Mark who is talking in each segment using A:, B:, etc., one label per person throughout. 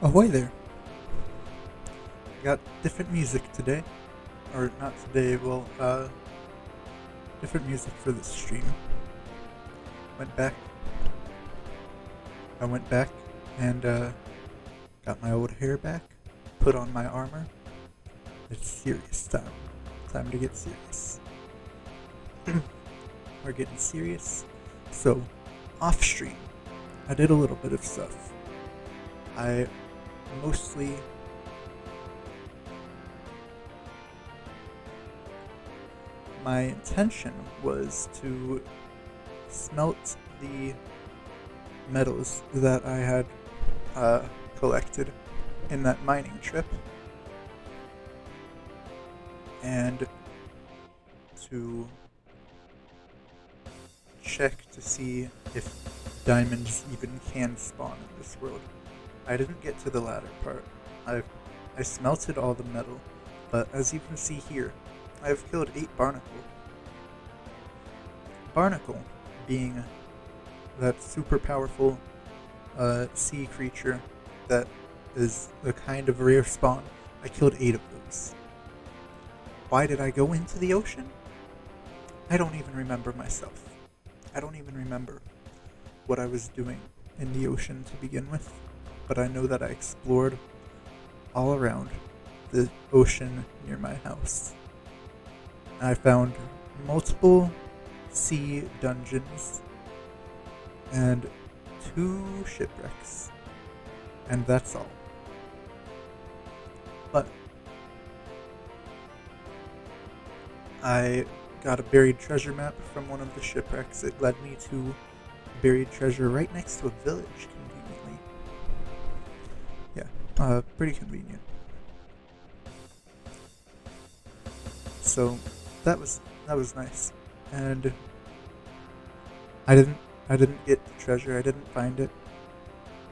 A: Ahoy there. Got different music today. Or not today, different music for this stream. Went back. I went back and got my old hair back, put on my armor. It's serious time. Time to get serious. We're getting serious. So, off stream, I did a little bit of stuff. I mostly my intention was to smelt the metals that I had collected in that mining trip, and to check to see if diamonds even can spawn in this world. I didn't get to the latter part. I smelted all the metal, but as you can see here, I've killed 8 barnacle. Barnacle being that super powerful sea creature that is a kind of rare spawn. I killed 8 of those. Why did I go into the ocean? I don't even remember myself. I don't even remember what I was doing in the ocean to begin with, but I know that I explored all around the ocean near my house. I found multiple sea dungeons and 2 shipwrecks, and that's all. But I got a buried treasure map from one of the shipwrecks. It led me to buried treasure right next to a village, conveniently. Yeah, pretty convenient. So that was nice, and I didn't get the treasure. I didn't find it,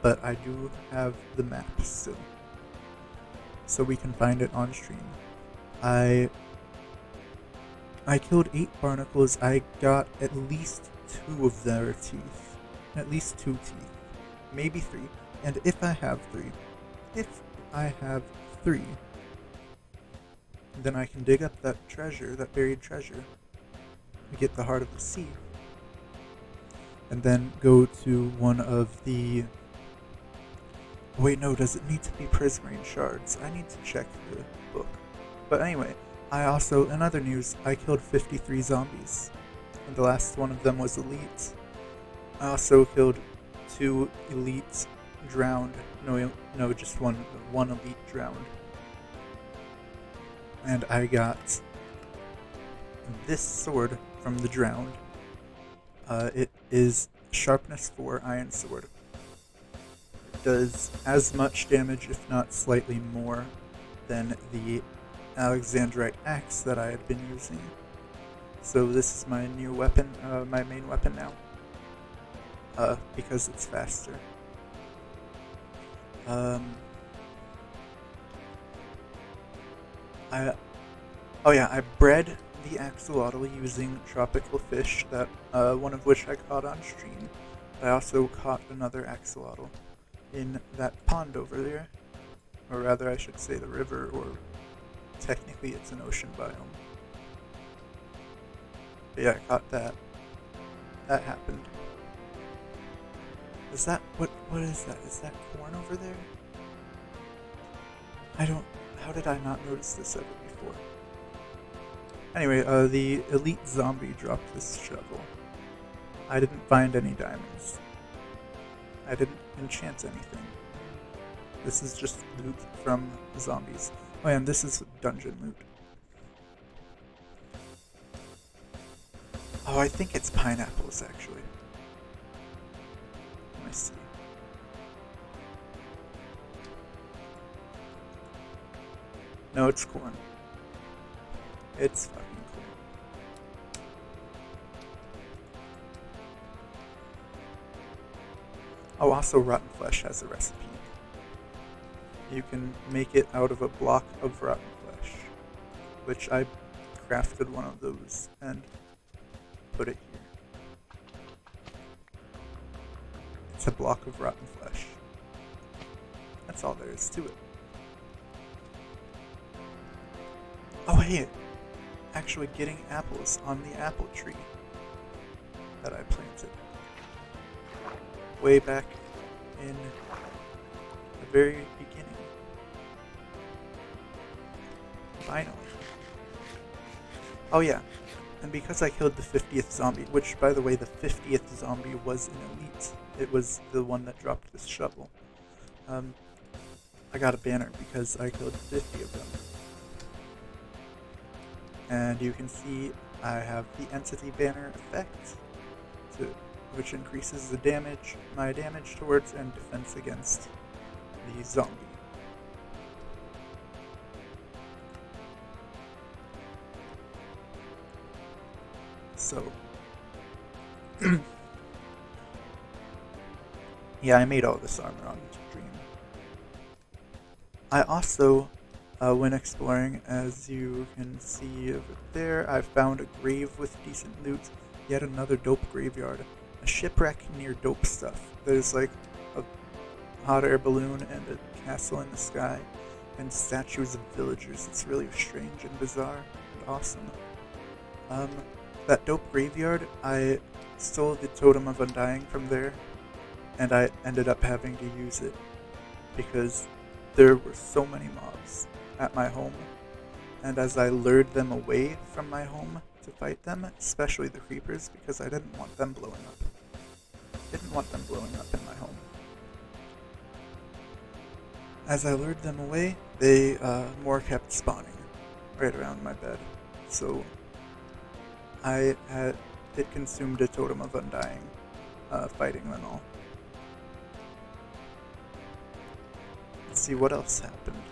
A: but I do have the map still, so we can find it on stream. I killed 8 barnacles. I got at least 2 of their teeth, at least 2 teeth, maybe 3. And if I have 3, then I can dig up that treasure, that buried treasure, to get the heart of the sea, and then go to one of the... Wait, no, does it need to be prismarine shards? I need to check the book. But anyway, I also, in other news, I killed 53 zombies, and the last one of them was elite. I also killed 2 elite drowned. No, just one elite drowned. And I got this sword from the drowned. It is sharpness 4 iron sword. It does as much damage, if not slightly more, than the Alexandrite axe that I had been using. So this is my new weapon, my main weapon now. Because it's faster. I bred the axolotl using tropical fish, that one of which I caught on stream. I also caught another axolotl in that pond over there, or rather I should say the river, or technically it's an ocean biome. But yeah, I caught that. That happened. Is that, what is that? Is that corn over there? How did I not notice this ever before? Anyway, the elite zombie dropped this shovel. I didn't find any diamonds. I didn't enchant anything. This is just loot from zombies. Oh yeah, and this is dungeon loot. Oh, I think it's pineapples, actually. Let me see. No, it's corn. It's fucking corn. Oh, also rotten flesh has a recipe. You can make it out of a block of rotten flesh, which I crafted one of those and put it here. It's a block of rotten flesh. That's all there is to it. Oh hey, actually getting apples on the apple tree that I planted way back in the very beginning. Finally. Oh yeah, and because I killed the 50th zombie, which by the way the 50th zombie was an elite, it was the one that dropped this shovel, I got a banner because I killed 50 of them. And you can see I have the entity banner effect, which increases the damage, my damage towards and defense against the zombie. So, yeah, I made all this armor on Dream. I also, when exploring, as you can see over there, I found a grave with decent loot, yet another dope graveyard, a shipwreck near dope stuff. There's like a hot air balloon and a castle in the sky, and statues of villagers. It's really strange and bizarre and awesome. That dope graveyard, I stole the Totem of Undying from there, and I ended up having to use it because there were so many mobs at my home, and as I lured them away from my home to fight them, especially the creepers, because I didn't want them blowing up. Didn't want them blowing up in my home. As I lured them away, they more kept spawning right around my bed, so it consumed a Totem of Undying, fighting them all. Let's see what else happened.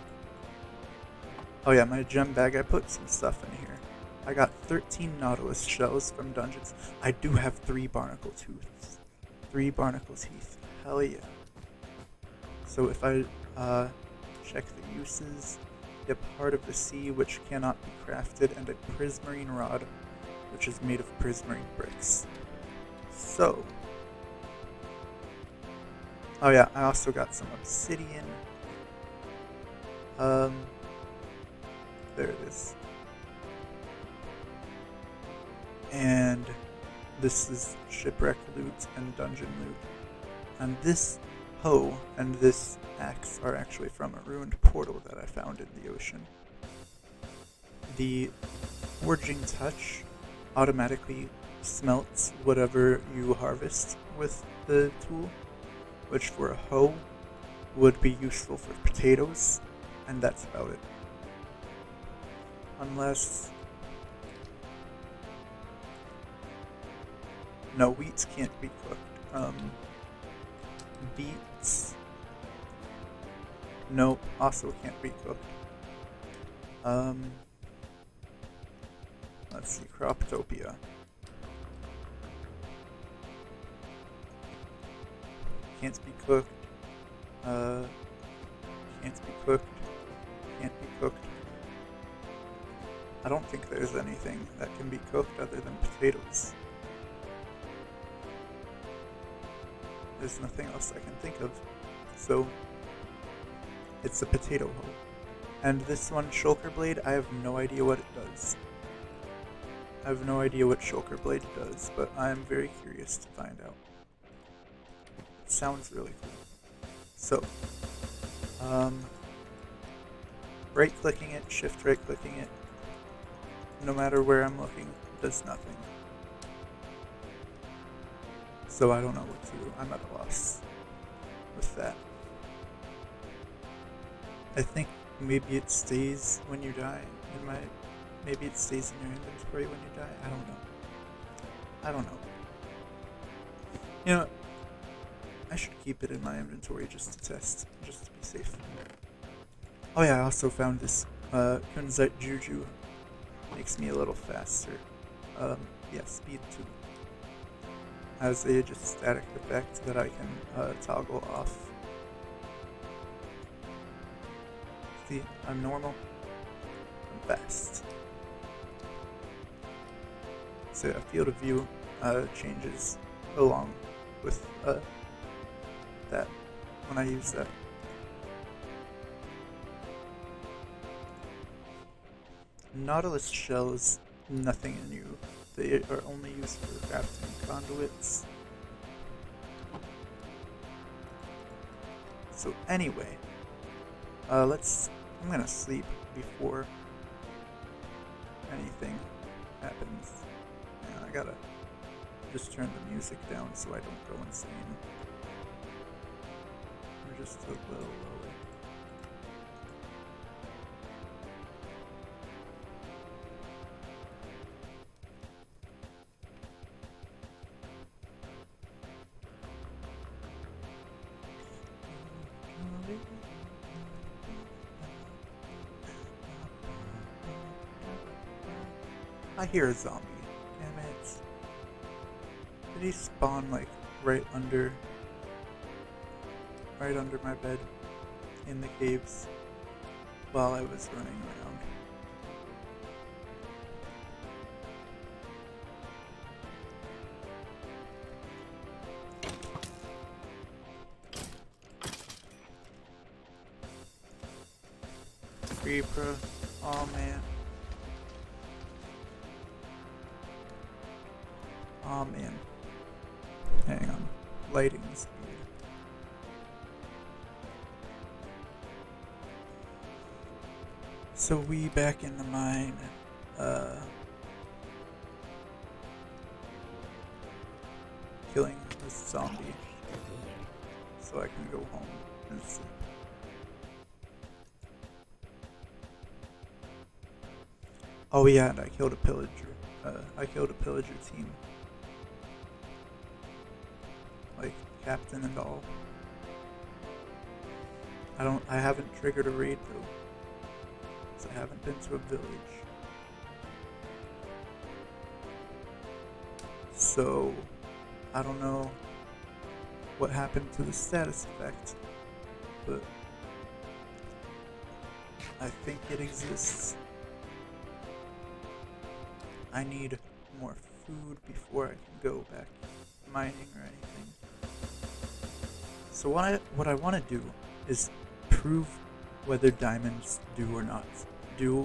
A: Oh yeah, my gem bag, I put some stuff in here. I got 13 Nautilus shells from dungeons. I do have 3 barnacle tooths. 3 barnacle teeth. Hell yeah. So if I check the uses, a part of the sea which cannot be crafted, and a prismarine rod, which is made of prismarine bricks. So, oh yeah, I also got some obsidian. There it is. And this is shipwreck loot and dungeon loot. And this hoe and this axe are actually from a ruined portal that I found in the ocean. The forging touch automatically smelts whatever you harvest with the tool, which for a hoe would be useful for potatoes, and that's about it. Unless... no, wheats can't be cooked. Beets... nope, also can't be cooked. Let's see, Croptopia. Can't be cooked. Can't be cooked. Can't be cooked. I don't think there's anything that can be cooked other than potatoes. There's nothing else I can think of. So, it's a potato hoe. And this one, Shulker Blade, I have no idea what it does. I have no idea what Shulker Blade does, but I'm very curious to find out. It sounds really cool. So, right-clicking it, shift right-clicking it, no matter where I'm looking, does nothing. So I don't know what to do. I'm at a loss with that. I think maybe it stays when you die. Maybe it stays in your inventory when you die. I don't know. You know, I should keep it in my inventory just to test, just to be safe. Oh yeah, I also found this Kunzite Juju. Makes me a little faster. Yeah, speed 2. Has a just static effect that I can toggle off. See, I'm normal. I'm fast. So yeah, field of view changes along with that when I use that. Nautilus shells, nothing new. They are only used for crafting conduits. So anyway, I'm gonna sleep before anything happens. Yeah, I gotta just turn the music down so I don't go insane. We're just a little lower. I hear a zombie. Damn it. Did he spawn like right under my bed in the caves while I was running around? Creeper. Oh man. Oh man. Hang on. Lighting speed. So we back in the mine. Killing this zombie so I can go home and sleep. Oh yeah, and I killed a pillager. I killed a pillager team. Like, captain and all. I haven't triggered a raid though. So I haven't been to a village. So, I don't know what happened to the status effect, but I think it exists. I need more food before I can go back mining or anything. So what I want to do is prove whether diamonds do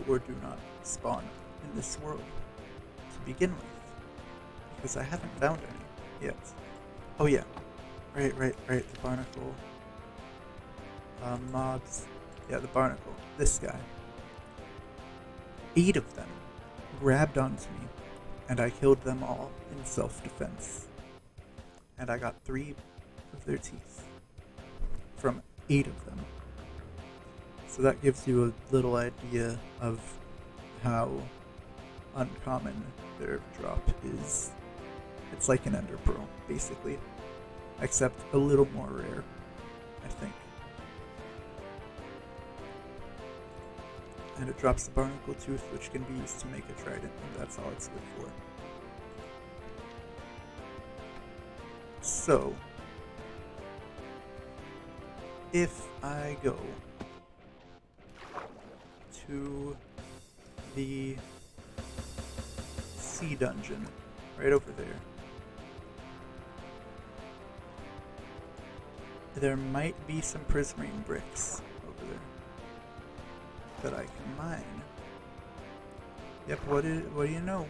A: or do not spawn in this world to begin with, because I haven't found any yet. Oh yeah, right, the barnacle. Mobs. Yeah, the barnacle. This guy. 8 of them grabbed onto me, and I killed them all in self-defense. And I got 3 of their teeth from 8 of them. So that gives you a little idea of how uncommon their drop is. It's like an ender pearl, basically, except a little more rare, I think. And it drops the barnacle tooth, which can be used to make a trident, and that's all it's good for. So, if I go to the sea dungeon, right over there might be some prismarine bricks over there that I can mine. Yep, what do you know?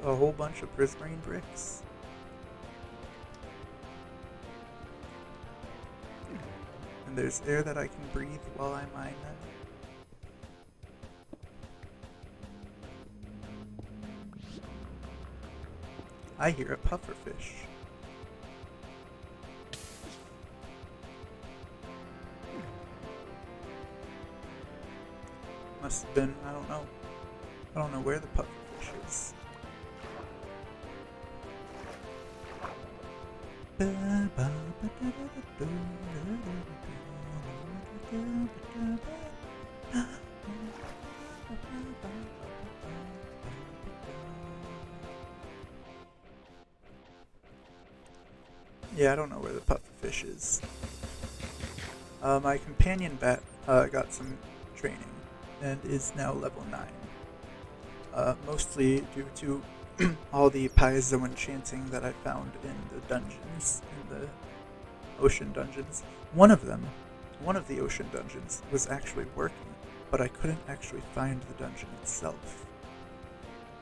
A: A whole bunch of prismarine bricks. And there's air that I can breathe while I mine them. I hear a pufferfish. Must have been, I don't know where the pufferfish is. Yeah, I don't know where the pufferfish is. My companion bat got some training and is now level 9. Mostly due to all the piezo enchanting that I found in the dungeons, in the ocean dungeons. One of the ocean dungeons was actually working, but I couldn't actually find the dungeon itself.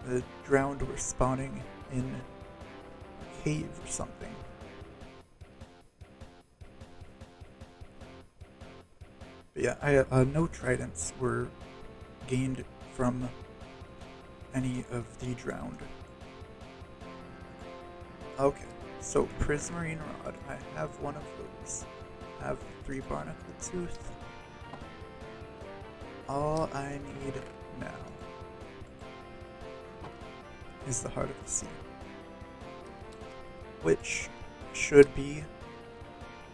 A: The drowned were spawning in a cave or something. But yeah, no tridents were gained from any of the drowned. Okay, so Prismarine Rod, I have one of those. I have 3 Barnacle Tooth. All I need now is the Heart of the Sea, which should be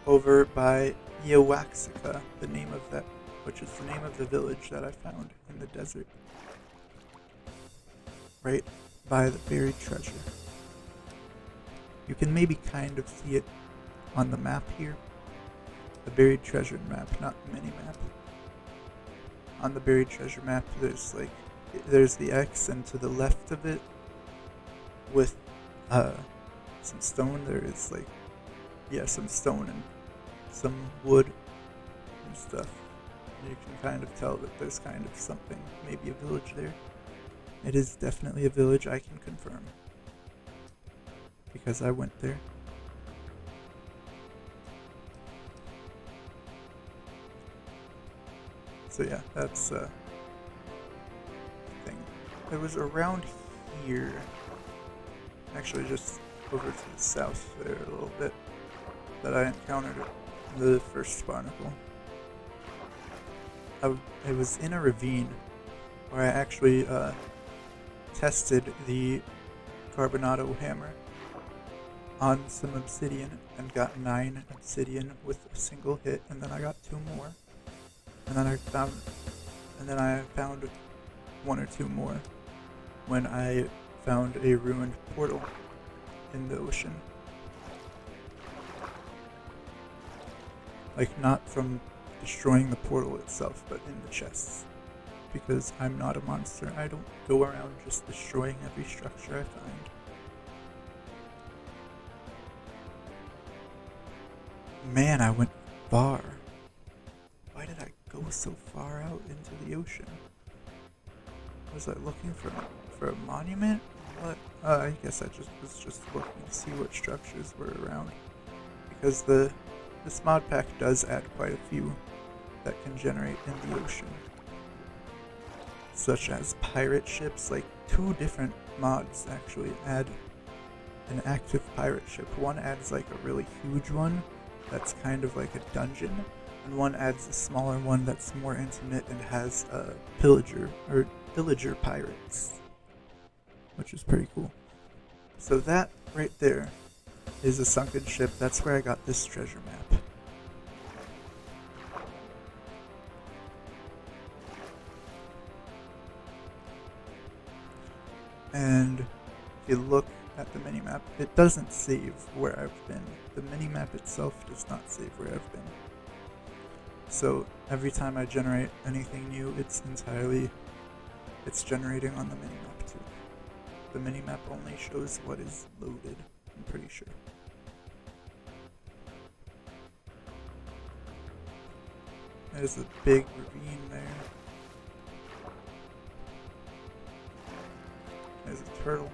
A: over by Yowaxica, which is the name of the village that I found in the desert, right by the buried treasure. You can maybe kind of see it on the map here, the buried treasure map, not the mini map. On the buried treasure map, there's the X, and to the left of it, with some stone, there is some stone and some wood and stuff. You can kind of tell that there's kind of something, maybe a village there. It is definitely a village, I can confirm, because I went there. So yeah, that's the thing. It was around here, actually just over to the south there a little bit, that I encountered the first barnacle. It was in a ravine where I actually tested the Carbonado hammer on some obsidian and got 9 obsidian with a single hit, and then I got 2 more. And then I found 1 or 2 more when I found a ruined portal in the ocean. Like, not from destroying the portal itself, but in the chests. Because I'm not a monster, I don't go around just destroying every structure I find. Man, I went far. Why did I go so far out into the ocean? Was I looking for a monument? What? I guess I was just looking to see what structures were around. Because this mod pack does add quite a few that can generate in the ocean. Such as pirate ships, like 2 different mods actually add an active pirate ship. One adds like a really huge one that's kind of like a dungeon, and one adds a smaller one that's more intimate and has villager pirates, which is pretty cool. So that right there is a sunken ship. That's where I got this treasure map. And if you look at the minimap, it doesn't save where I've been. The minimap itself does not save where I've been. So every time I generate anything new, it's generating on the minimap too. The minimap only shows what is loaded, I'm pretty sure. There's a big ravine there. There's a turtle.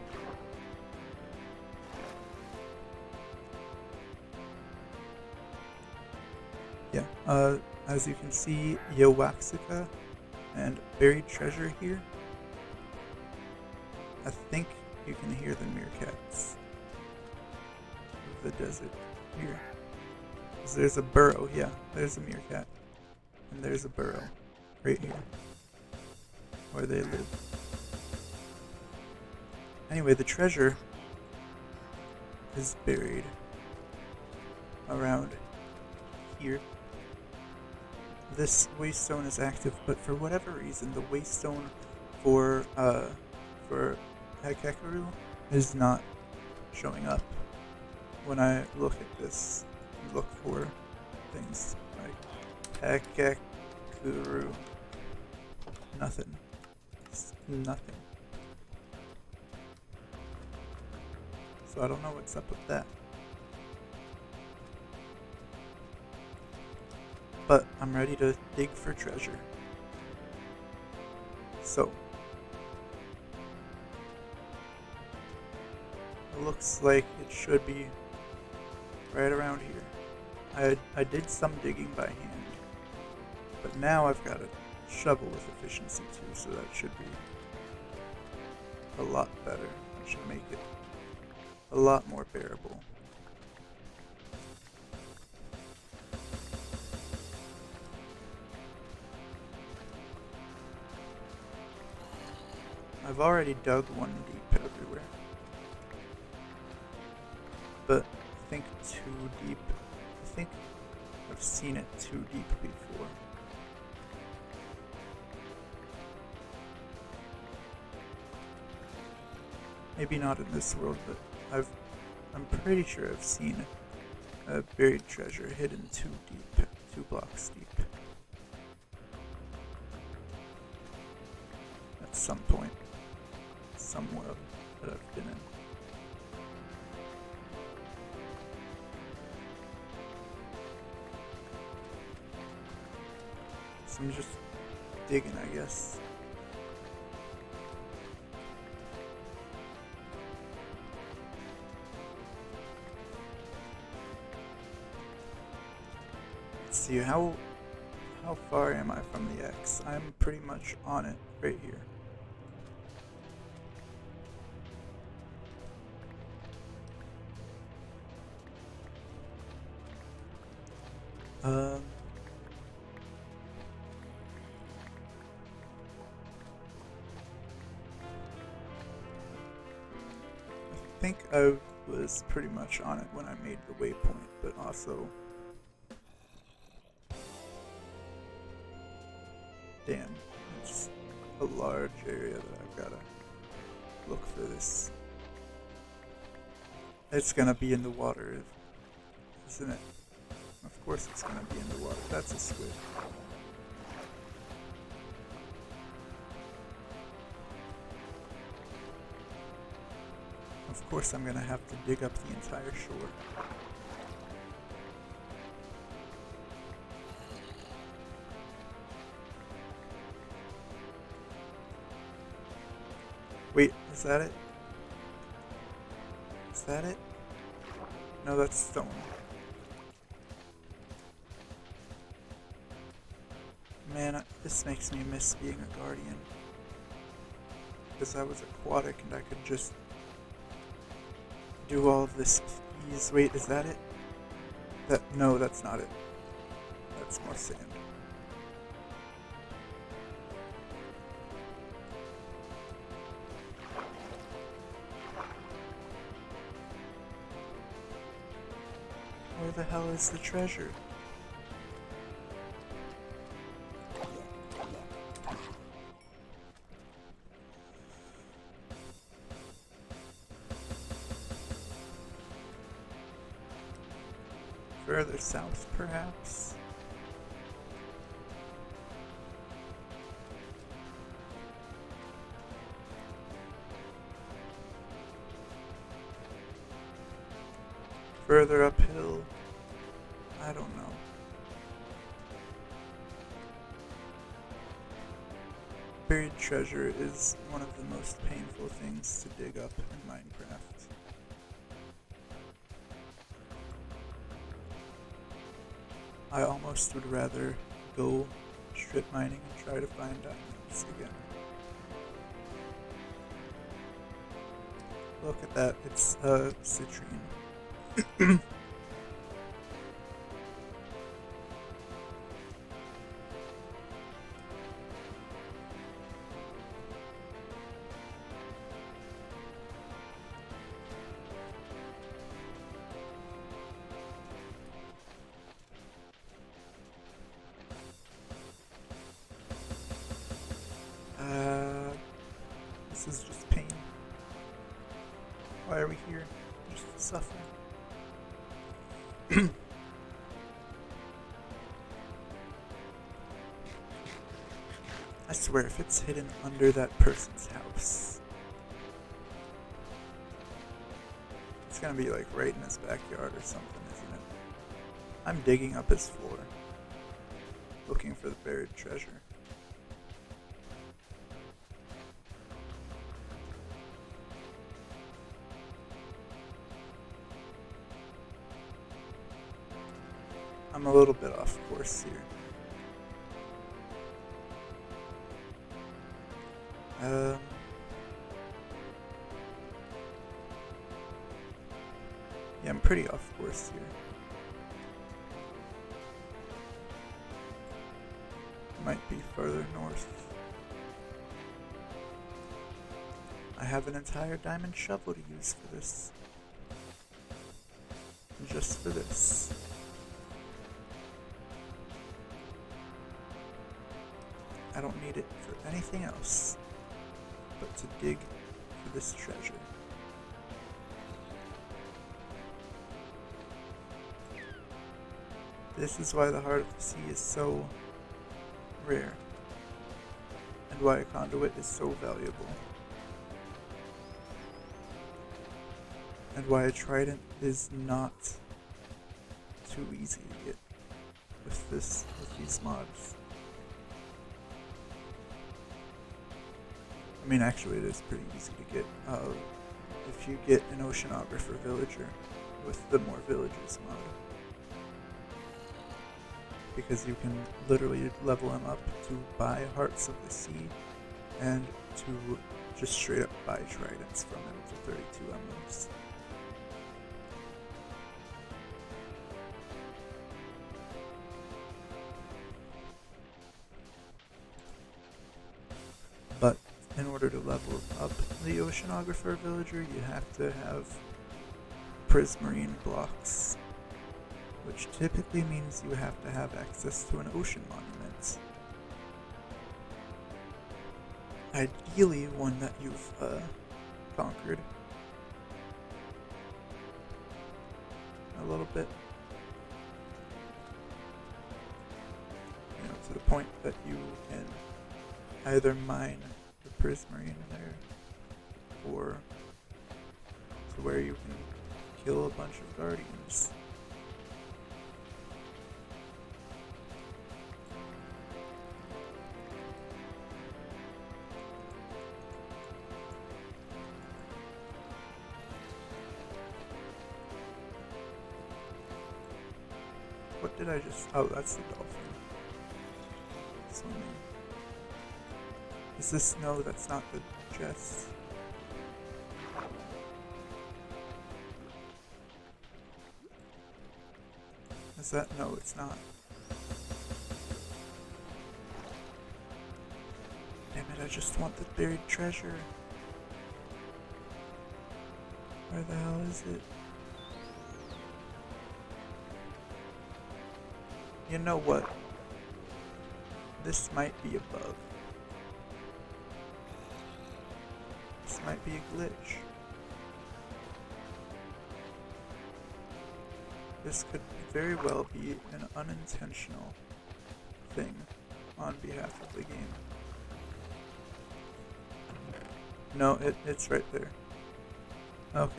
A: Yeah, as you can see, Yowaxica and buried treasure here. I think you can hear the meerkats of the desert here. 'Cause there's a burrow, yeah, there's a meerkat. And there's a burrow right here where they live. Anyway, the treasure is buried around here. This waste stone is active, but for whatever reason, the waste stone for Hekekaru is not showing up when I look at this and look for things like Hekekaru. Nothing. It's nothing. So I don't know what's up with that. But I'm ready to dig for treasure. So, it looks like it should be right around here. I did some digging by hand, but now I've got a shovel with efficiency too, so that should be a lot better. It should make it a lot more bearable. I've already dug 1 deep everywhere, but I think 2 deep. I think I've seen it 2 deep before. Maybe not in this world, but I'm pretty sure I've seen a buried treasure hidden 2 deep, 2 blocks deep. At some point, somewhere that I've been in. So I'm just digging, I guess. Let's see, how far am I from the X? I'm pretty much on it right here. I think I was pretty much on it when I made the waypoint, but also... Damn, it's a large area that I've gotta look for this. It's gonna be in the water, isn't it? Of course it's gonna be in the water. That's a squid. Of course I'm gonna have to dig up the entire shore. Wait, is that it? Is that it? No, that's stone. Man, this makes me miss being a guardian. Because I was aquatic and I could just do all of this with ease. Wait, is that it? No, that's not it. That's more sand. Where the hell is the treasure? Further south, perhaps? Further uphill? I don't know. Buried treasure is one of the most painful things to dig up in Minecraft. I almost would rather go strip mining and try to find diamonds again. Look at that, it's citrine. This is just pain. Why are we here? Just suffering. I swear, if it's hidden under that person's house, it's gonna be like right in his backyard or something, isn't it? I'm digging up his floor, looking for the buried treasure. I'm a little bit off course here. Yeah, I'm pretty off course here. Might be further north. I have an entire diamond shovel to use for this. Just for this. I don't need it for anything else but to dig for this treasure. This is why the heart of the sea is so rare, and why a conduit is so valuable, and why a trident is not too easy to get with these mods. I mean, actually it is pretty easy to get if you get an oceanographer villager with the More Villages mod. Because you can literally level them up to buy Hearts of the Sea and to just straight up buy tridents from him for 32 emeralds. But in order to level up the Oceanographer villager, you have to have prismarine blocks, which typically means you have to have access to an ocean monument. Ideally, one that you've conquered a little bit. You know, to the point that you can either mine the prismarine there, or to where you can kill a bunch of guardians. What did I just... Oh, that's the dolphin. Swimming. Is this... No, that's not the chest. Is that... No, it's not. Damn it, I just want the buried treasure. Where the hell is it? You know what? This might be a bug. This might be a glitch. This could very well be an unintentional thing on behalf of the game. No, it's right there. Okay.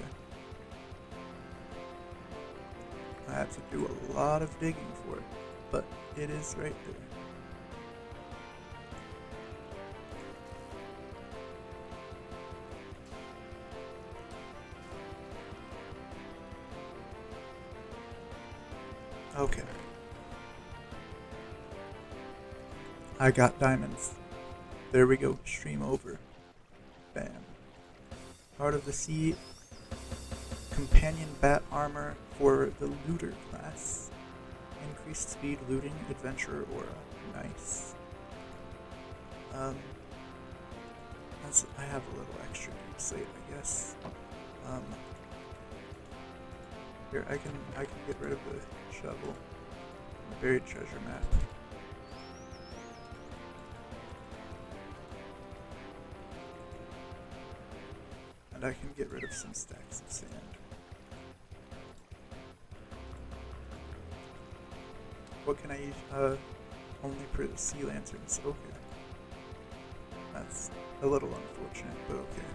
A: I had to do a lot of digging for it, but it is right there. Okay. I got diamonds. There we go. Stream over. Bam. Heart of the Sea. Companion bat armor for the looter class. Increased speed, looting, adventurer aura. Nice. I have a little extra deep slate, I guess. Here, I can get rid of the shovel. The buried treasure map. And I can get rid of some stacks of sand. What can I use? Only for the sea lanterns. Okay. That's a little unfortunate, but okay.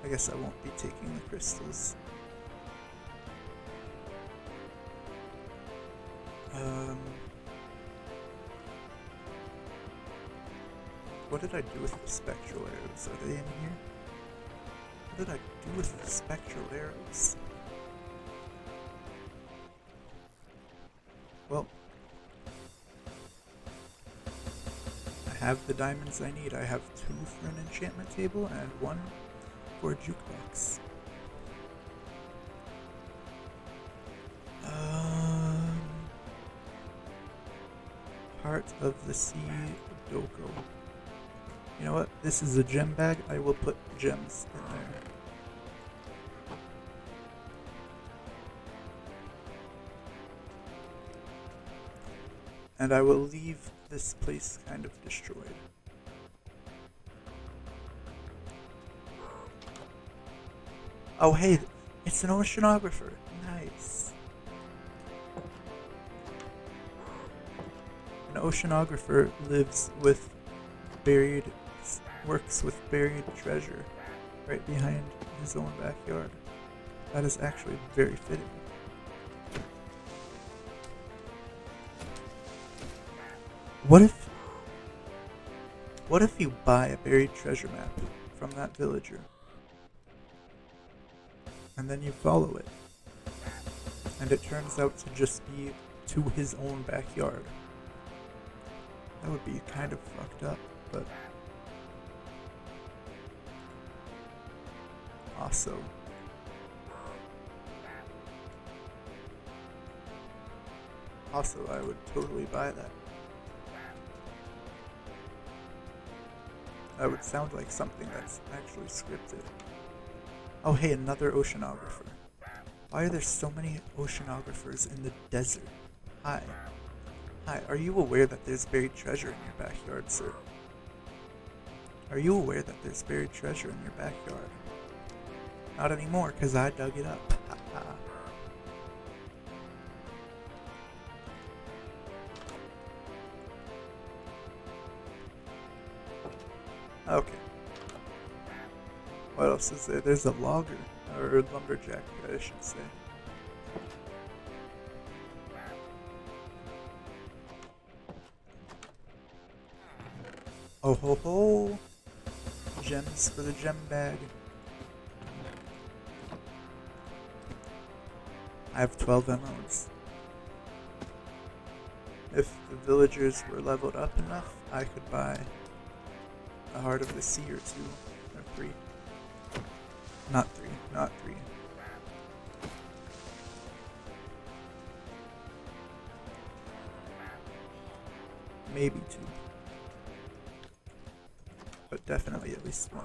A: I guess I won't be taking the crystals. What did I do with the spectral arrows? Are they in here? What did I do with the spectral arrows? Well, I have the diamonds I need. I have 2 for an enchantment table and 1 for a jukebox. Heart of the Sea Doko. You know what? This is a gem bag. I will put gems in there. And I will leave this place kind of destroyed. Oh hey, it's an oceanographer. Nice. An oceanographer lives with works with buried treasure right behind his own backyard. That is actually very fitting. What if you buy a buried treasure map from that villager and then you follow it and it turns out to just be to his own backyard? That would be kind of fucked up, but also I would totally buy that. That would sound like something that's actually scripted. Oh hey, another oceanographer. Why are there so many oceanographers in the desert? Hi, are you aware that there's buried treasure in your backyard, sir? Are you aware that there's buried treasure in your backyard? Not anymore, because I dug it up. Ha ha. Okay. What else is there? There's a logger, or lumberjack, I should say. Oh ho ho! Gems for the gem bag. I have 12 emeralds. If the villagers were leveled up enough, I could buy a Heart of the Sea or 2, or 3. Not 3. Maybe 2. But definitely at least 1.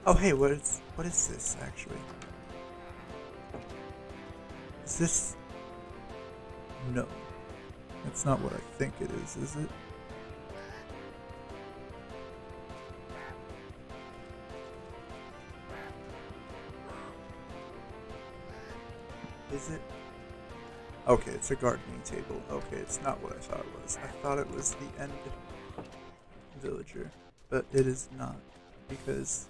A: Oh hey, what is this actually? Is this... No. That's not what I think it is it? Is it? Okay, it's a gardening table. Okay, it's not what I thought it was. I thought it was the end villager, but it is not, because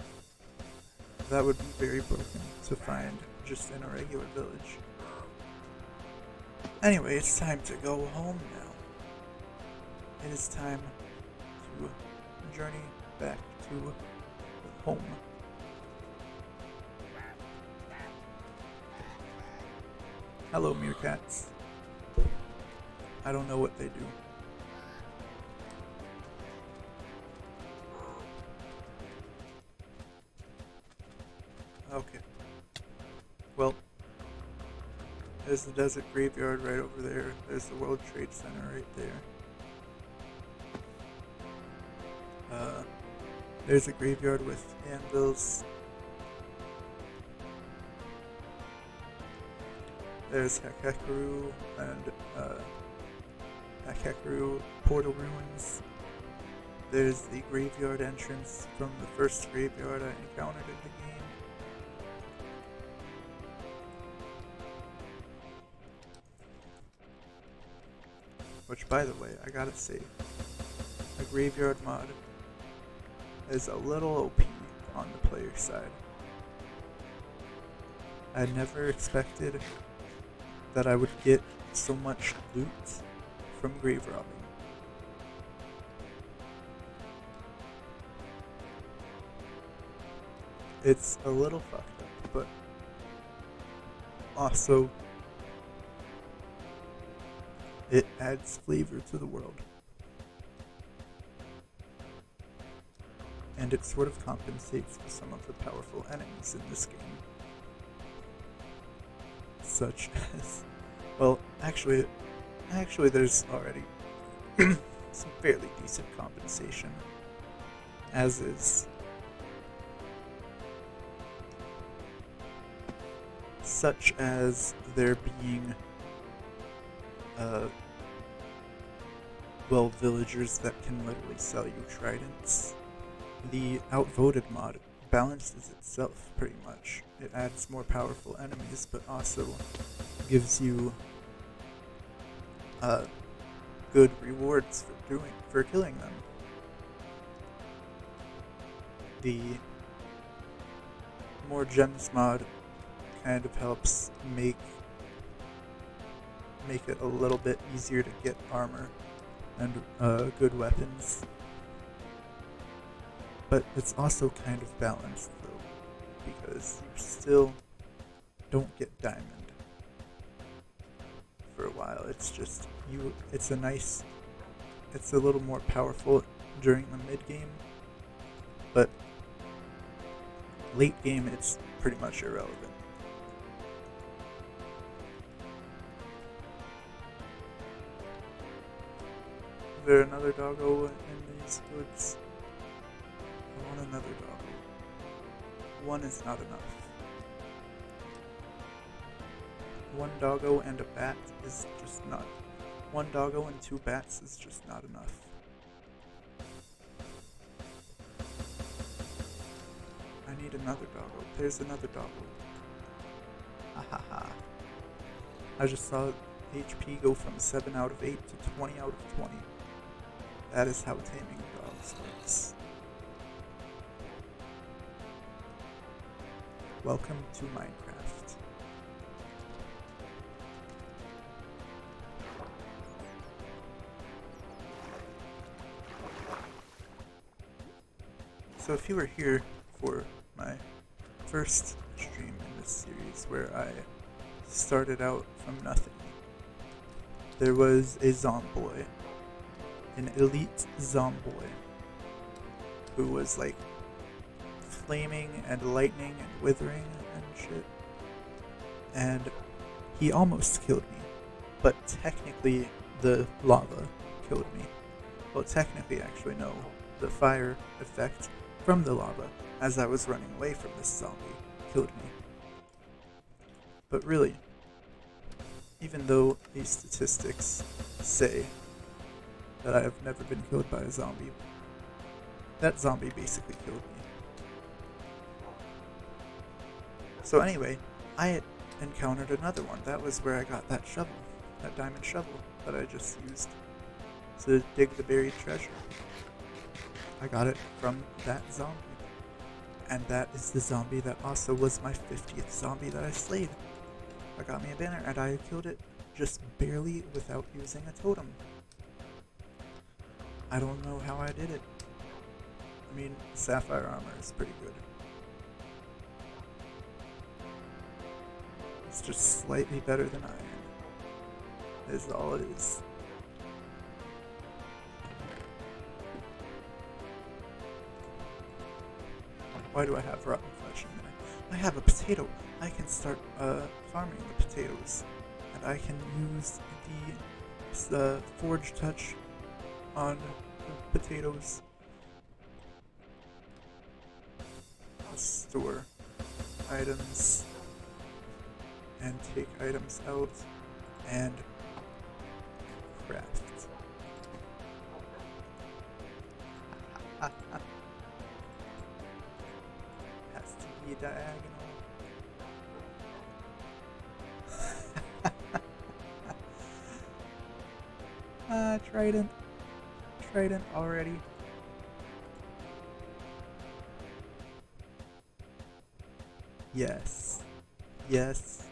A: that would be very broken to find just in a regular village. Anyway, it's time to go home now. It is time to journey back to home. Hello, meerkats. I don't know what they do. Okay. Well, there's the desert graveyard right over there. There's the World Trade Center right there. There's a graveyard with anvils. There's Hakekaru and Hakekaru Portal Ruins. There's the graveyard entrance from the first graveyard I encountered in the game. Which, by the way, I gotta say, a graveyard mod is a little OP on the player side. I never expected that I would get so much loot from grave robbing. it's a little fucked up, but also it adds flavor to the world. And it sort of compensates for some of the powerful enemies in this game. Such as, well, actually there's already some fairly decent compensation, as is such as there being well, villagers that can literally sell you tridents. The outvoted mod balances itself pretty much. It adds more powerful enemies, but also gives you good rewards for killing them. The more gems mod kind of helps make it a little bit easier to get armor and good weapons. But it's also kind of balanced though, because you still don't get diamond for a while. It's just it's a little more powerful during the mid game, but late game it's pretty much irrelevant. Is there another doggo in these woods? I want another doggo. One is not enough. One doggo and a bat is just not. One doggo and 2 bats is just not enough. I need another doggo. There's another doggo. Ha ha ha. I just saw HP go from 7 out of 8 to 20 out of 20. That is how taming dogs works. Welcome to Minecraft. So if you were here for my first stream in this series where I started out from nothing, there was a zomboy, an elite zomboy, who was like flaming and lightning and withering and shit. And he almost killed me, but technically the lava killed me. Well, technically, actually, no. The fire effect from the lava as I was running away from this zombie killed me. But really, even though these statistics say that I have never been killed by a zombie, that zombie basically killed me. So anyway, I encountered another one. That was where I got that shovel, that diamond shovel that I just used to dig the buried treasure. I got it from that zombie. And that is the zombie that also was my 50th zombie that I slayed. I got me a banner and I killed it just barely without using a totem. I don't know how I did it. I mean, sapphire armor is pretty good. It's just slightly better than iron. Is all it is. Why do I have rotten flesh in there? I have a potato. I can start farming the potatoes. And I can use the forge touch on the potatoes. Store items and take items out and craft. Has to be diagonal. Trident already. Yes. Yes.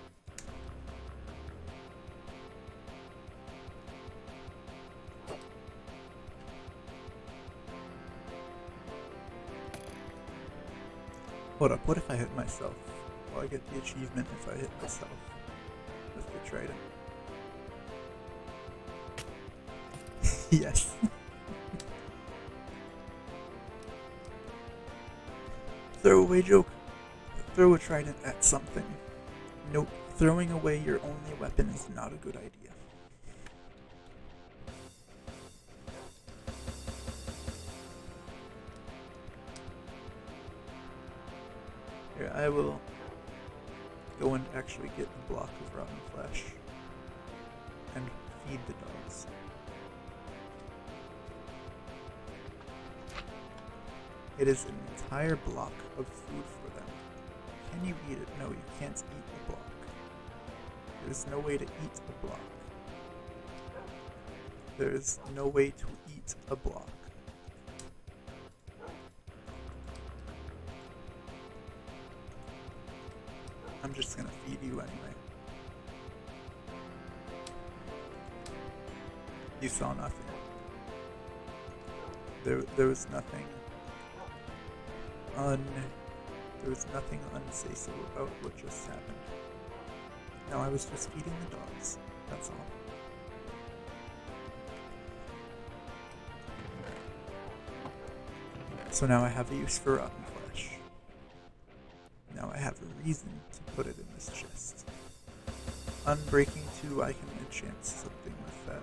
A: Hold up, what if I hit myself? Well, I get the achievement if I hit myself with the trident. Yes. Throwaway joke. Throw a trident at something. Nope, throwing away your only weapon is not a good idea. Here, I will go and actually get the block of rotten flesh and feed the dogs. It is an entire block of food for them. Can you eat it? No, you can't eat the block. There's no way to eat a block. There's no way to eat a block. I'm just gonna feed you anyway. You saw nothing. There was nothing unsayable about what just happened. No, I was just feeding the dogs. That's all. So now I have a use for rotten flesh. Now I have a reason to put it in this chest. Unbreaking 2, I can enchant something with that.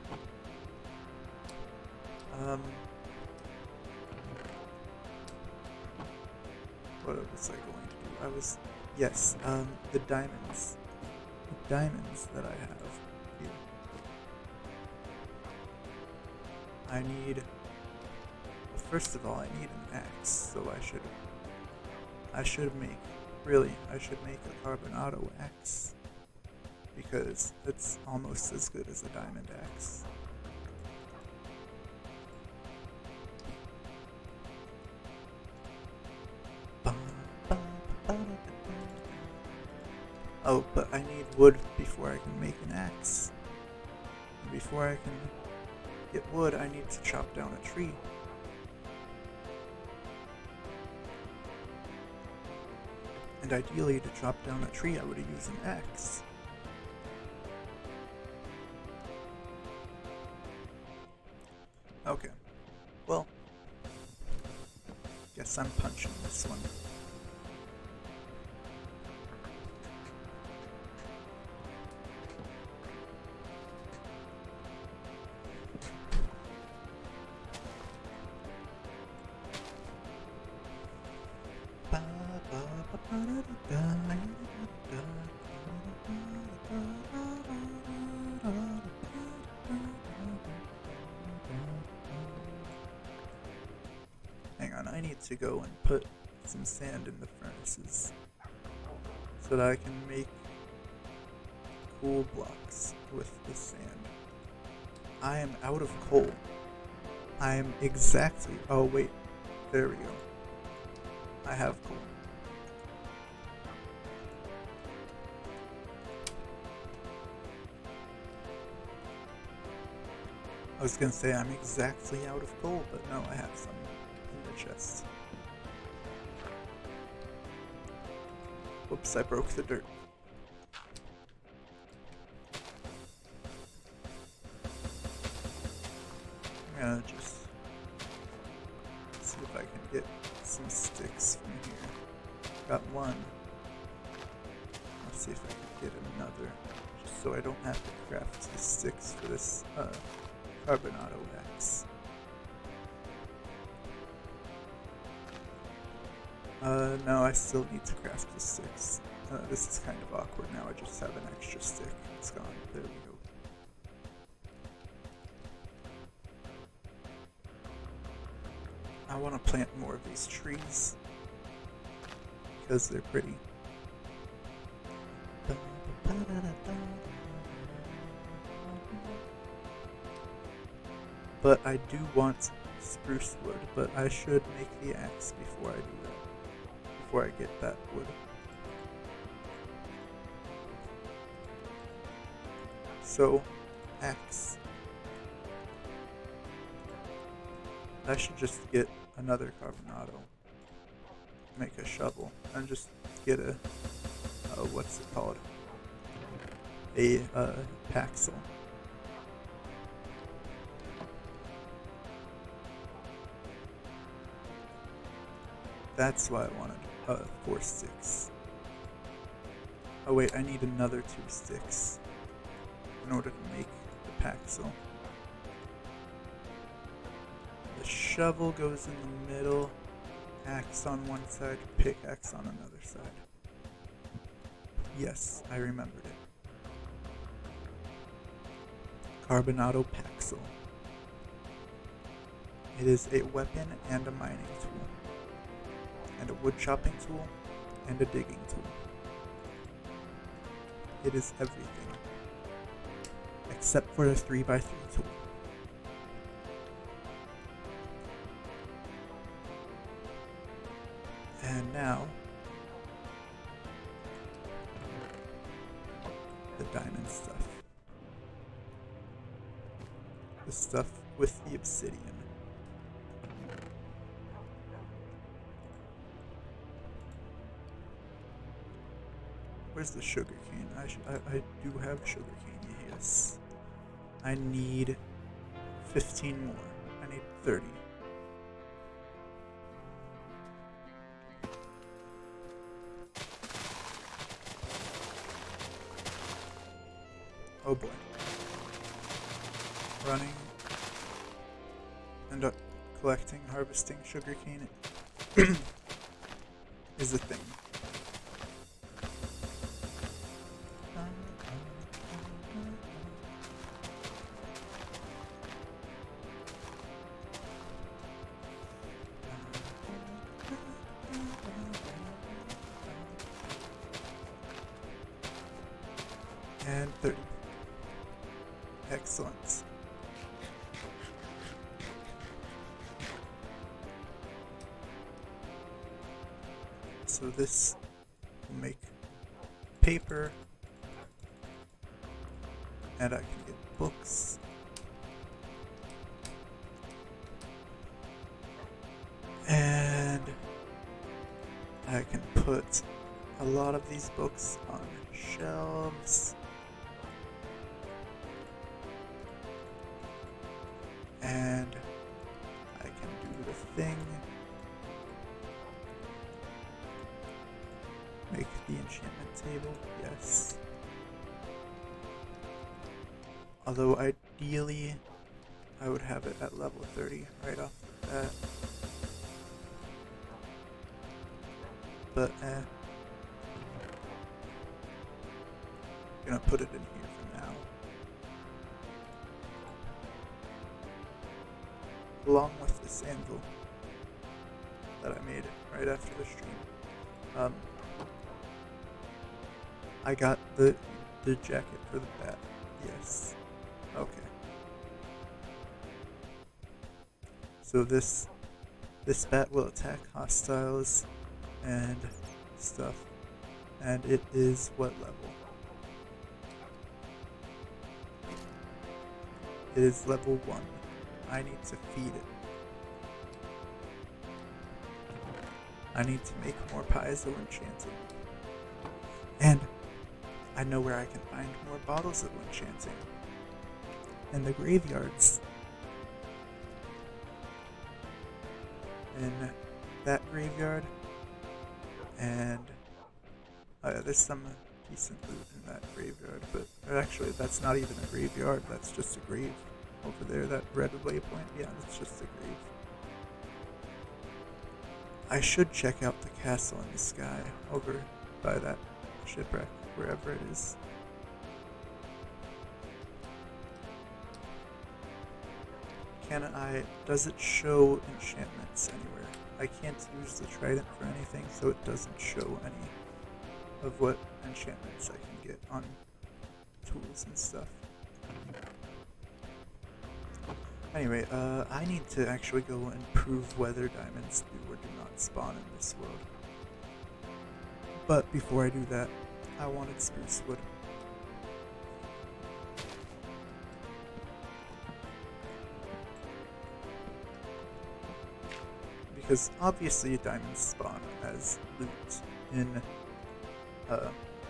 A: What was I going to do? Yes, the diamonds. The diamonds that I have here. I need, well, first of all, I need an axe, so I should make a carbonado axe, because it's almost as good as a diamond axe. Oh, but I need wood before I can make an axe. And before I can get wood, I need to chop down a tree. And ideally, to chop down a tree, I would use an axe. Okay. Well, guess I'm punching this one. Hang on, I need to go and put some sand in the furnaces so that I can make cool blocks with the sand. I am out of coal. I am exactly... Oh wait, there we go. I have coal. I was gonna say I'm exactly out of coal, but no, I have some in the chest. Whoops, I broke the dirt. I'm gonna just see if I can get some sticks from here. Got one. Let's see if I can get another, just so I don't have to craft the sticks for this carbonado axe. No, I still need to craft the sticks. This is kind of awkward now, I just have an extra stick. It's gone. There we go. I want to plant more of these trees because they're pretty. But I do want spruce wood, but I should make the axe before I do that. Before I get that wood. So, axe. I should just get another carbonado. make a shovel and just get a what's it called? A paxel. That's why I wanted 4 sticks. Oh wait, I need another 2 sticks in order to make the paxel. The shovel goes in the middle, axe on one side, pickaxe on another side. Yes, I remembered it. Carbonado Paxel. It is a weapon and a mining tool, and a wood chopping tool, and a digging tool. It is everything, except for the 3x3 tool. And now, the diamond stuff. The stuff with the obsidian. Where's the sugar cane? I do have sugar cane, yes. I need 15 more. I need 30. Oh boy. Running and collecting, harvesting sugarcane is a thing. And 30. Excellent. So this will make paper, and I can get books. And I can put a lot of these books on shelves. And I can do the thing. Make the enchantment table, yes. Although ideally, I would have it at level 30 right off the bat. But gonna put it in here for now. Along with this anvil that I made right after the stream. I got the jacket for the bat. Yes. Okay. So this bat will attack hostiles and stuff. And it is what level? It is level 1. I need to feed it. I need to make more piezo enchanting. And I know where I can find more bottles of enchanting. In the graveyards. In that graveyard. And there's some decent loot in that graveyard, but actually that's not even a graveyard, that's just a grave. Over there, that red waypoint, yeah, that's just a grave. I should check out the castle in the sky over by that shipwreck, wherever it is. Does it show enchantments anywhere? I can't use the trident for anything, so it doesn't show any of what enchantments I can get on tools and stuff. Anyway, I need to actually go and prove whether diamonds do or do not spawn in this world. But before I do that, I wanted spruce wood. because obviously diamonds spawn as loot in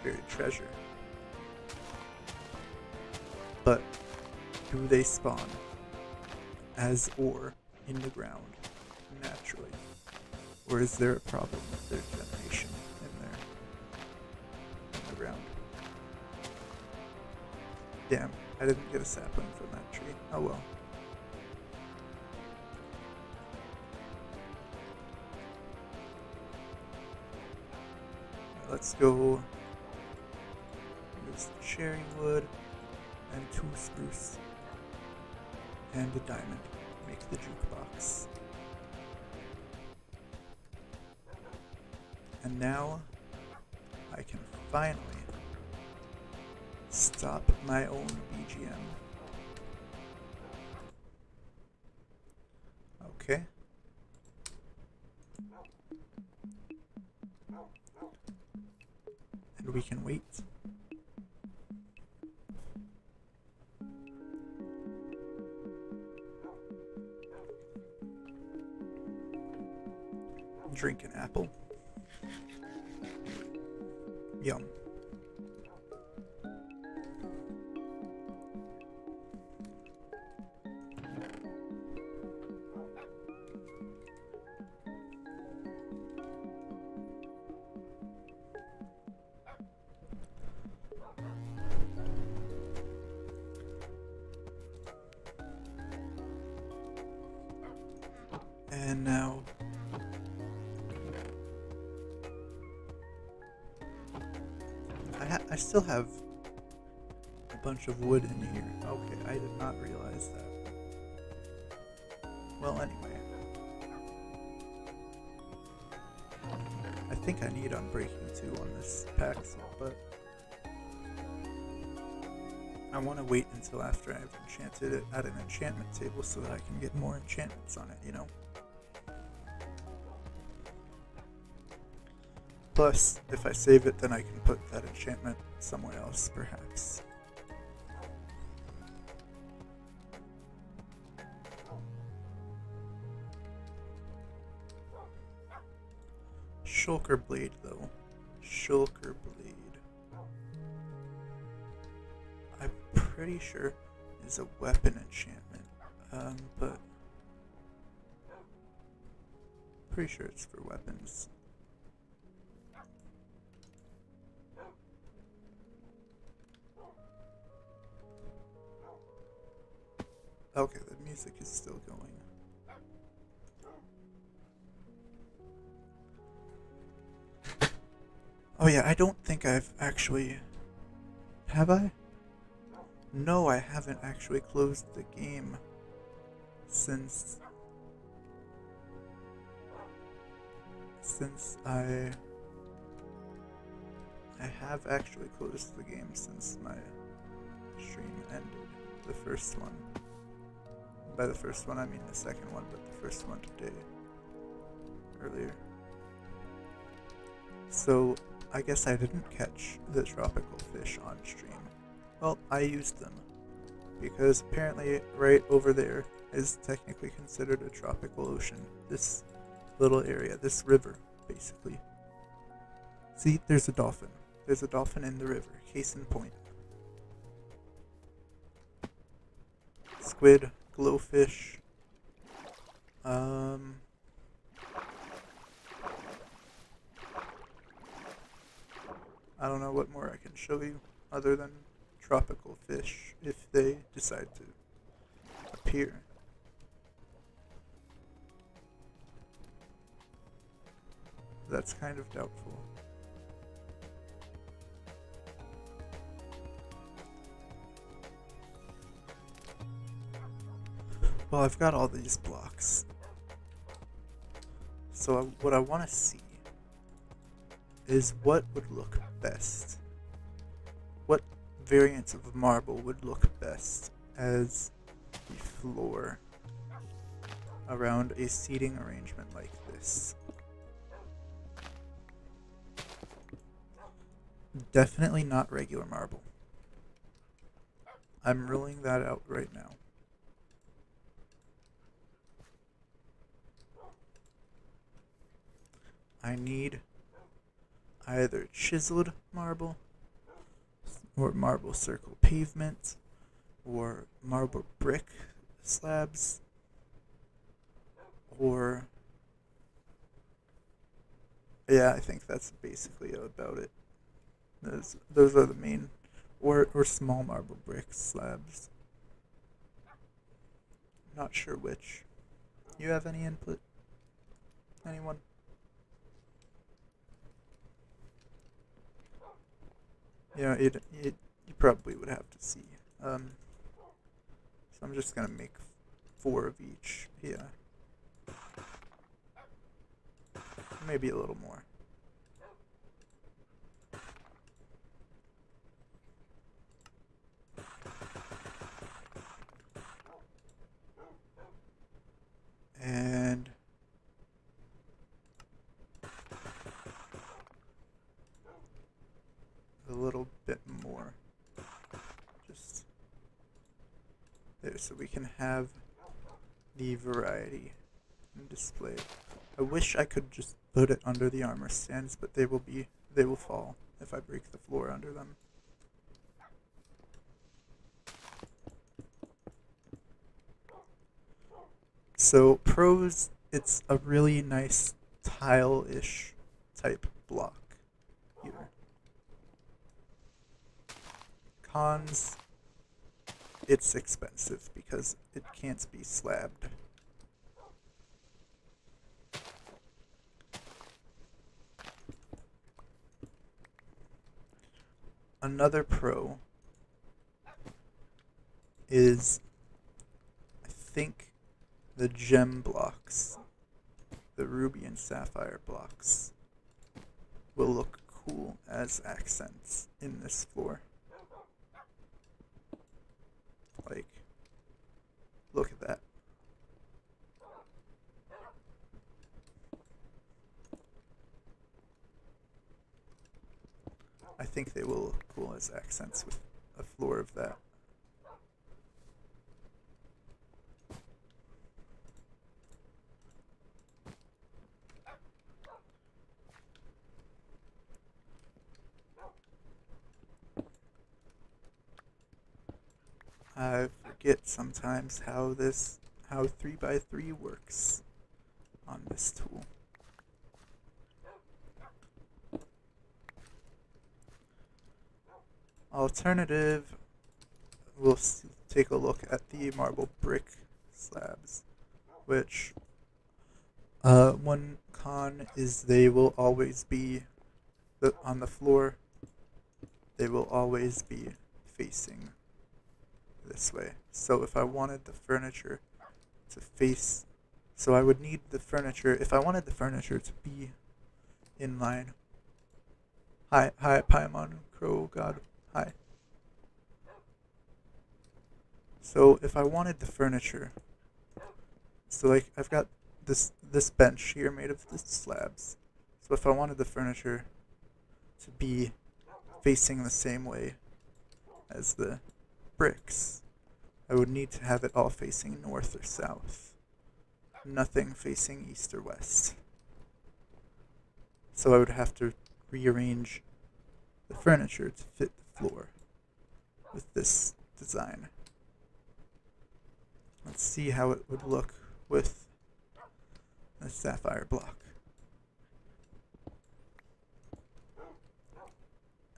A: buried treasure. But do they spawn as ore in the ground naturally? Or is there a problem with their generation in the ground? Damn, I didn't get a sapling from that tree. Oh well. Let's go use the cherry wood and 2 spruce and a diamond. Make the jukebox. And now I can finally stop my own BGM. Okay. And we can wait. Drink an apple. Yum. And now I still have a bunch of wood in here. Okay, I did not realize that. Well, anyway. I think I need Unbreaking 2 on this pack, but I want to wait until after I've enchanted it at an enchantment table so that I can get more enchantments on it, you know? Plus, if I save it, then I can put that enchantment somewhere else, perhaps. Shulker Blade, though. Shulker Blade. I'm pretty sure is a weapon enchantment, but pretty sure it's for weapons. Okay, the music is still going. Oh yeah, I don't think I've actually... Have I? No, I haven't actually closed the game since I have actually closed the game since my stream ended. The first one. By the first one, I mean the second one, but the first one today. Earlier. So, I guess I didn't catch the tropical fish on stream. Well, I used them. Because apparently, right over there is technically considered a tropical ocean. This little area, this river, basically. See, there's a dolphin. There's a dolphin in the river, case in point. Squid, glowfish. I don't know what more I can show you other than tropical fish if they decide to appear. That's kind of doubtful. Well, I've got all these blocks. So what I want to see is what would look best. What variants of marble would look best as the floor around a seating arrangement like this. Definitely not regular marble. I'm ruling that out right now. I need either chiseled marble, or marble circle pavement, or marble brick slabs, or yeah, I think that's basically about it. Those are the main, or small marble brick slabs. Not sure which. You have any input? Anyone? Yeah, you probably would have to see. So I'm just gonna make 4 of each. Yeah. Maybe a little more. And a little bit more. Just there, so we can have the variety and display. I wish I could just put it under the armor stands, but they will fall if I break the floor under them. So pros, it's a really nice tile-ish type block here. Cons, it's expensive because it can't be slabbed. Another pro is, I think, the gem blocks, the ruby and sapphire blocks, will look cool as accents in this floor. Like, look at that. I think they will look cool as accents with a floor of that. I forget sometimes how 3x3 works on this tool. Alternative, we'll take a look at the marble brick slabs, which one con is they will always be on the floor. They will always be facing this way. So if I wanted the furniture to face, so I would need the furniture, if I wanted the furniture to be in line. Hi, Paimon, Crow God, hi. So if I wanted the furniture, so like I've got this bench here made of the slabs. So if I wanted the furniture to be facing the same way as the bricks, I would need to have it all facing north or south. Nothing facing east or west. So I would have to rearrange the furniture to fit the floor with this design. Let's see how it would look with a sapphire block.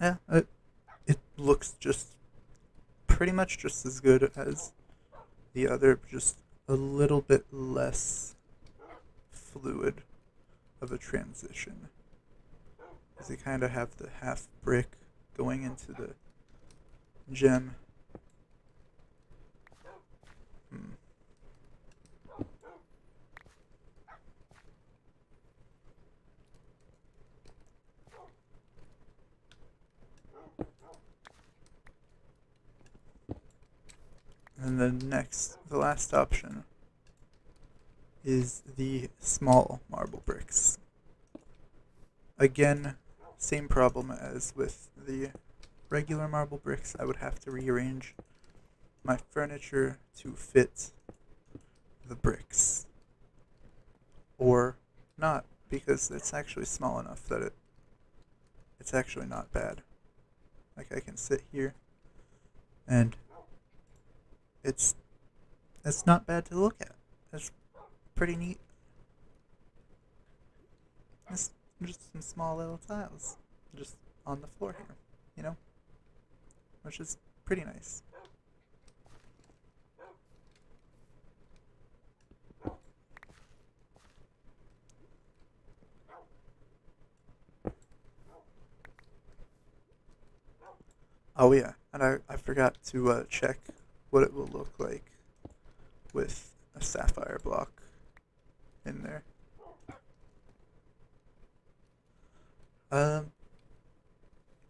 A: Yeah, it looks just pretty much just as good as the other, just a little bit less fluid of a transition. Because they kind of have the half brick going into the gem. And then the last option is the small marble bricks. Again, same problem as with the regular marble bricks. I would have to rearrange my furniture to fit the bricks. Or not because it's actually small enough that it's actually not bad. Like I can sit here and it's not bad to look at. It's pretty neat. It's just some small little tiles just on the floor here, you know? Which is pretty nice. Oh yeah, and I forgot to check what it will look like with a sapphire block in there.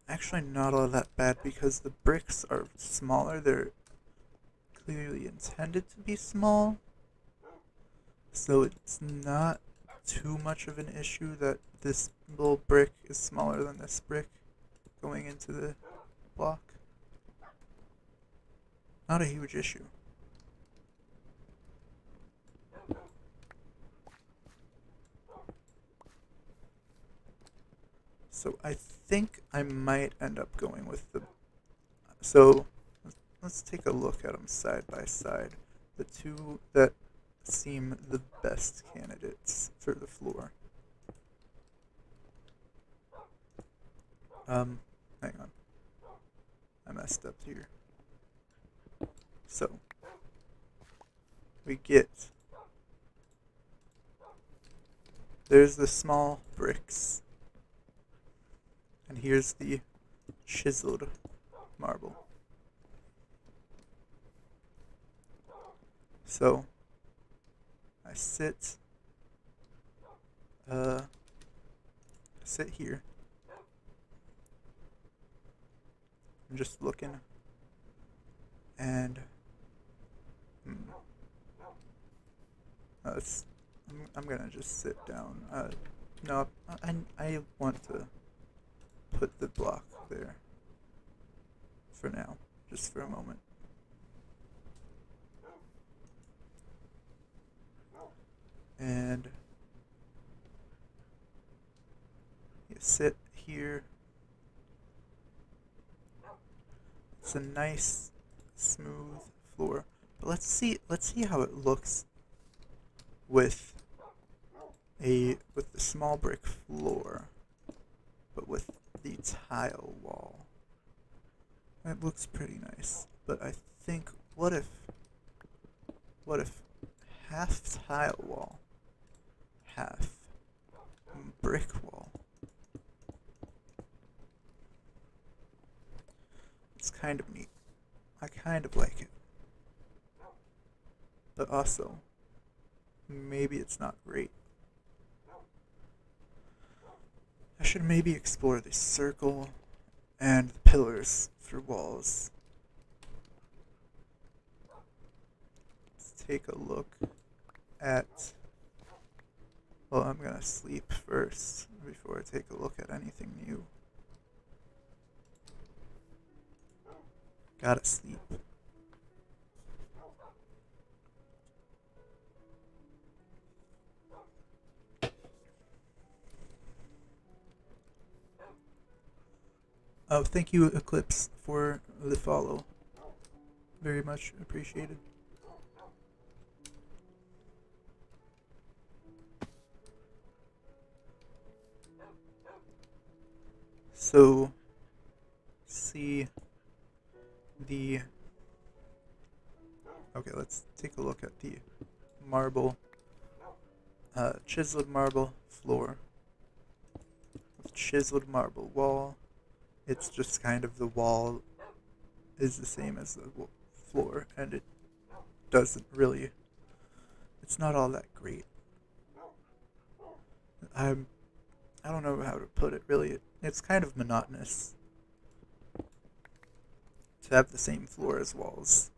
A: Actually not all that bad because the bricks are smaller. They're clearly intended to be small, so it's not too much of an issue that this little brick is smaller than this brick going into the block. Not a huge issue. So I think I might end up going with the... So let's take a look at them side by side. The two that seem the best candidates for the floor. Hang on. I messed up here. So, we get... There's the small bricks. And here's the chiseled marble. So, I sit here. I'm just looking, and I'm gonna just sit down. No, I want to put the block there for now, just for a moment. And you sit here. It's a nice, smooth floor. But let's see how it looks with the small brick floor, but with the tile wall. It looks pretty nice. But I think what if half tile wall, half brick wall? It's kind of neat. I kind of like it. But also, maybe it's not great. I should maybe explore the circle and the pillars for walls. Let's take a look at... Well, I'm gonna sleep first before I take a look at anything new. Gotta sleep. Oh, thank you, Eclipse, for the follow. Very much appreciated. So, see the... Okay, let's take a look at the marble, chiseled marble floor. With chiseled marble wall. It's just kind of the wall is the same as the floor, and it doesn't really... It's not all that great. I don't know how to put it, really. It's kind of monotonous to have the same floor as walls.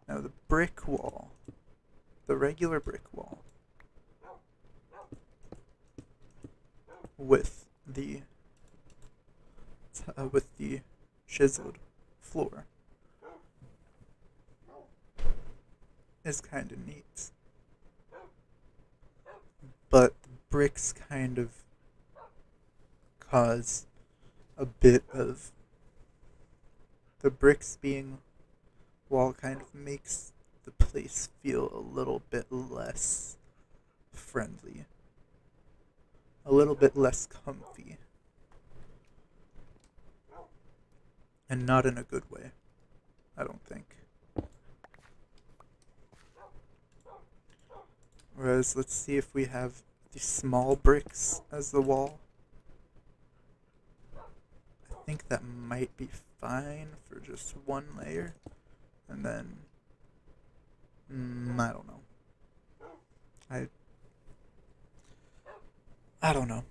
A: Now the brick wall, the regular brick wall, with the chiseled floor is kind of neat. but the bricks kind of cause a bit of the bricks being wall kind of makes the place feel a little bit less friendly, a little bit less comfy, and not in a good way, I don't think. Whereas, let's see if we have the small bricks as the wall. I think that might be fine for just one layer, and then I don't know. I don't know.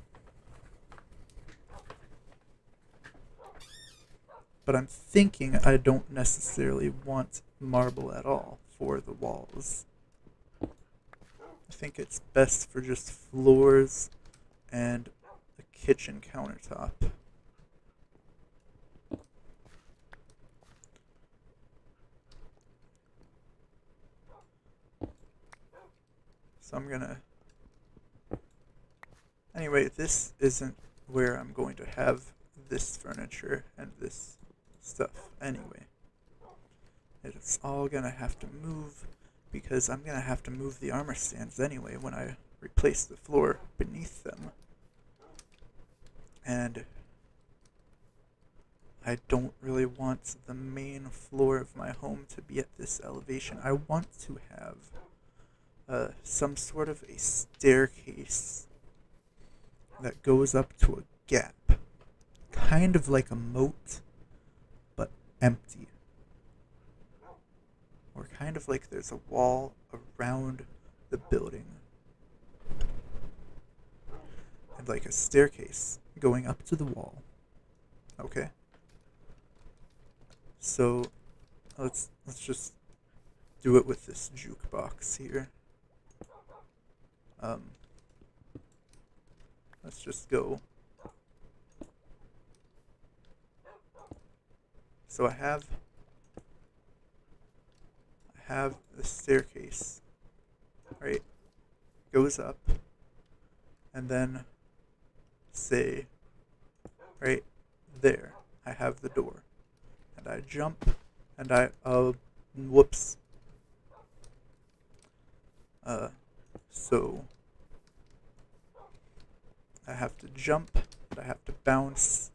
A: But I'm thinking I don't necessarily want marble at all for the walls. I think it's best for just floors and a kitchen countertop. So I'm gonna... Anyway, this isn't where I'm going to have this furniture and this stuff anyway. It's all gonna have to move because I'm gonna have to move the armor stands anyway when I replace the floor beneath them. And I don't really want the main floor of my home to be at this elevation. I want to have some sort of a staircase that goes up to a gap, kind of like a moat, but empty. Or kind of like there's a wall around the building. And like a staircase going up to the wall. Okay? So let's just do it with this jukebox here. Let's just go. So I have the staircase, right? Goes up, and then say, right there, I have the door, and I jump, and whoops. So I have to jump, and I have to bounce.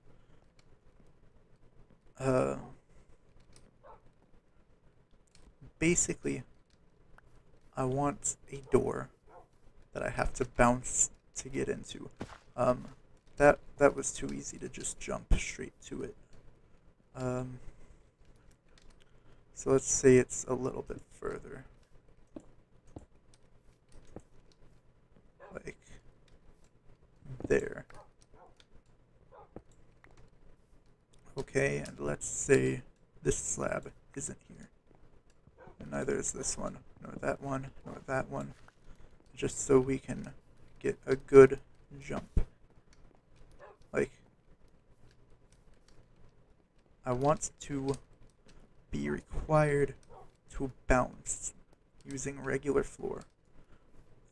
A: Basically, I want a door that I have to bounce to get into. That was too easy to just jump straight to it. So let's say it's a little bit further. Like there. Okay, and let's say this slab isn't here. And neither is this one, nor that one, nor that one. Just so we can get a good jump. Like, I want to be required to bounce using regular floor.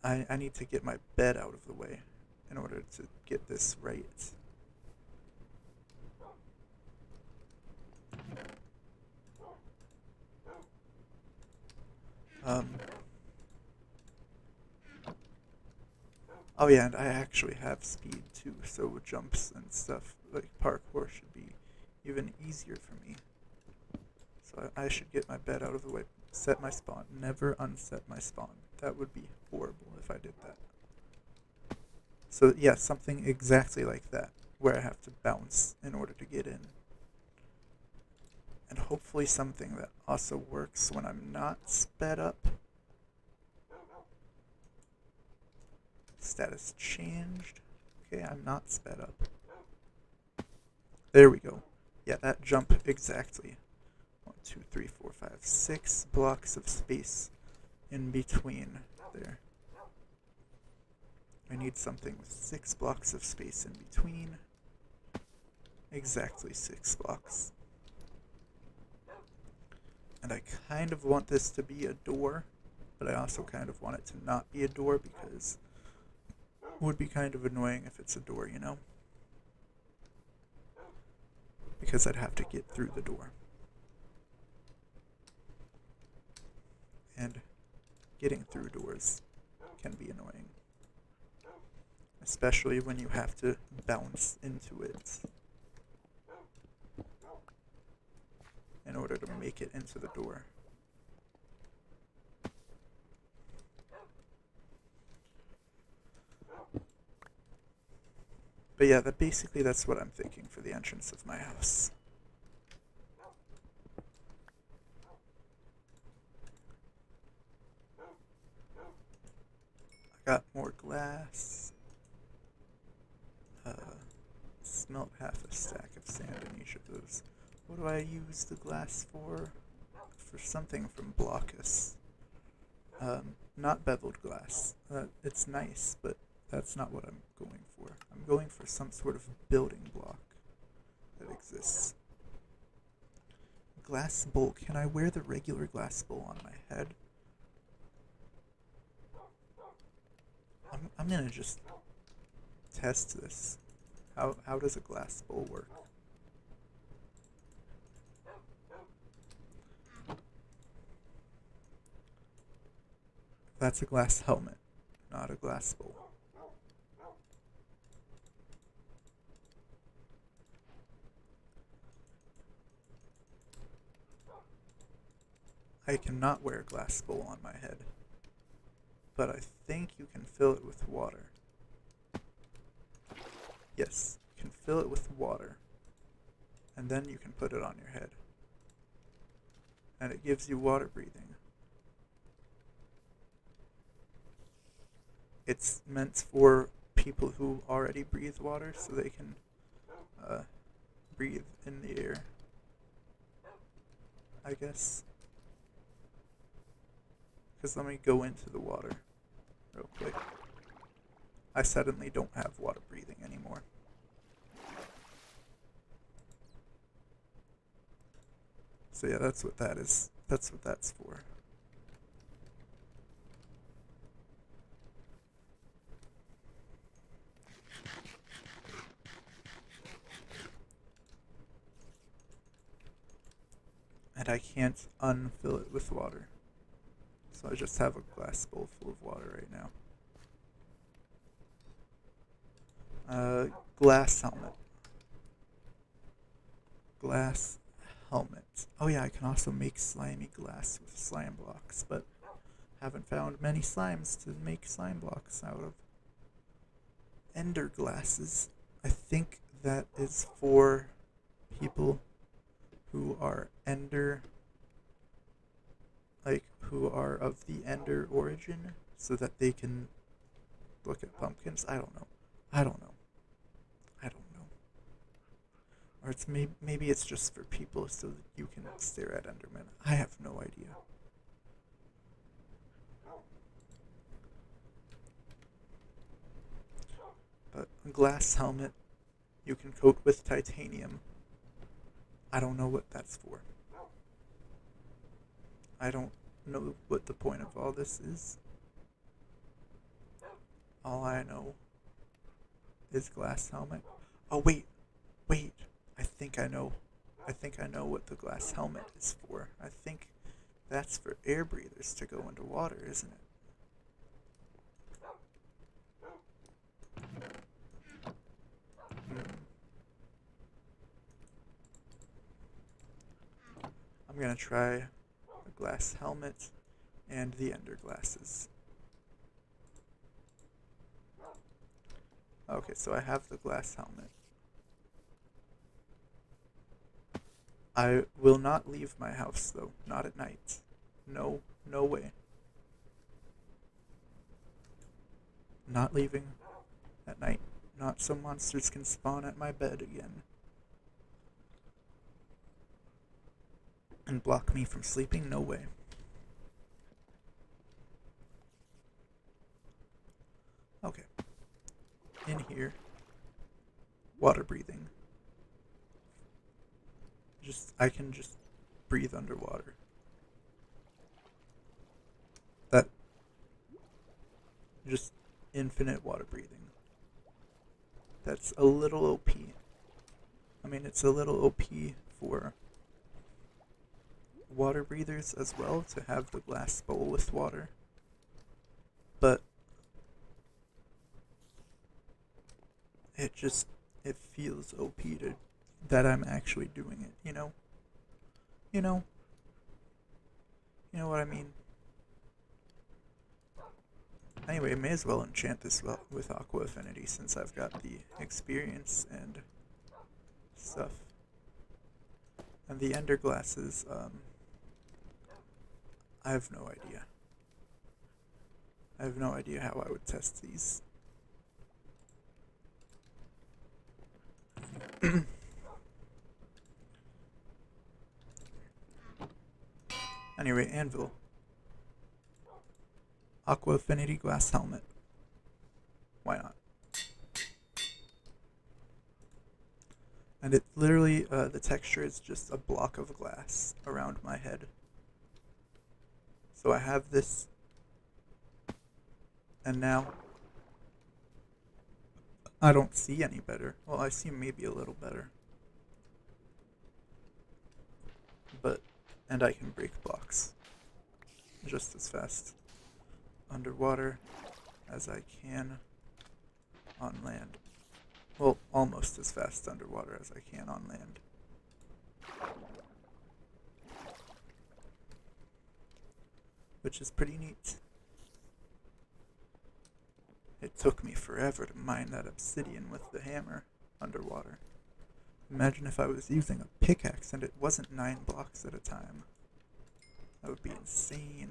A: I need to get my bed out of the way in order to get this right. Oh yeah, and I actually have speed too, so jumps and stuff like parkour should be even easier for me. So I should get my bed out of the way, set my spawn, never unset my spawn. That would be horrible if I did that. So yeah, something exactly like that, where I have to bounce in order to get in. And hopefully something that also works when I'm not sped up. Status changed. Okay, I'm not sped up. There we go. Yeah, that jump exactly. 1, 2, 3, 4, 5, 6 blocks of space in between there. I need something with 6 blocks of space in between. Exactly 6 blocks. And I kind of want this to be a door, but I also kind of want it to not be a door because would be kind of annoying if it's a door, you know? Because I'd have to get through the door. And getting through doors can be annoying. Especially when you have to bounce into it in order to make it into the door. But yeah, that's what I'm thinking for the entrance of my house. I got more glass. Smelt half a stack of sand in each of those. What do I use the glass for? For something from Blockus. Not beveled glass. It's nice, but that's not what I'm going for. I'm going for some sort of building block that exists. Glass bowl. Can I wear the regular glass bowl on my head? I'm gonna just test this. How does a glass bowl work? That's a glass helmet, not a glass bowl. I cannot wear a glass bowl on my head, but I think you can fill it with water. Yes, you can fill it with water, and then you can put it on your head. And it gives you water breathing. It's meant for people who already breathe water so they can breathe in the air, I guess. Because let me go into the water real quick. I suddenly don't have water breathing anymore. So yeah, that's what that is. That's what that's for. And I can't unfill it with water. So I just have a glass bowl full of water right now. Glass helmet. Glass helmet. Oh yeah, I can also make slimy glass with slime blocks, but haven't found many slimes to make slime blocks out of. Ender glasses. I think that is for people who are ender, like who are of the ender origin, so that they can look at pumpkins. I don't know. Or it's maybe it's just for people so that you can stare at Enderman. I have no idea. But a glass helmet you can coat with titanium. I don't know what that's for. I don't know what the point of all this is. All I know is glass helmet. Oh wait. I think I know what the glass helmet is for. I think that's for air breathers to go into water, isn't it? I'm gonna try the glass helmet and the ender glasses. Okay, so I have the glass helmet. I will not leave my house, though. Not at night. No way. Not leaving at night. Not so monsters can spawn at my bed again and block me from sleeping. No way. Okay. In here. Water breathing. I can just breathe underwater. That just infinite water breathing. That's a little OP. I mean, it's a little OP for water breathers as well to have the glass bowl with water. But it feels OP that I'm actually doing it, you know? You know what I mean? Anyway, I may as well enchant this with Aqua Affinity since I've got the experience and stuff. And the Ender Glasses, I have no idea. I have no idea how I would test these. Anyway, Anvil. Aqua Affinity Glass Helmet. Why not? And it literally, the texture is just a block of glass around my head. So I have this, and now I don't see any better. Well, I see maybe a little better. And I can break blocks just as fast underwater as I can on land. Well, almost as fast underwater as I can on land. Which is pretty neat. It took me forever to mine that obsidian with the hammer underwater. Imagine if I was using a pickaxe and it wasn't 9 blocks at a time. That would be insane.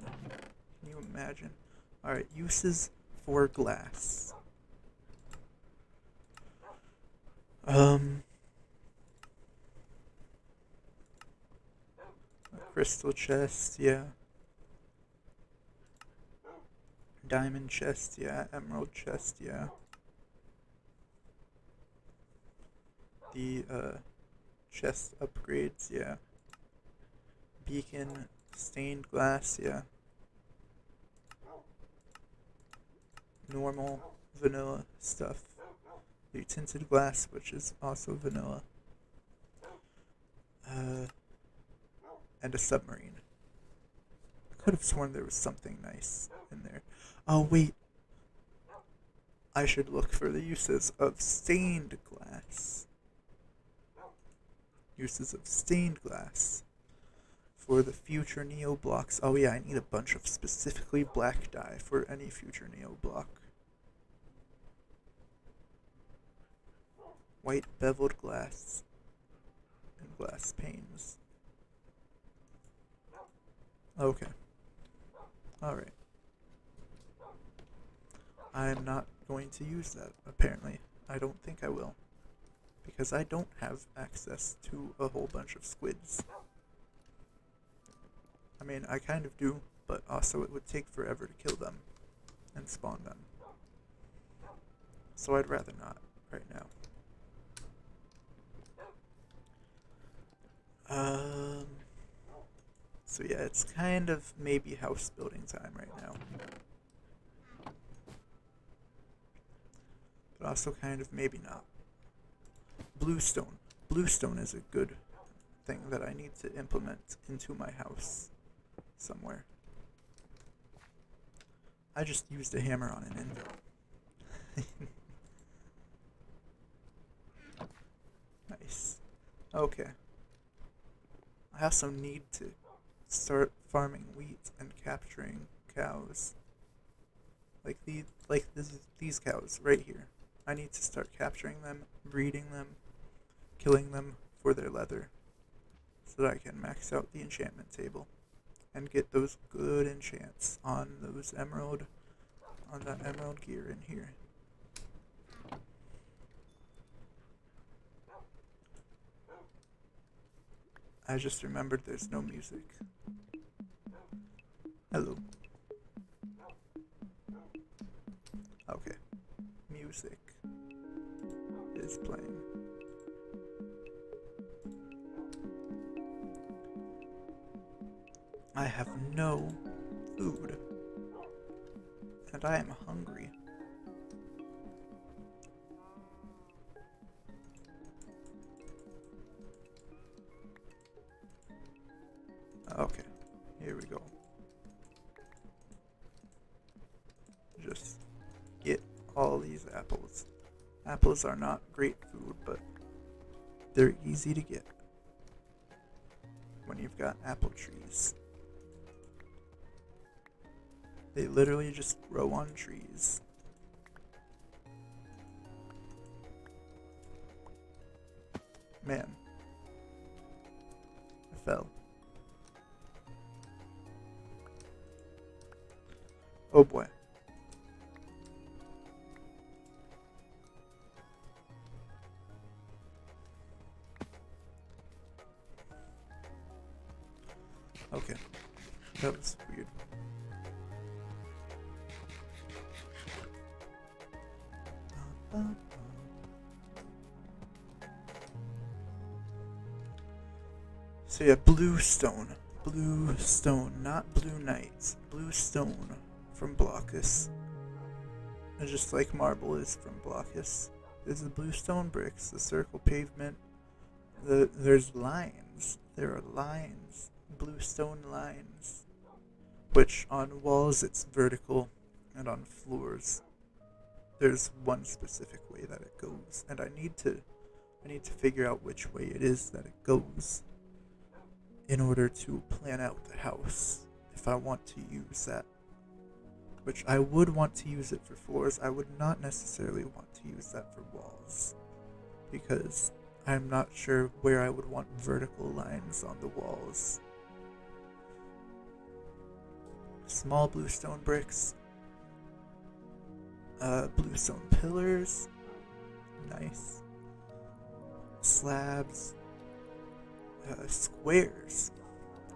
A: Can you imagine? Alright, uses for glass. A crystal chest, yeah. Diamond chest, yeah. Emerald chest, yeah. The chest upgrades, yeah. Beacon, stained glass, yeah. Normal vanilla stuff. The tinted glass, which is also vanilla. And a submarine. I could have sworn there was something nice in there. Oh wait, I should look for the uses of stained glass. Uses of stained glass for the future Neo blocks. Oh yeah, I need a bunch of specifically black dye for any future Neo block. White beveled glass and glass panes. Okay. Alright. I'm not going to use that, apparently. I don't think I will. Because I don't have access to a whole bunch of squids. I mean, I kind of do, but also it would take forever to kill them and spawn them. So I'd rather not right now. So yeah, it's kind of maybe house building time right now. But also kind of maybe not. Bluestone. Bluestone is a good thing that I need to implement into my house somewhere. I just used a hammer on an anvil. Nice. Okay. I also need to start farming wheat and capturing cows. Like these cows right here. I need to start capturing them, breeding them, killing them for their leather, so that I can max out the enchantment table and get those good enchants on that emerald gear in here. I just remembered there's no music. Hello. Okay. Music is playing. I have no food. And I am hungry. Okay, here we go. Just get all these apples. Apples are not great food, but they're easy to get when you've got apple trees. They literally just grow on trees. Man, I fell. Oh boy. Okay, that was weird. So yeah, blue stone, not blue knights, blue stone from Blockus. And just like marble is from Blockus. There's the blue stone bricks, the circle pavement. There's lines. There are lines, blue stone lines, which on walls it's vertical, and on floors there's one specific way that it goes, and I need to figure out which way it is that it goes in order to plan out the house if I want to use that. Which I would want to use it for floors. I would not necessarily want to use that for walls, because I'm not sure where I would want vertical lines on the walls. Small bluestone bricks, bluestone pillars, nice. Slabs, squares.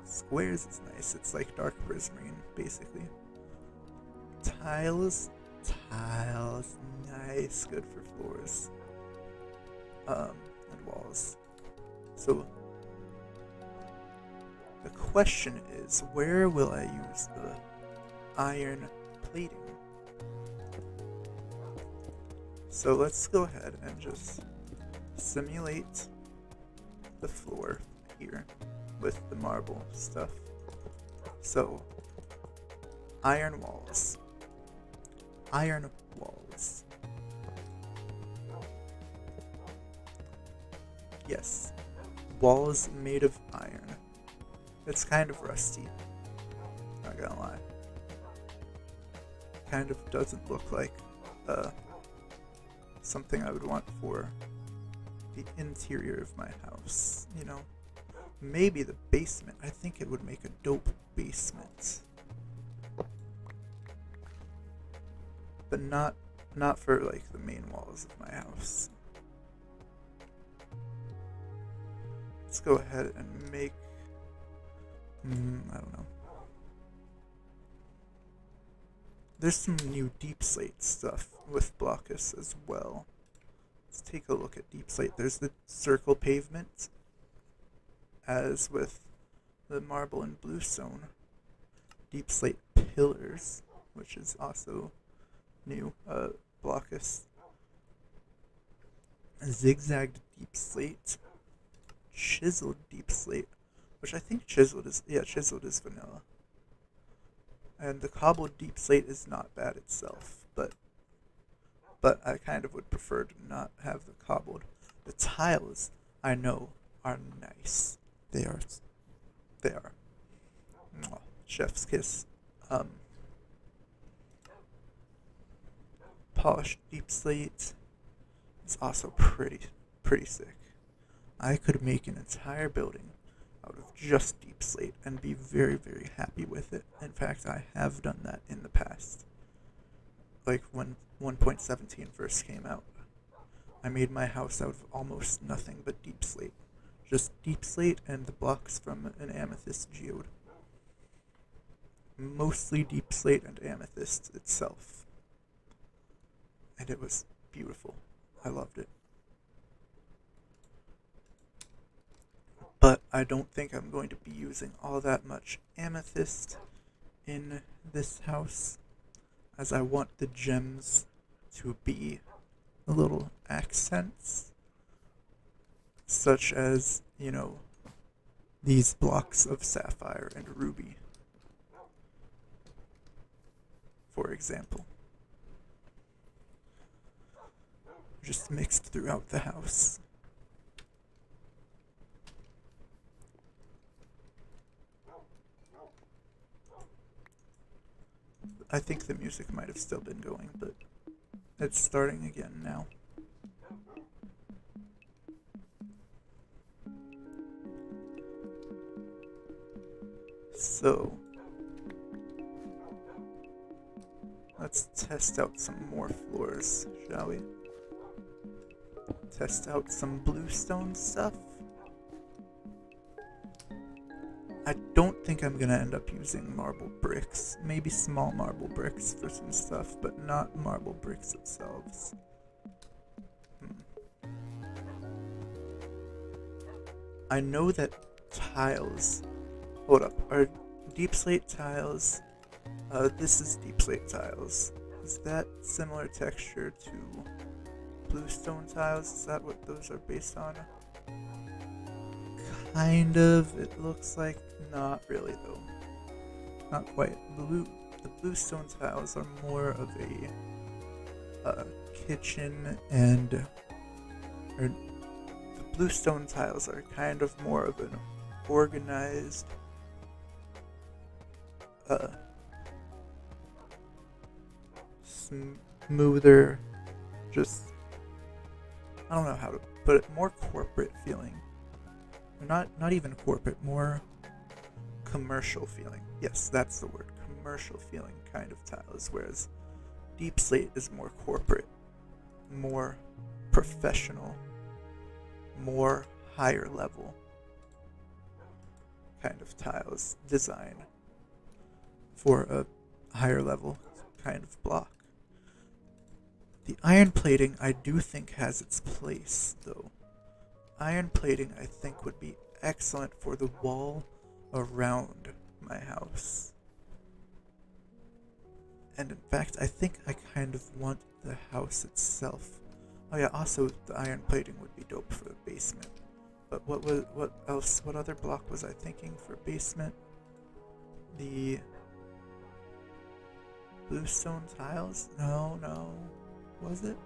A: Squares is nice. It's like dark prismarine, basically. Tiles, nice, good for floors. And walls. So the question is, where will I use the iron plating? So let's go ahead and just simulate the floor here with the marble stuff. So iron walls. Iron walls. Yes. Walls made of iron. It's kind of rusty. Not gonna lie. Kind of doesn't look like something I would want for the interior of my house, you know. Maybe the basement. I think it would make a dope basement. But not for like the main walls of my house. Let's go ahead and make I don't know. There's some new deep slate stuff with Blockus as well. Let's take a look at deep slate. There's the circle pavement, as with the marble and bluestone. Deep slate pillars, which is also new, Blockus. Zigzagged deep slate. Chiseled deep slate, which I think chiseled is vanilla. And the cobbled deep slate is not bad itself, but I kind of would prefer to not have the cobbled. The tiles, I know, are nice. They are. Chef's kiss. Polished deep slate is also pretty sick. I could make an entire building out of just deep slate and be very, very happy with it. In fact, I have done that in the past. Like when 1.17 first came out, I made my house out of almost nothing but deep slate. Just deep slate and the blocks from an amethyst geode. Mostly deep slate and amethyst itself. And it was beautiful. I loved it. But I don't think I'm going to be using all that much amethyst in this house, as I want the gems to be little accents, such as, you know, these blocks of sapphire and ruby, for example, just mixed throughout the house. I think the music might have still been going, but it's starting again now. So, let's test out some more floors, shall we? Test out some bluestone stuff. I don't think I'm gonna end up using marble bricks. Maybe small marble bricks for some stuff, but not marble bricks themselves. I know that tiles... Hold up, are deep slate tiles... this is deep slate tiles. Is that similar texture to bluestone tiles? Is that what those are based on? Kind of, it looks like. Not really though. Not quite. The bluestone tiles are more of a kitchen and... the bluestone tiles are kind of more of an organized smoother, just, I don't know how to put it, more corporate feeling. Or not even corporate, more commercial feeling. Yes, that's the word. Commercial feeling kind of tiles, whereas deep slate is more corporate, more professional, more higher level kind of tiles design for a higher level kind of block. The iron plating I do think has its place though. Iron plating I think would be excellent for the wall around my house. And in fact, I think I kind of want the house itself. Oh yeah, also the iron plating would be dope for the basement. But what other block was I thinking for basement? The bluestone tiles? No. Was it?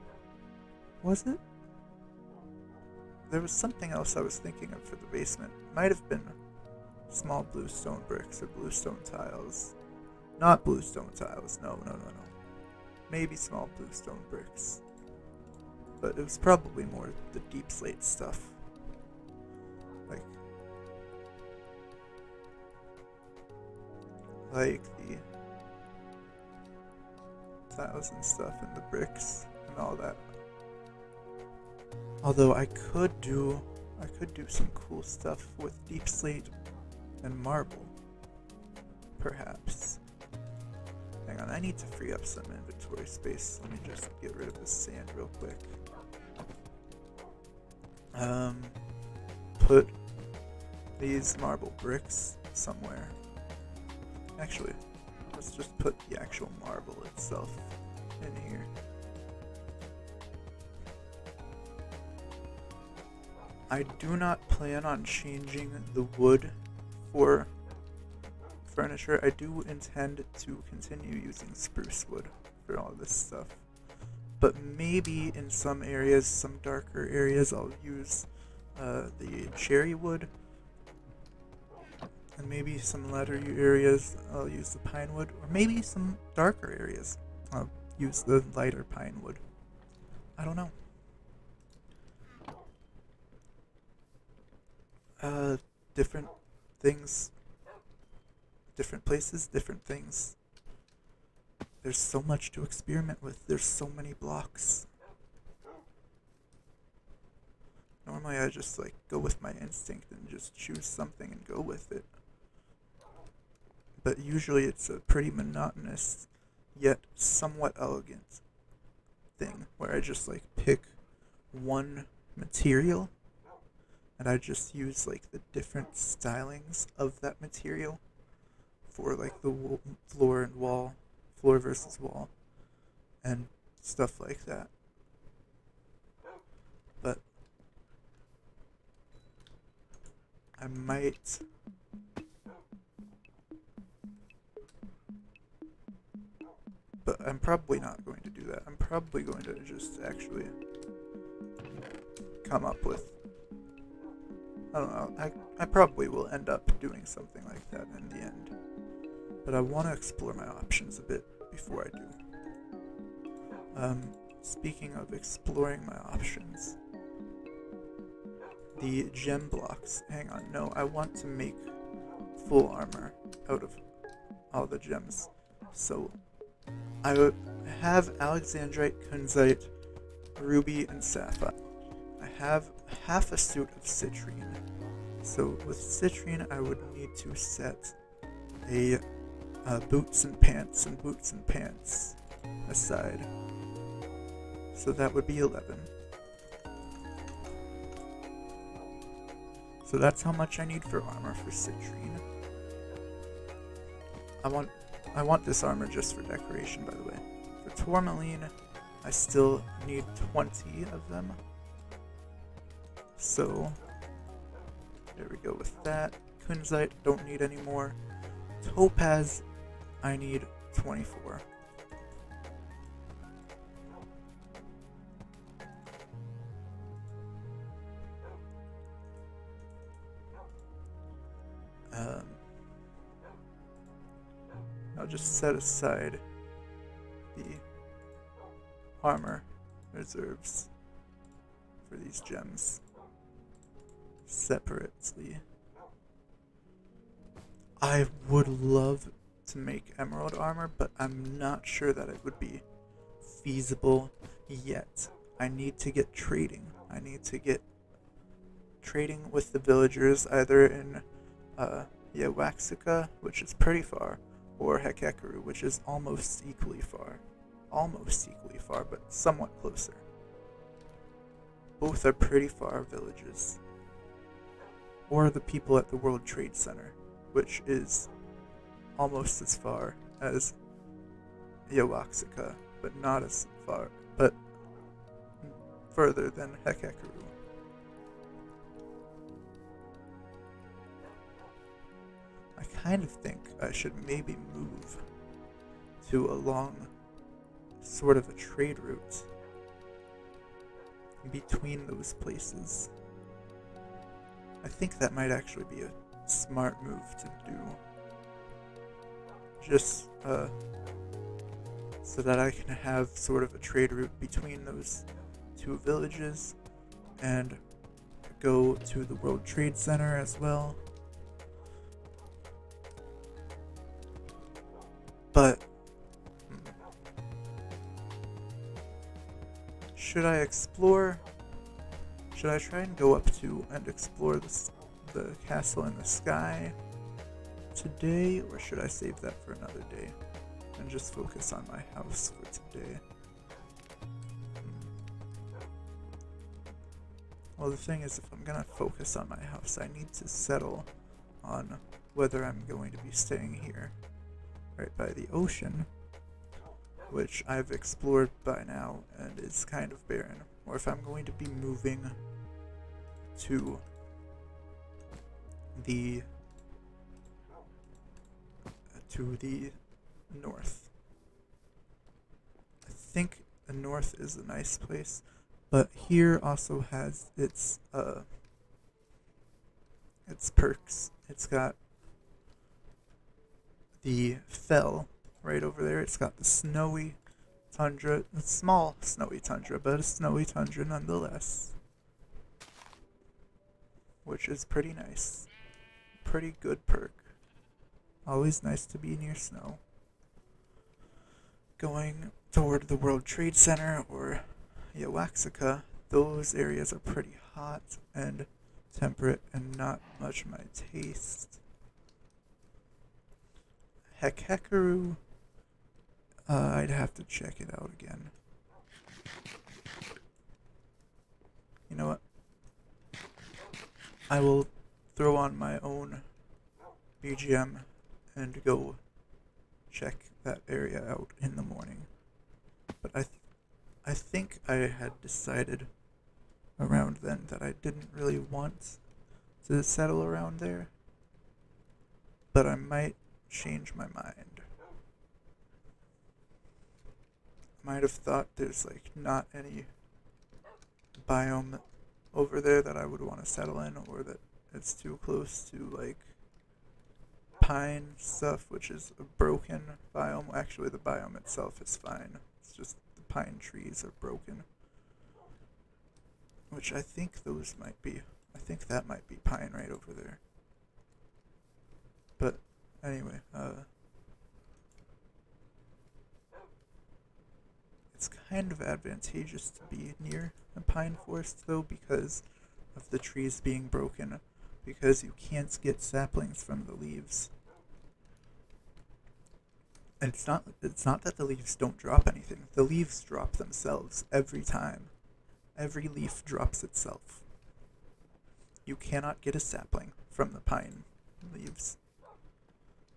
A: There was something else I was thinking of for the basement. Might have been small bluestone bricks or bluestone tiles. Not bluestone tiles, no. Maybe small bluestone bricks. But it was probably more the deep slate stuff. Like the tiles and stuff and the bricks and all that. Although I could do some cool stuff with deep slate and marble. Perhaps. Hang on, I need to free up some inventory space. Let me just get rid of the sand real quick. Put these marble bricks somewhere. Actually, let's just put the actual marble itself in here. I do not plan on changing the wood for furniture. I do intend to continue using spruce wood for all this stuff. But maybe in some areas, some darker areas, I'll use the cherry wood. And maybe some lighter areas, I'll use the pine wood. Or maybe some darker areas, I'll use the lighter pine wood. I don't know. Different things, different places, different things. There's so much to experiment with. There's so many blocks. Normally I just go with my instinct and just choose something and go with it. But usually it's a pretty monotonous, yet somewhat elegant thing where I just pick one material and I just use the different stylings of that material for the floor and wall, floor versus wall, and stuff like that. But I I might... But I'm probably not going to do that. I'm probably going to just actually come up with... I don't know. I probably will end up doing something like that in the end. But I want to explore my options a bit before I do. Speaking of exploring my options, the gem blocks. Hang on, no, I want to make full armor out of all the gems. So I would have alexandrite, kunzite, ruby, and sapphire. I have half a suit of citrine. So with citrine, I would need to set a boots and pants aside. So that would be 11. So that's how much I need for armor for citrine. I want this armor just for decoration, by the way. For tourmaline, I still need 20 of them. So there we go with that. Kunzite, don't need any more. Topaz, I need 24. I'll just set aside the armor reserves for these gems separately. I would love to make emerald armor, but I'm not sure that it would be feasible yet. I need to get trading. I need to get trading with the villagers either in Yawaxuka, which is pretty far, or Hekekaru, which is almost equally far. Almost equally far, but somewhat closer. Both are pretty far villages. Or the people at the World Trade Center, which is almost as far as Yawaxuka, but not as far, but further than Hekekaru. I kind of think I should maybe move to along sort of a trade route between those places. I think that might actually be a smart move to do. Just so that I can have sort of a trade route between those two villages and go to the World Trade Center as well. But should I explore? Should I try and go up to and explore the castle in the sky today, or should I save that for another day and just focus on my house for today? Well, the thing is, if I'm gonna focus on my house, I need to settle on whether I'm going to be staying here right by the ocean, which I've explored by now and is kind of barren, or if I'm going to be moving to the north. I think the north is a nice place, but here also has its perks. It's got the fell right over there. It's got the snowy tundra, a small snowy tundra, but a snowy tundra nonetheless, which is pretty nice. Pretty good perk. Always nice to be near snow. Going toward the World Trade Center or Yawaxuka, those areas are pretty hot and temperate and not much my taste. Hekekaru, I'd have to check it out again. You know what? I will throw on my own BGM and go check that area out in the morning. But I think I had decided around then that I didn't really want to settle around there, but I might change my mind. Might have thought there's like not any biome over there that I would want to settle in, or that it's too close to like pine stuff, which is a broken biome. Actually, the biome itself is fine. It's just the pine trees are broken, which I think those might be. I think that might be pine right over there. But anyway, it's kind of advantageous to be near a pine forest though, because of the trees being broken, because you can't get saplings from the leaves. And it's not that the leaves don't drop anything. The leaves drop themselves every time. Every leaf drops itself. You cannot get a sapling from the pine leaves.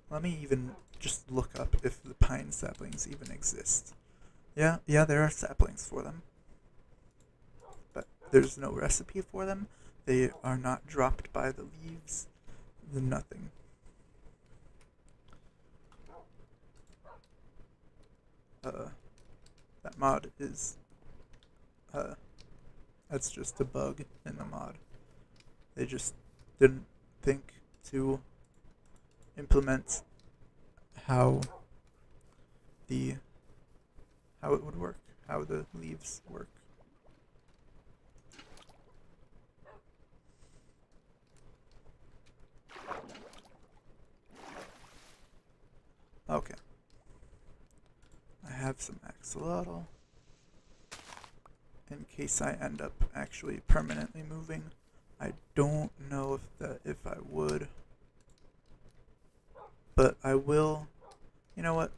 A: Let me even just look up if the pine saplings even exist. Yeah, there are saplings for them. But there's no recipe for them. They are not dropped by the leaves. Nothing. That mod is, that's just a bug in the mod. They just didn't think to implement how it would work, how the leaves work. Okay. I have some axolotl in case I end up actually permanently moving. I don't know if I would, but I will. You know what?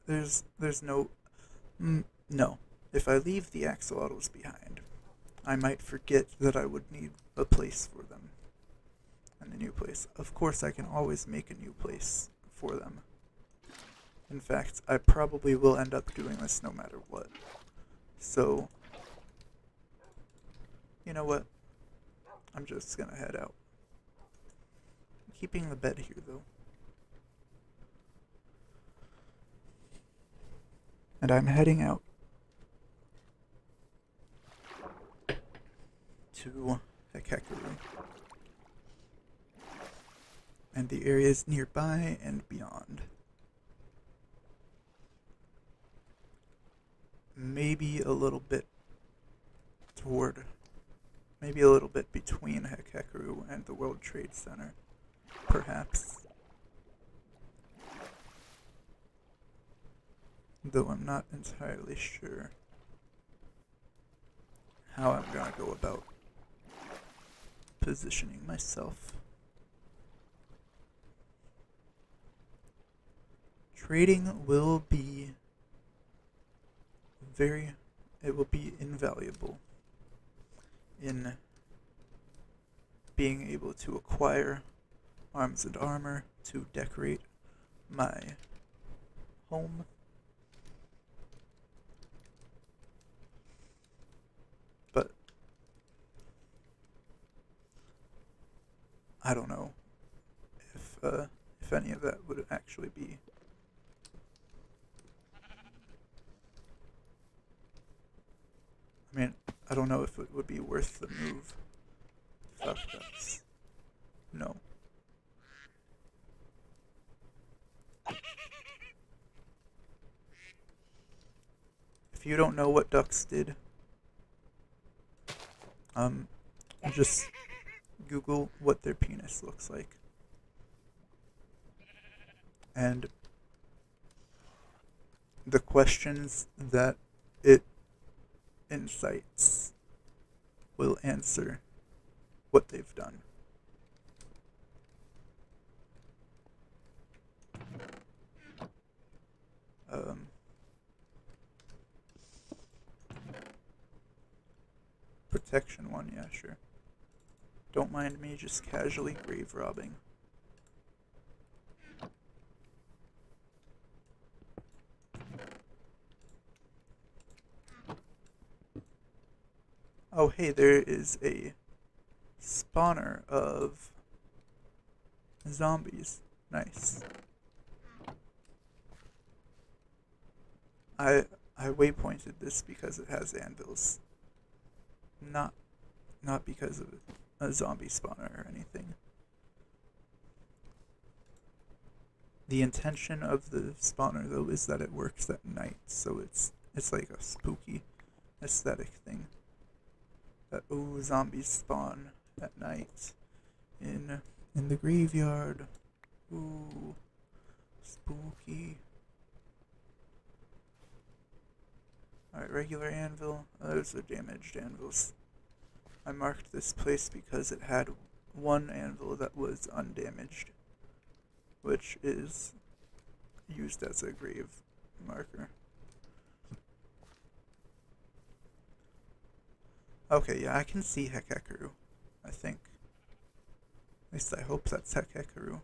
A: There's no no. If I leave the axolotls behind, I might forget that I would need a place for them, and a new place. Of course, I can always make a new place for them. In fact, I probably will end up doing this no matter what. So, you know what? I'm just gonna head out. I'm keeping the bed here, though. And I'm heading out to Hekekaru and the areas nearby and beyond. Maybe a little bit between Hekekaru and the World Trade Center, perhaps. Though I'm not entirely sure how I'm gonna go about positioning myself. Trading will be invaluable in being able to acquire arms and armor to decorate my home. But I don't know if any of that would actually be I don't know if it would be worth the move. Fuck ducks. No. If you don't know what ducks did, just Google what their penis looks like. And the questions that it incites will answer what they've done. Protection one, yeah, sure. Don't mind me just casually grave robbing. Oh, hey, there is a spawner of zombies. Nice. I waypointed this because it has anvils. Not because of a zombie spawner or anything. The intention of the spawner though is that it works at night, so it's like a spooky aesthetic thing. That zombies spawn at night in the graveyard. Ooh, spooky. Alright, regular anvil. Those are damaged anvils. I marked this place because it had one anvil that was undamaged, which is used as a grave marker. Okay, yeah, I can see Hekekaru, I think. At least I hope that's Hekekaru.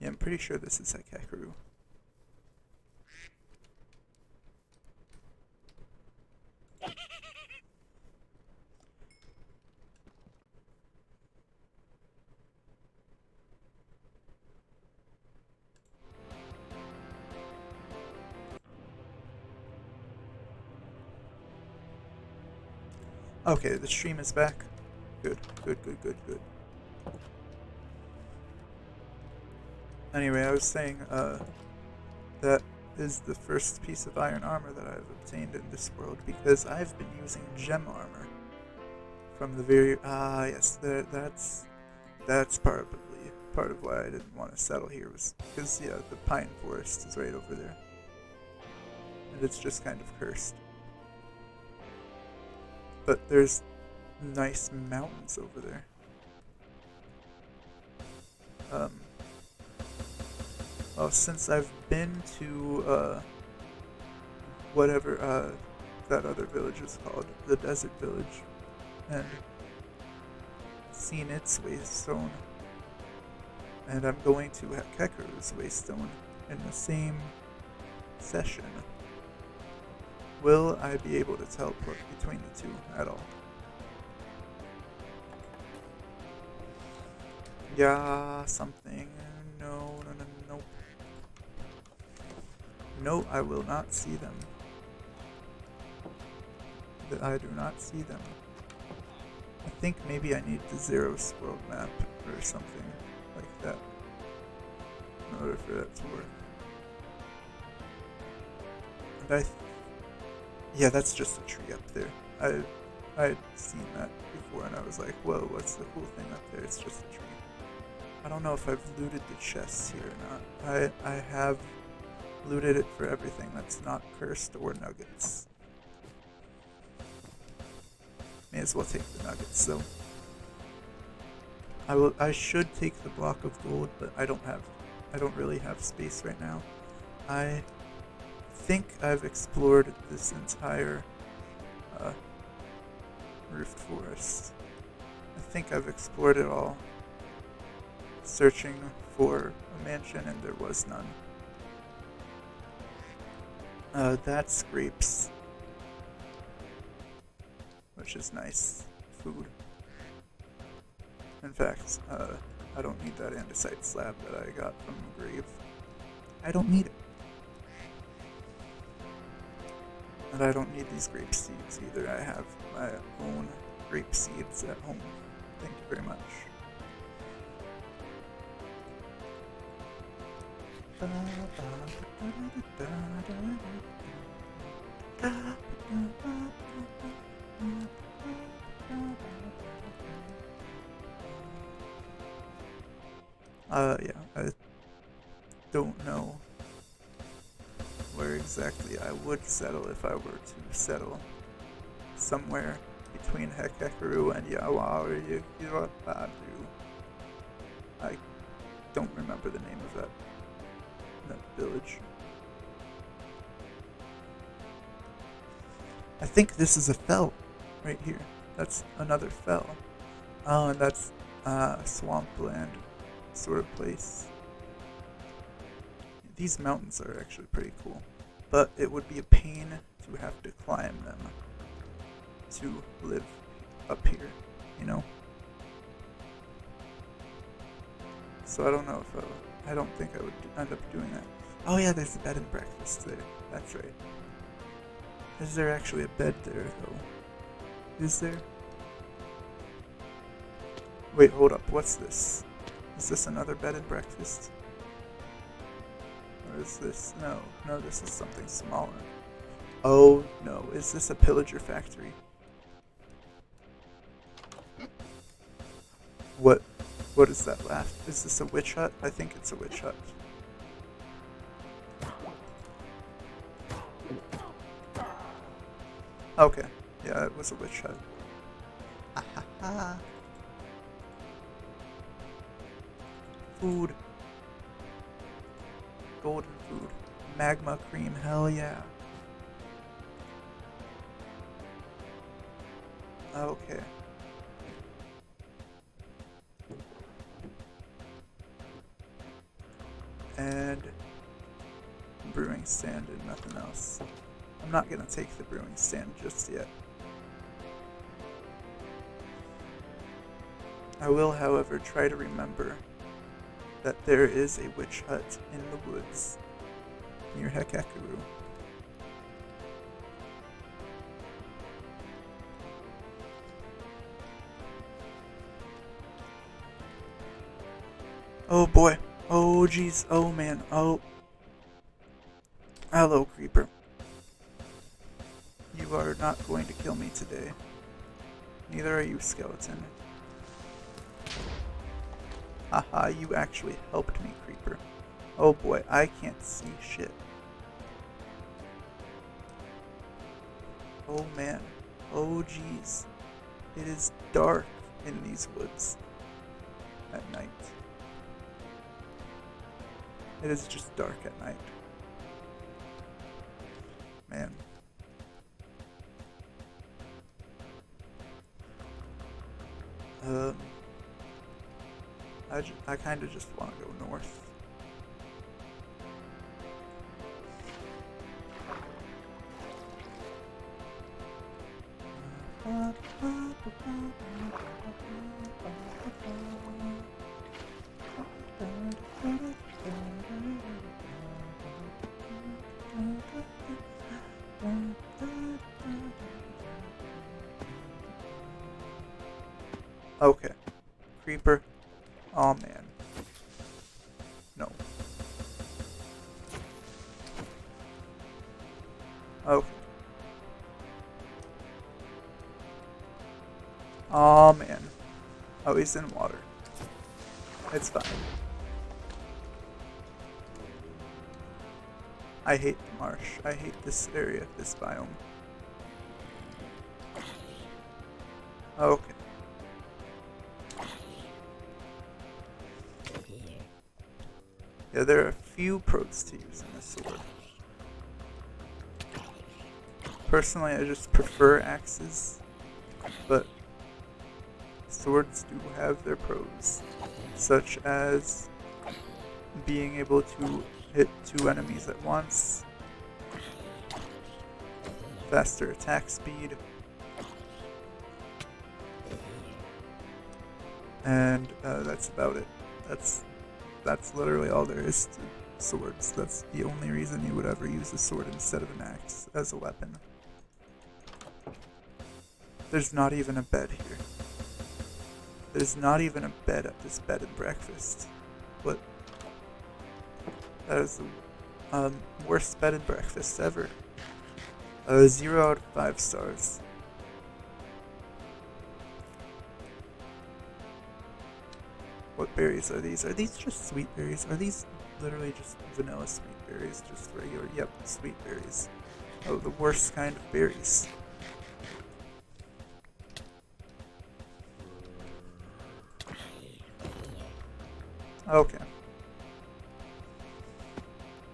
A: Yeah, I'm pretty sure this is Hekekaru. Okay, the stream is back. Good. Anyway, I was saying, that is the first piece of iron armor that I've obtained in this world, because I've been using gem armor from the very... yes, that's probably part of why I didn't want to settle here, was because, yeah, the pine forest is right over there. And it's just kind of cursed. But there's nice mountains over there. Well, since I've been to, whatever, that other village is called, the desert village, and seen its waystone, and I'm going to Hekekaru's waystone in the same session, will I be able to teleport between the two at all? Yeah, something. No. No, I will not see them. I do not see them. I think maybe I need the Zeros world map or something like that in order for that to work. And yeah, that's just a tree up there. I'd seen that before and I was like, whoa, what's the cool thing up there? It's just a tree. I don't know if I've looted the chests here or not. I have looted it for everything that's not cursed or nuggets. May as well take the nuggets though. I should take the block of gold, but I don't really have space right now. I think I've explored this entire roofed forest. I think I've explored it all, searching for a mansion, and there was none. That's grapes, which is nice food. In fact, I don't need that andesite slab that I got from the grave. I don't need it. And I don't need these grape seeds either. I have my own grape seeds at home. Thank you very much. Yeah, I don't know where exactly I would settle if I were to settle somewhere between Hekekaru and ARRFAB. I don't remember the name of that village. I think this is a fell right here. That's another fell. Oh, and that's swampland sort of place. These mountains are actually pretty cool, but it would be a pain to to have to climb them to live up here, you know? So I don't know if I don't think I would end up doing that. Oh yeah, there's a bed and breakfast there. That's right. Is there actually a bed there, though? Is there? Wait, hold up. What's this? Is this another bed and breakfast? Or is this... No, this is something smaller. Oh, no. Is this a pillager factory? What is that laugh? Is this a witch hut? I think it's a witch hut. Okay. Yeah, it was a witch hut. Ah. Food. Golden food. Magma cream, hell yeah. Okay. And brewing sand and nothing else. I'm not gonna take the brewing sand just yet. I will, however, try to remember that there is a witch hut in the woods near Hekekaru. Oh boy. Oh jeez. Oh man. Oh. Hello, creeper. You are not going to kill me today. Neither are you, skeleton. Haha, you actually helped me, creeper. Oh boy, I can't see shit. Oh man. Oh jeez. It is dark in these woods at night. It is just dark at night. Man. I kind of just want to go north. Okay. Creeper. Oh man. No. Okay. Oh man. Oh, he's in water. It's fine. I hate the marsh. I hate this area, this biome. Okay. Yeah, there are a few pros to using a sword. Personally, I just prefer axes, but swords do have their pros, such as being able to hit 2 enemies at once, faster attack speed, and that's about it. That's literally all there is to swords. That's the only reason you would ever use a sword instead of an axe as a weapon. There's not even a bed here. There's not even a bed at this bed and breakfast. What? That is the worst bed and breakfast ever. 0 out of 5 stars. What berries are these? Are these just sweet berries? Are these literally just vanilla sweet berries? Just regular? Yep, sweet berries. Oh, the worst kind of berries. Okay.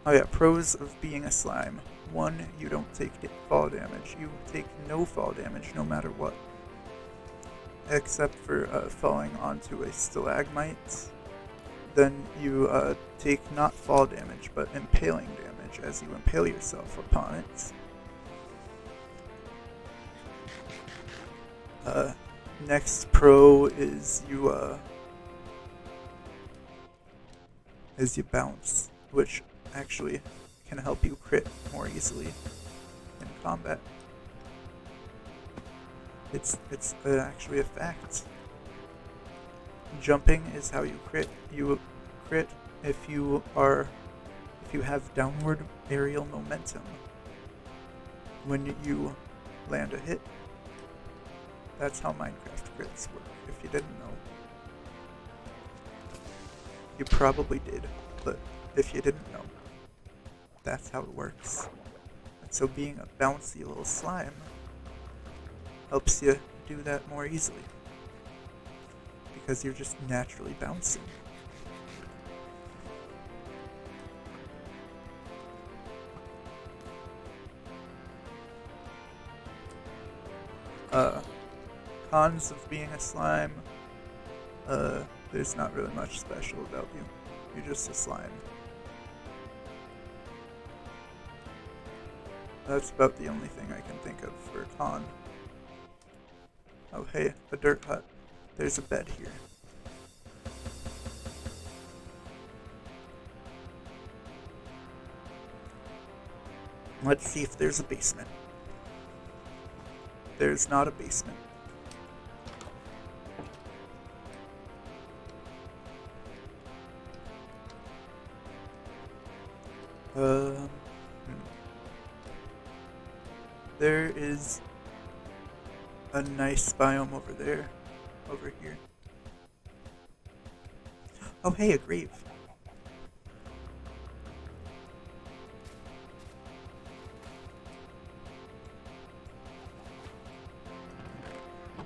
A: Oh yeah, pros of being a slime. 1, you don't take fall damage. You take no fall damage no matter what. Except for falling onto a stalagmite. Then you take not fall damage, but impaling damage as you impale yourself upon it. Next pro is you bounce, which actually can help you crit more easily in combat. It's actually a fact. Jumping is how you crit. You crit if you have downward aerial momentum when you land a hit. That's how Minecraft crits work, if you didn't know. You probably did, but if you didn't know, that's how it works. And so being a bouncy little slime helps you do that more easily, because you're just naturally bouncing. Cons of being a slime, there's not really much special about you. You're just a slime. That's about the only thing I can think of for a con. Oh hey, a dirt hut. There's a bed here. Let's see if there's a basement. There's not a basement. There is a nice biome over there, over here. Oh hey, a grave.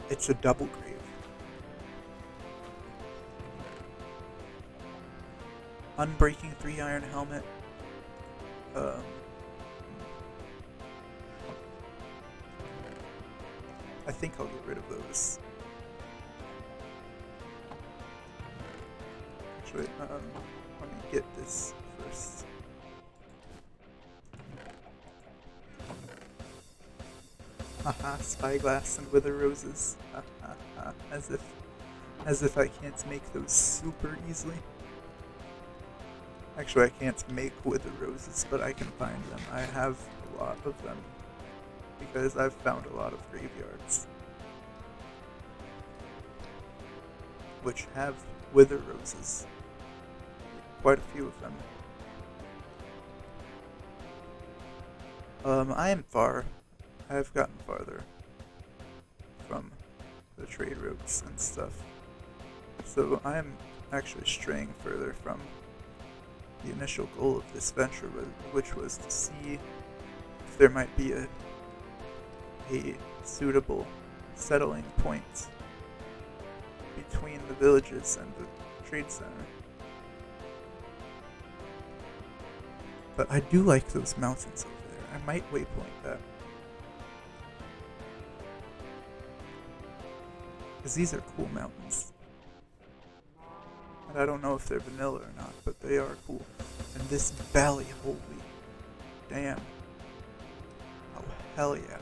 A: It's a double grave. Unbreaking 3 iron helmet. I think I'll get rid of those. Actually, let me get this first. Haha, spyglass and wither roses. As if I can't make those super easily. Actually, I can't make wither roses, but I can find them. I have a lot of them, because I've found a lot of graveyards which have wither roses. Quite a few of them. I am far. I have gotten farther from the trade routes and stuff. So I am actually straying further from the initial goal of this venture, which was to see if there might be a suitable settling point between the villages and the trade center. But I do like those mountains over there. I might waypoint that. Because these are cool mountains. And I don't know if they're vanilla or not, but they are cool. And this valley, holy damn. Oh, hell yeah.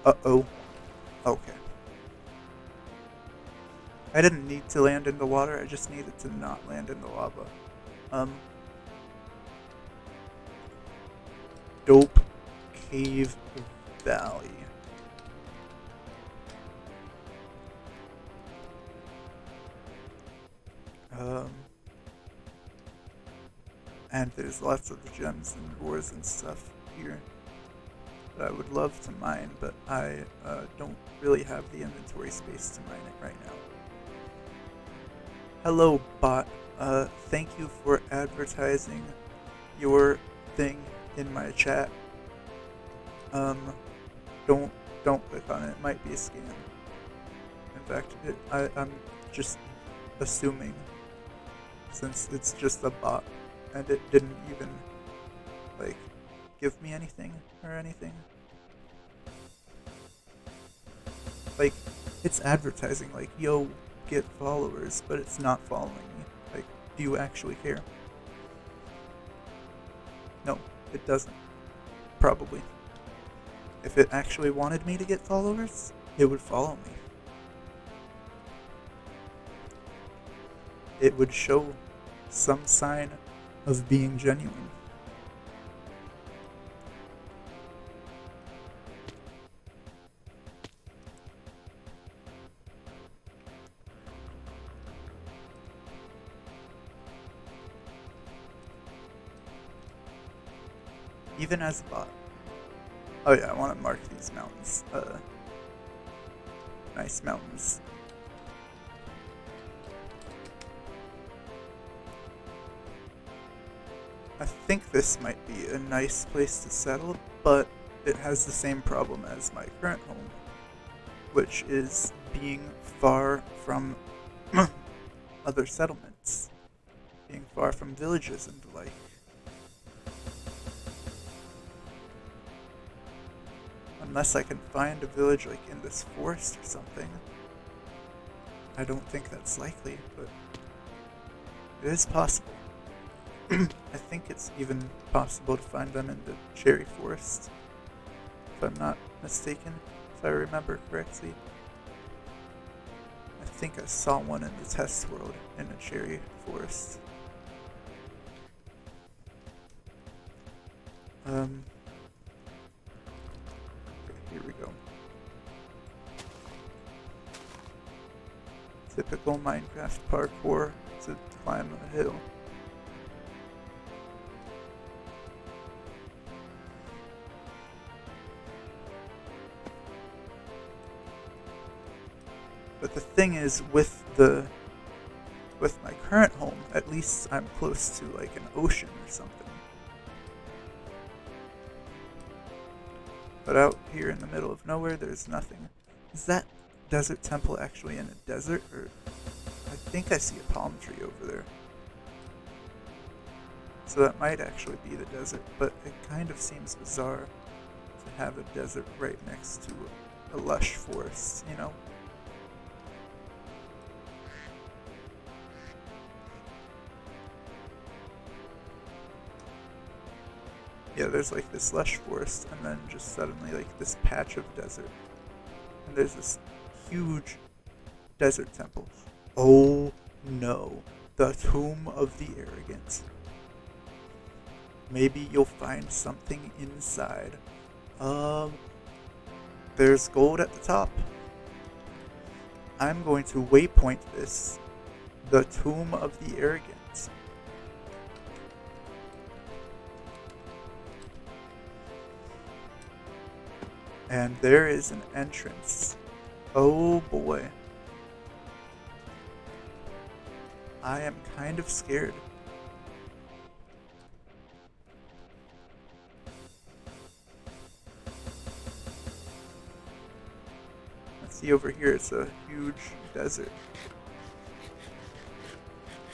A: Uh-oh. Okay. I didn't need to land in the water, I just needed to not land in the lava. Dope Cave Valley. And there's lots of gems and ores and stuff here that I would love to mine, but I don't really have the inventory space to mine it right now. Hello, bot. Thank you for advertising your thing in my chat. Don't click on it. It might be a scam. In fact, I'm just assuming, since it's just a bot and it didn't even like give me anything or anything. Like, it's advertising like, yo, get followers, but it's not following me. Like, do you actually care? No, it doesn't. Probably. If it actually wanted me to get followers, it would follow me. It would show some sign of being genuine. Even as a bot. Oh yeah, I want to mark these mountains. Nice mountains. I think this might be a nice place to settle, but it has the same problem as my current home, which is being far from other settlements, being far from villages and the like. Unless I can find a village like in this forest or something. I don't think that's likely, but it is possible. I think it's even possible to find them in the cherry forest, if I'm not mistaken, if I remember correctly. I think I saw one in the test world in a cherry forest. Here we go. Typical Minecraft parkour to climb a hill. But the thing is, with my current home, at least I'm close to like an ocean or something. But out here in the middle of nowhere, there's nothing. Is that desert temple actually in a desert? Or I think I see a palm tree over there. So that might actually be the desert, but it kind of seems bizarre to have a desert right next to a lush forest, you know? Yeah, there's like this lush forest, and then just suddenly like this patch of desert. And there's this huge desert temple. Oh no, the Tomb of the Arrogant. Maybe you'll find something inside. There's gold at the top. I'm going to waypoint this. The Tomb of the Arrogant. And there is an entrance. Oh boy. I am kind of scared. Let's see over here, it's a huge desert.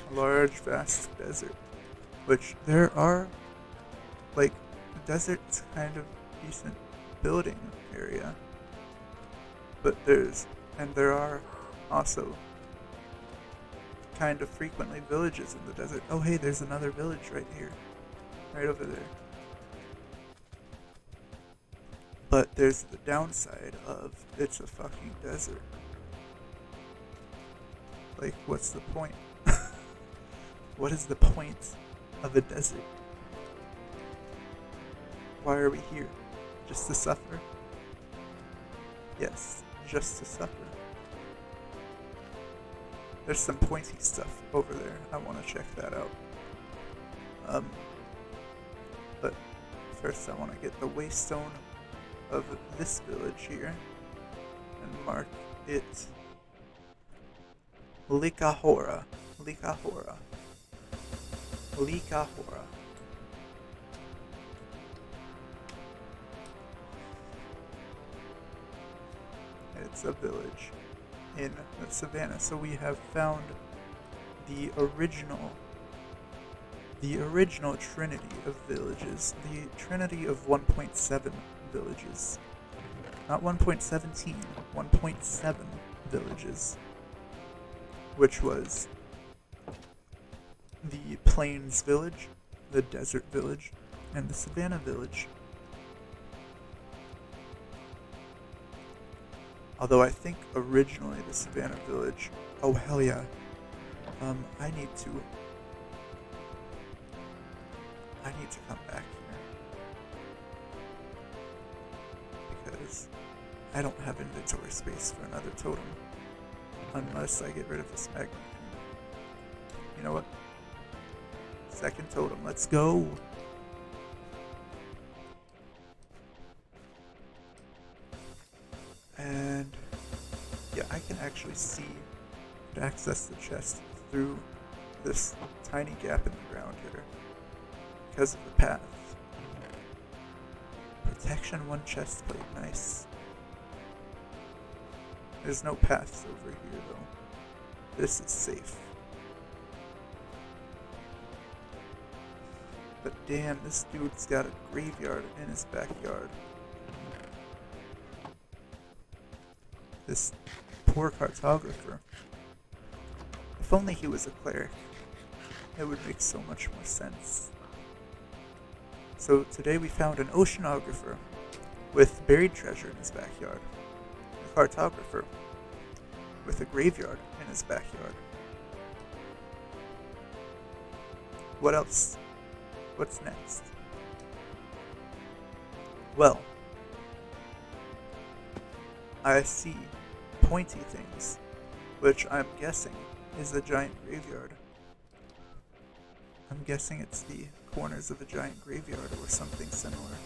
A: A large, vast desert. Which there are, like, the desert's kind of decent building area, but there are also kind of frequently villages in the desert. Oh hey, there's another village right here, right over there. But there's the downside of it's a fucking desert. Like, what's the point? What is the point of a desert? Why are we here? Just to suffer? Yes, just to suffer. There's some pointy stuff over there. I want to check that out. But first I want to get the waystone of this village here and mark it Likahora. Likahora. Likahora. It's a village in the savannah. So we have found the original trinity of villages, the trinity of 1.7 villages. Not 1.17, 1.7 villages. Which was the plains village, the desert village, and the savannah village. Although I think originally the Savannah Village... Oh, hell yeah. I need to come back here. Because I don't have inventory space for another totem. Unless I get rid of this magnet. You know what? Second totem, let's go! And yeah, I can actually see and access the chest through this tiny gap in the ground here because of the path. Protection 1 chest plate, nice. There's no paths over here though. This is safe. But damn, this dude's got a graveyard in his backyard. This poor cartographer. If only he was a cleric, it would make so much more sense. So today we found an oceanographer with buried treasure in his backyard. A cartographer with a graveyard in his backyard. What else? What's next? Well, I see pointy things, which I'm guessing is a giant graveyard. I'm guessing it's the corners of a giant graveyard or something similar.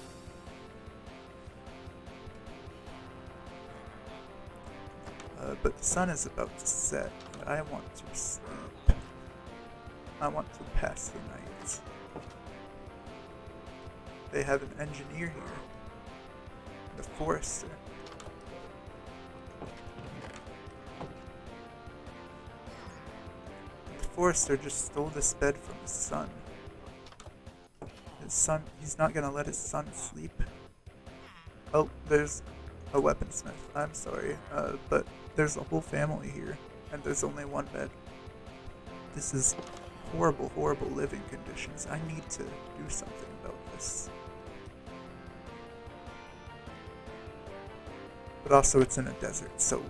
A: But the sun is about to set, and I want to sleep. I want to pass the night. They have an engineer here. The forester. The forester just stole this bed from his son. His son, he's not gonna let his son sleep. Oh, there's a weaponsmith. I'm sorry, but there's a whole family here, and there's only one bed. This is horrible, horrible living conditions. I need to do something about this. But also it's in a desert, so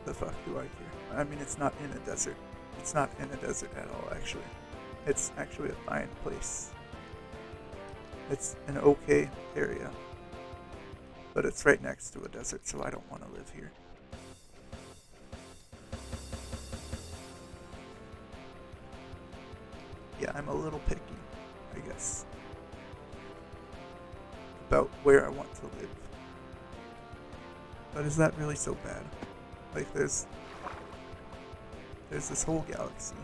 A: the fuck do I care? I mean, it's not in a desert. It's not in a desert at all, actually. It's actually a fine place. It's an okay area. But it's right next to a desert, so I don't want to live here. Yeah, I'm a little picky, I guess, about where I want to live. But is that really so bad? Like, there's this whole galaxy.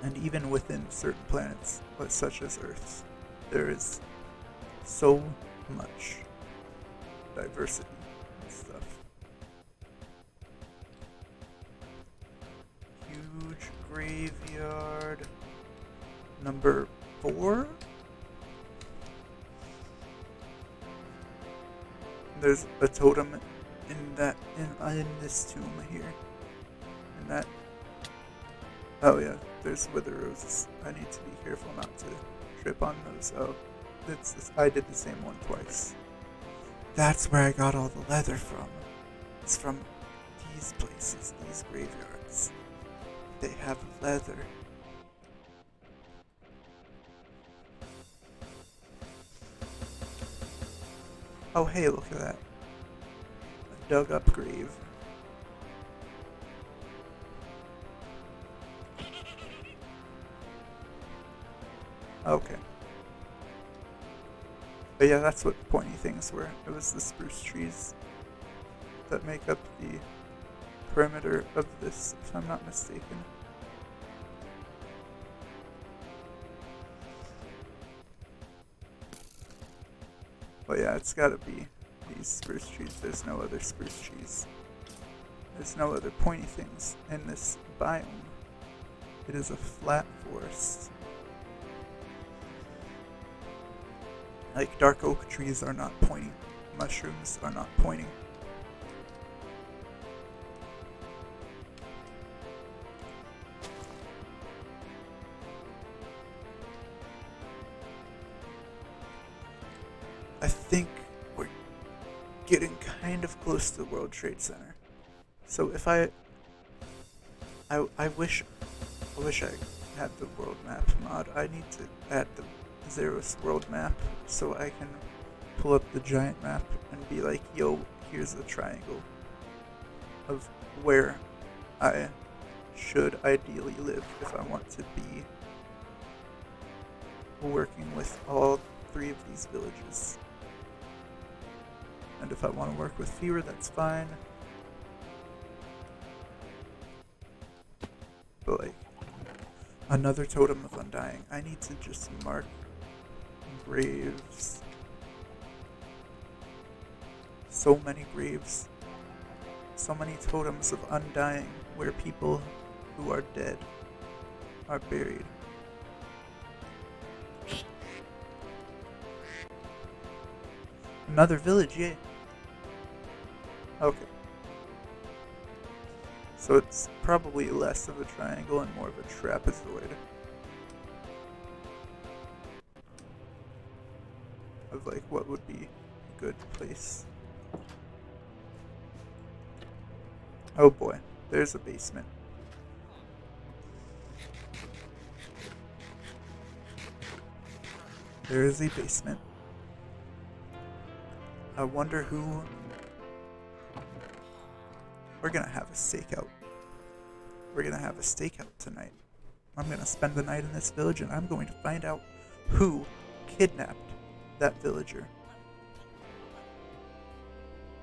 A: And even within certain planets, such as Earth, there is so much diversity and stuff. Huge graveyard. Number 4? There's a totem in this tomb here. And that... Oh yeah, there's wither roses. I need to be careful not to trip on those. Oh, I did the same one twice. That's where I got all the leather from. It's from these places, these graveyards. They have leather. Oh hey, look at that. A dug up grave. Okay. But yeah, that's what the pointy things were. It was the spruce trees that make up the perimeter of this, if I'm not mistaken. But yeah, it's gotta be these spruce trees. There's no other spruce trees. There's no other pointy things in this biome. It is a flat forest. Like, dark oak trees are not pointy. Mushrooms are not pointy. I think getting kind of close to the World Trade Center. So if I wish I had the world map mod. I need to add the Zeros world map so I can pull up the giant map and be like, yo, here's a triangle of where I should ideally live if I want to be working with all 3 of these villages. And if I want to work with fewer, that's fine. But like, another totem of undying. I need to just mark graves. So many graves. So many totems of undying where people who are dead are buried. Another village, yay. Okay. So it's probably less of a triangle and more of a trapezoid. Of like what would be a good place. Oh boy, there's a basement. There is a basement. I wonder who... We're gonna have a stakeout. We're gonna have a stakeout tonight. I'm gonna spend the night in this village and I'm going to find out who kidnapped that villager.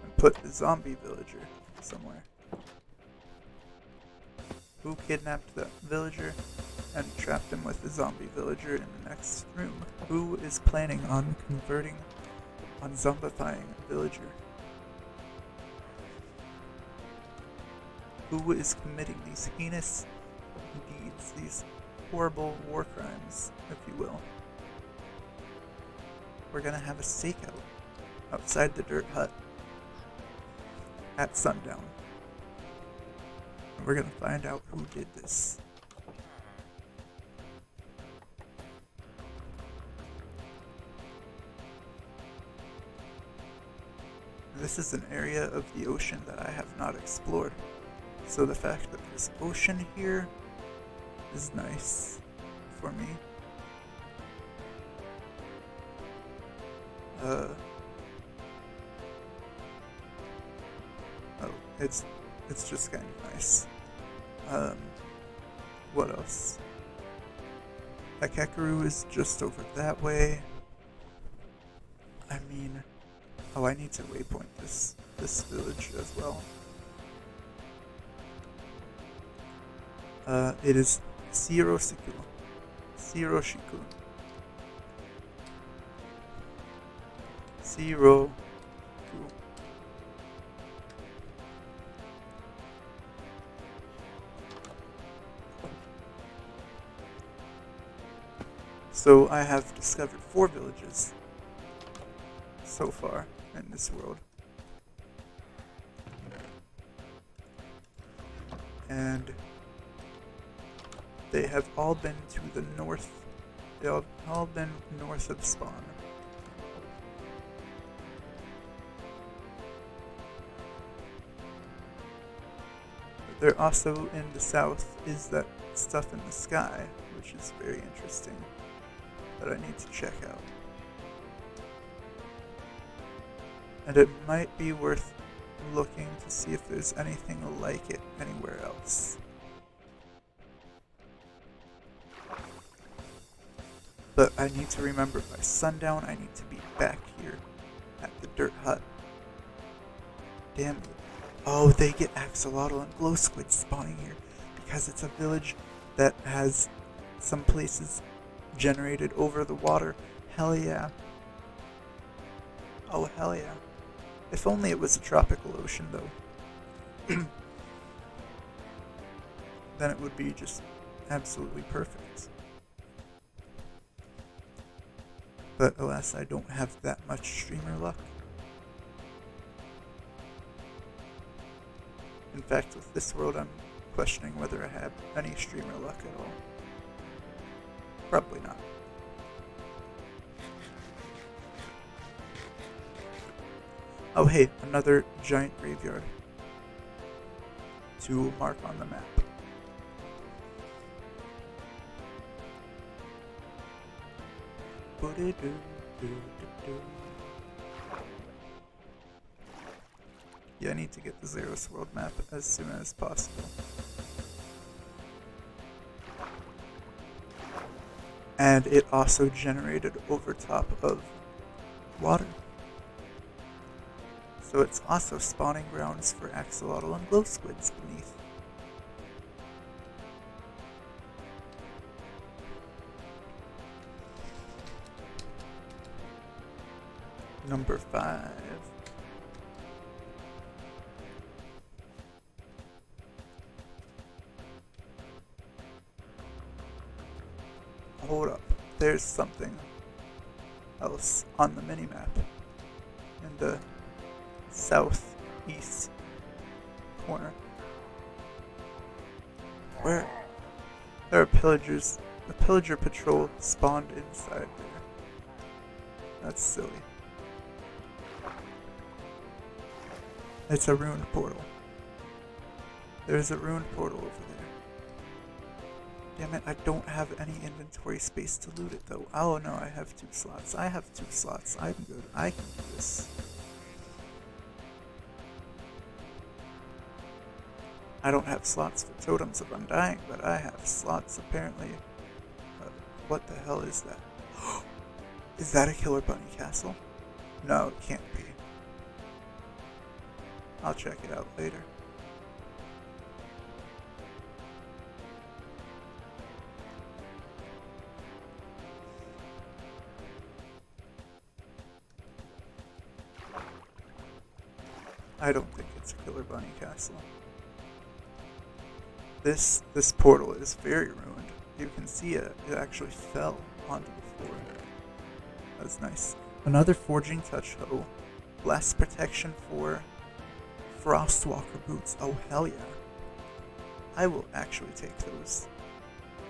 A: And put the zombie villager somewhere. Who kidnapped that villager and trapped him with the zombie villager in the next room? Who is planning on converting, on zombifying a villager? Who is committing these heinous deeds, these horrible war crimes, if you will? We're gonna have a stakeout outside the dirt hut at sundown. And we're gonna find out who did this. This is an area of the ocean that I have not explored. So the fact that there's ocean here is nice for me. Oh, it's just kind of nice. What else? Akekaru is just over that way. I mean, oh, I need to waypoint this village as well. It is Shiroshiku. Shiroshiku. Shiroshiku. So I have discovered 4 villages so far in this world. And they have all been to the north. They have all been north of spawn. But there also in the south is that stuff in the sky, which is very interesting, that I need to check out. And it might be worth looking to see if there's anything like it anywhere else. But I need to remember by sundown I need to be back here at the dirt hut. Damn it. Oh, they get axolotl and glow squid spawning here because it's a village that has some places generated over the water. Hell yeah. Oh, hell yeah. If only it was a tropical ocean, though. Then it would be just absolutely perfect. But alas, I don't have that much streamer luck. In fact, with this world, I'm questioning whether I have any streamer luck at all. Probably not. Oh hey, another giant graveyard to mark on the map. Yeah, I need to get the Zeros world map as soon as possible. And it also generated over top of water. So it's also spawning grounds for axolotl and glow squids beneath. Number 5. Hold up, there's something else on the minimap in the southeast corner. Where there are pillagers. The pillager patrol spawned inside there. That's silly. It's a ruined portal. There's a ruined portal over there. Damn it, I don't have any inventory space to loot it though. Oh no, I have 2 slots. I have 2 slots. I'm good. I can do this. I don't have slots for Totems of Undying, but I have slots apparently. What the hell is that? Is that a Killer Bunny castle? No, it can't be. I'll check it out later. I don't think it's a Killer Bunny castle. This portal is very ruined. You can see it actually fell onto the floor. That's nice. Another Forging Touch Hoe. Blast protection for Frostwalker boots. Oh hell yeah. I will actually take those.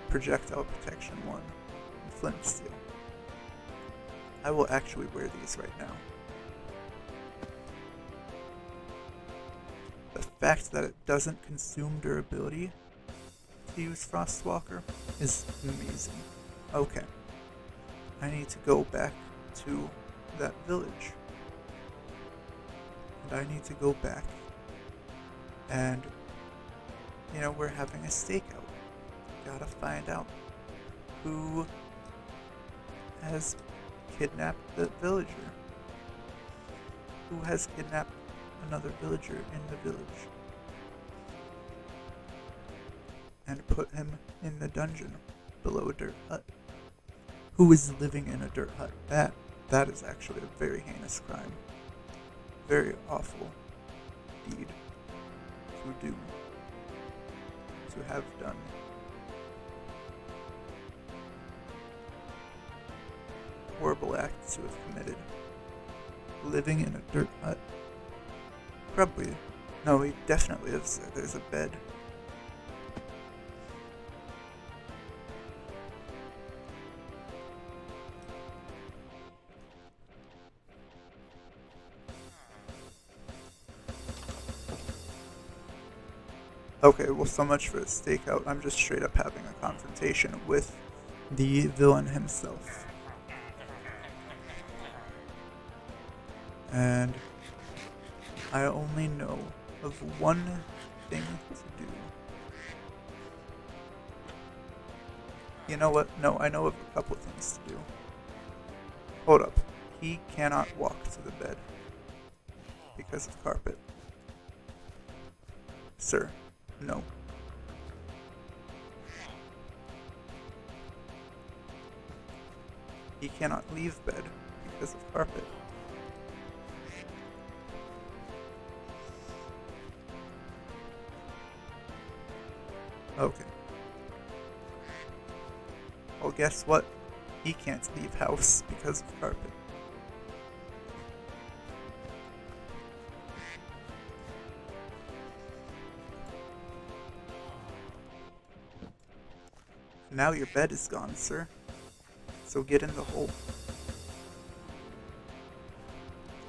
A: Projectile protection 1 and flint steel. I will actually wear these right now. The fact that it doesn't consume durability to use Frostwalker is amazing. Okay. I need to go back to that village. And I need to go back and, you know, we're having a stakeout. Gotta find out who has kidnapped the villager. Who has kidnapped another villager in the village and put him in the dungeon below a dirt hut. Who is living in a dirt hut? That is actually a very heinous crime. Very awful deed to do, to have done. Horrible acts to have committed. Living in a dirt hut. Probably. No, he definitely lives there. There's a bed. Okay, well, so much for the stakeout. I'm just straight up having a confrontation with the villain himself. And I only know of one thing to do. You know what? No, I know of a couple things to do. Hold up. He cannot walk to the bed because of carpet. Sir, no. He cannot leave bed because of carpet. Okay. Well, guess what? He can't leave house because of carpet. Now your bed is gone, sir. So get in the hole.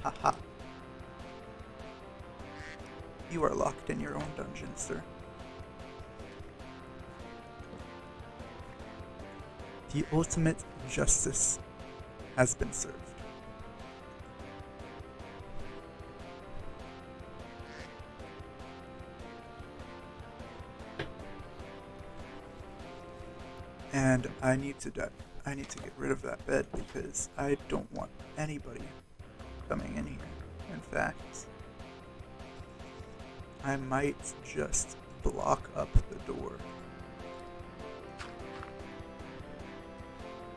A: Haha. You are locked in your own dungeon, sir. The ultimate justice has been served. And I need to get rid of that bed because I don't want anybody coming in here. In fact, I might just block up the door.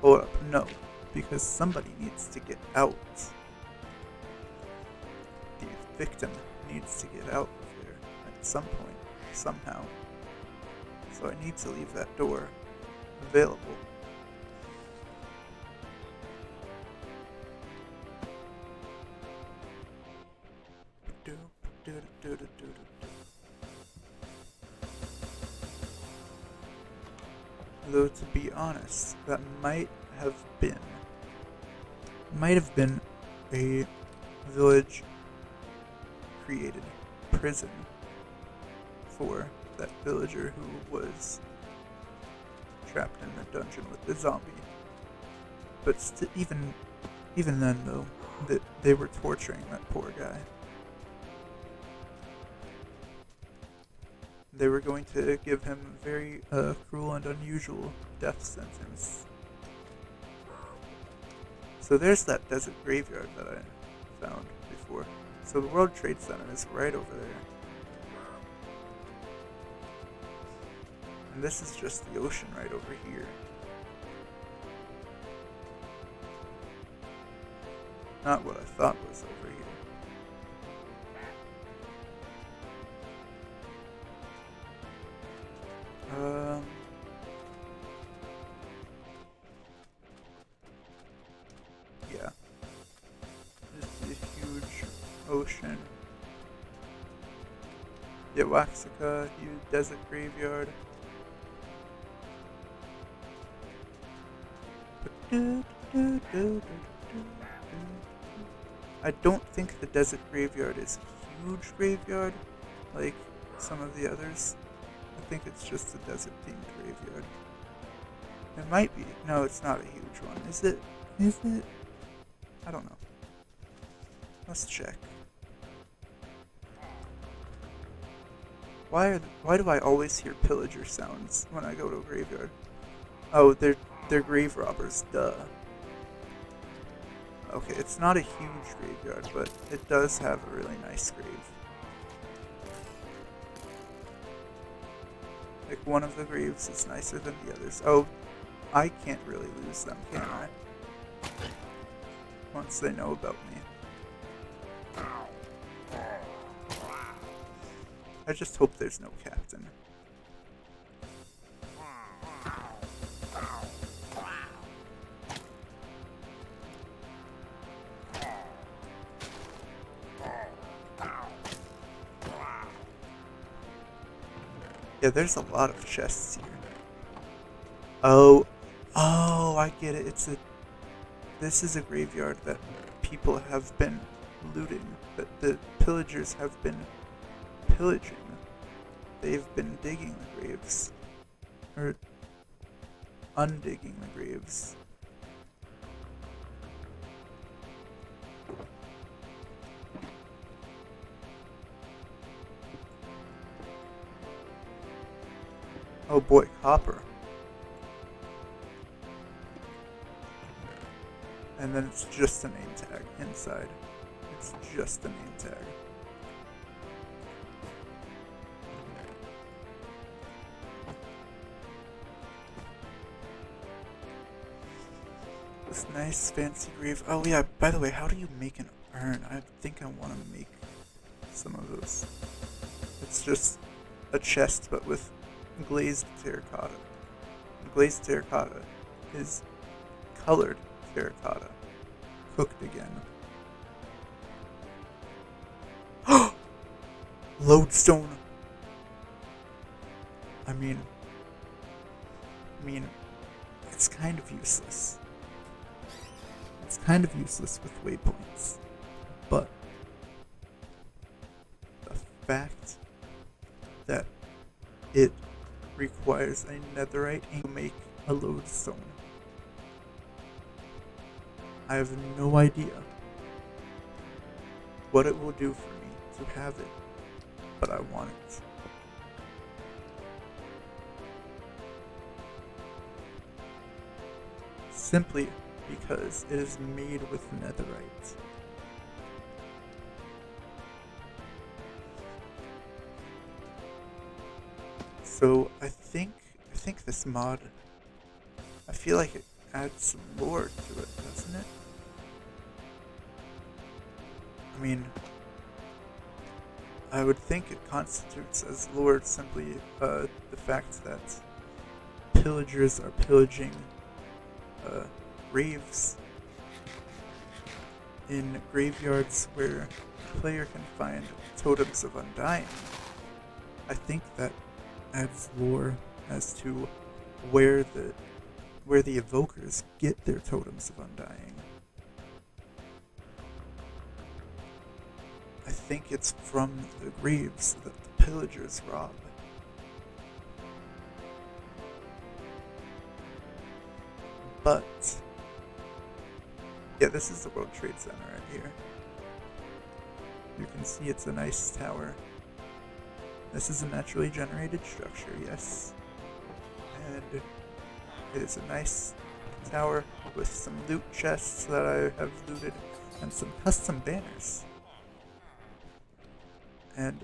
A: Hold up, no, because somebody needs to get out. The victim needs to get out of there at some point, somehow. So I need to leave that door available. Though to be honest, that might have been a village created prison for that villager who was trapped in the dungeon with the zombie. But even then, though, that they were torturing that poor guy. They were going to give him a very cruel and unusual death sentence. So there's that desert graveyard that I found before. So the World Trade Center is right over there. And this is just the ocean right over here. Not what I thought was over here. Yeah. Just a huge ocean. Yeah, Waxaca, huge desert graveyard. I don't think the desert graveyard is a huge graveyard like some of the others. I think it's just a desert-themed graveyard. It might be. No, it's not a huge one. Is it? Is it? I don't know. Let's check. Why do I always hear pillager sounds when I go to a graveyard? Oh, they're grave robbers. Duh. Okay, it's not a huge graveyard, but it does have a really nice grave. Like, one of the graves is nicer than the others. Oh, I can't really lose them, can I? Once they know about me. I just hope there's no captain. Yeah, there's a lot of chests here. Oh, I get it. This is a graveyard that people have been looting, that the pillagers have been pillaging. They've been digging the graves. Or undigging the graves. Oh boy, copper. And then it's just a name tag inside. It's just a name tag. This nice fancy grave. Oh yeah, by the way, how do you make an urn? I think I want to make some of those. It's just a chest, but with glazed terracotta. Glazed terracotta is colored terracotta, cooked again. Lodestone. I mean, it's kind of useless. It's kind of useless with waypoints, but fact that it requires a netherite to make a lodestone. I have no idea what it will do for me to have it, but I want it. Simply because it is made with netherite. So I think this mod, I feel like it adds some lore to it, doesn't it? I mean, I would think it constitutes as lore simply the fact that pillagers are pillaging graves in graveyards where the player can find totems of undying. I think that adds lore as to where the evokers get their totems of undying. I think it's from the graves that the pillagers rob. But yeah, this is the World Trade Center right here. You can see it's a nice tower. This is a naturally generated structure, yes. And it is a nice tower with some loot chests that I have looted and some custom banners. And,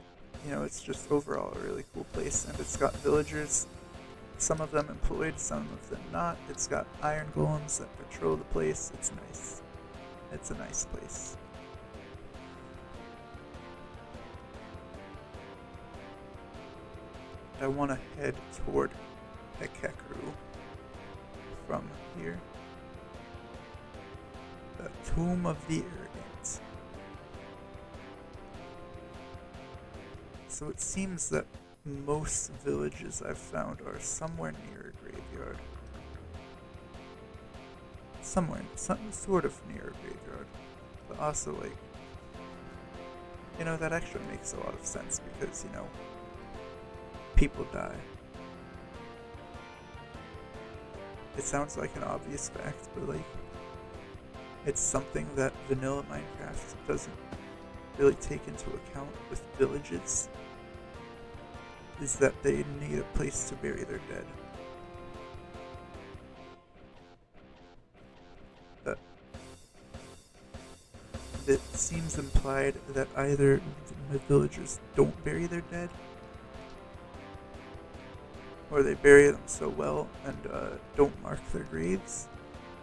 A: you know, it's just overall a really cool place. And it's got villagers, some of them employed, some of them not. It's got iron golems that patrol the place. It's nice. It's a nice place. I want to head toward Hekeru from here. The Tomb of the Arrogant. So it seems that most villages I've found are somewhere near a graveyard. Somewhere, some sort of near a graveyard. But also, like, you know, that actually makes a lot of sense because, you know, people die. It sounds like an obvious fact, but like, it's something that vanilla Minecraft doesn't really take into account with villages, is that they need a place to bury their dead. That it seems implied that either the villagers don't bury their dead, or they bury them so well and don't mark their graves,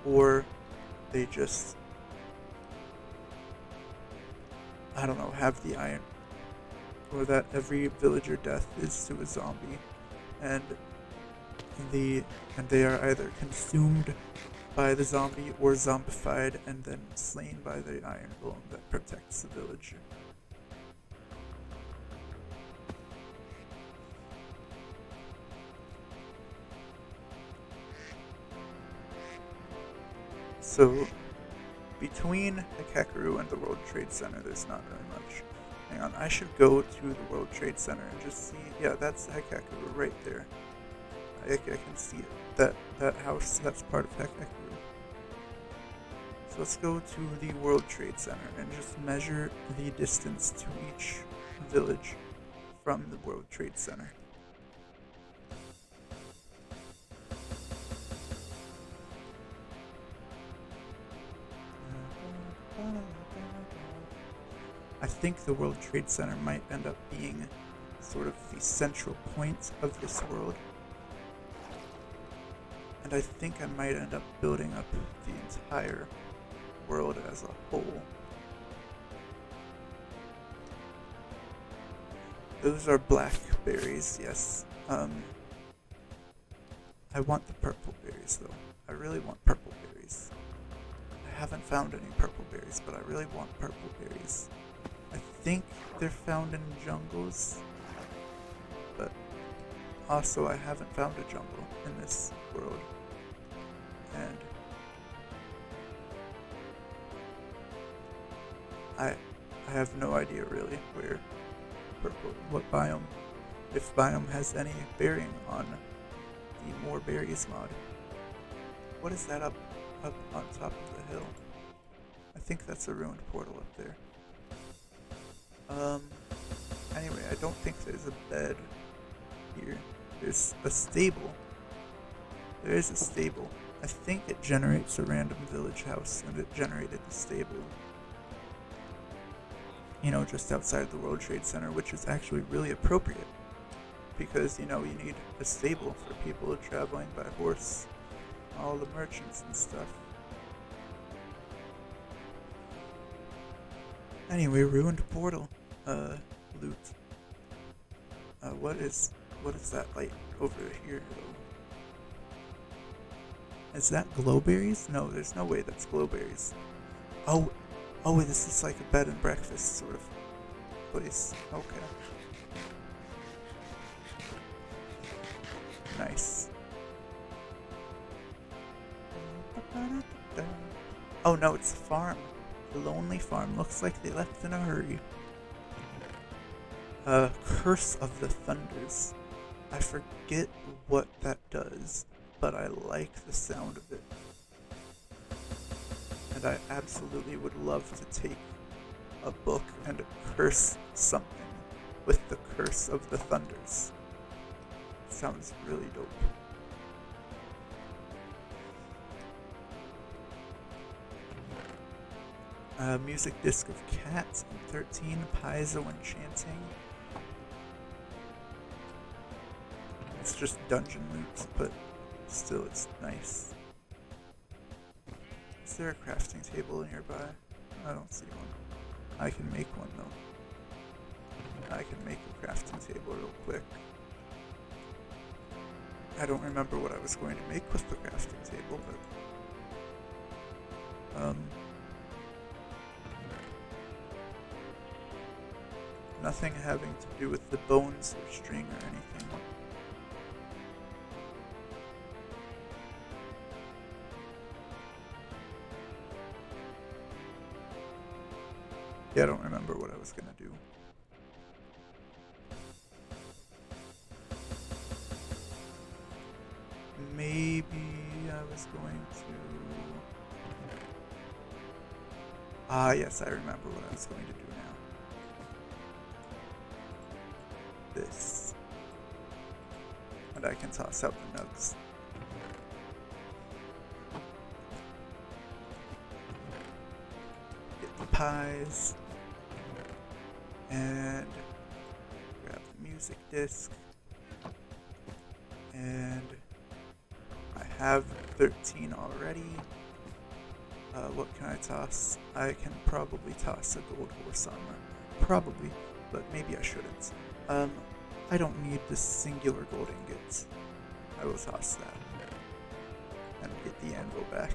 A: or they just, I don't know, have the iron, or that every villager death is to a zombie, and they are either consumed by the zombie or zombified and then slain by the iron golem that protects the villager. So, between Hekeru and the World Trade Center, there's not really much. Hang on, I should go to the World Trade Center and just see. Yeah, that's Hekeru right there. I can see it. That house, that's part of Hekeru. So let's go to the World Trade Center and just measure the distance to each village from the World Trade Center. I think the World Trade Center might end up being sort of the central point of this world. And I think I might end up building up the entire world as a whole. Those are blackberries, yes. I want the purple berries though. I really want purple berries. I haven't found any purple berries, but I really want purple berries. I think they're found in jungles, but also I haven't found a jungle in this world, and I have no idea really where purple. What biome? If biome has any bearing on the More Berries mod. What is that up on top of the hill? I think that's a ruined portal up there. Anyway, I don't think there's a bed here. There's a stable. There is a stable. I think it generates a random village house, and it generated the stable, you know, just outside the World Trade Center, which is actually really appropriate. Because, you know, you need a stable for people traveling by horse, all the merchants and stuff. Anyway, ruined portal, loot. What is that light over here, though? Is that glowberries? No, there's no way that's glowberries. Oh, this is like a bed and breakfast sort of place. Okay. Nice. Oh no, it's a farm. A lonely farm. Looks like they left in a hurry. Curse of the Thunders. I forget what that does, but I like the sound of it. And I absolutely would love to take a book and curse something with the Curse of the Thunders. Sounds really dope. Music disc of cats and 13 Paizo enchanting. It's just dungeon loot, but still it's nice. Is there a crafting table nearby? I don't see one. I can make one though. I can make a crafting table real quick. I don't remember what I was going to make with the crafting table, but nothing having to do with the bones or string or anything. Yeah, I don't remember what I was gonna do. Maybe I was going to... Ah, yes, I remember what I was going to do now. This. And I can toss out the nugs. Get the pies. And grab the music disc. And I have 13 already. What can I toss? I can probably toss a gold horse armor. Probably, but maybe I shouldn't. I don't need the singular gold ingots. I will toss that. And get the anvil back.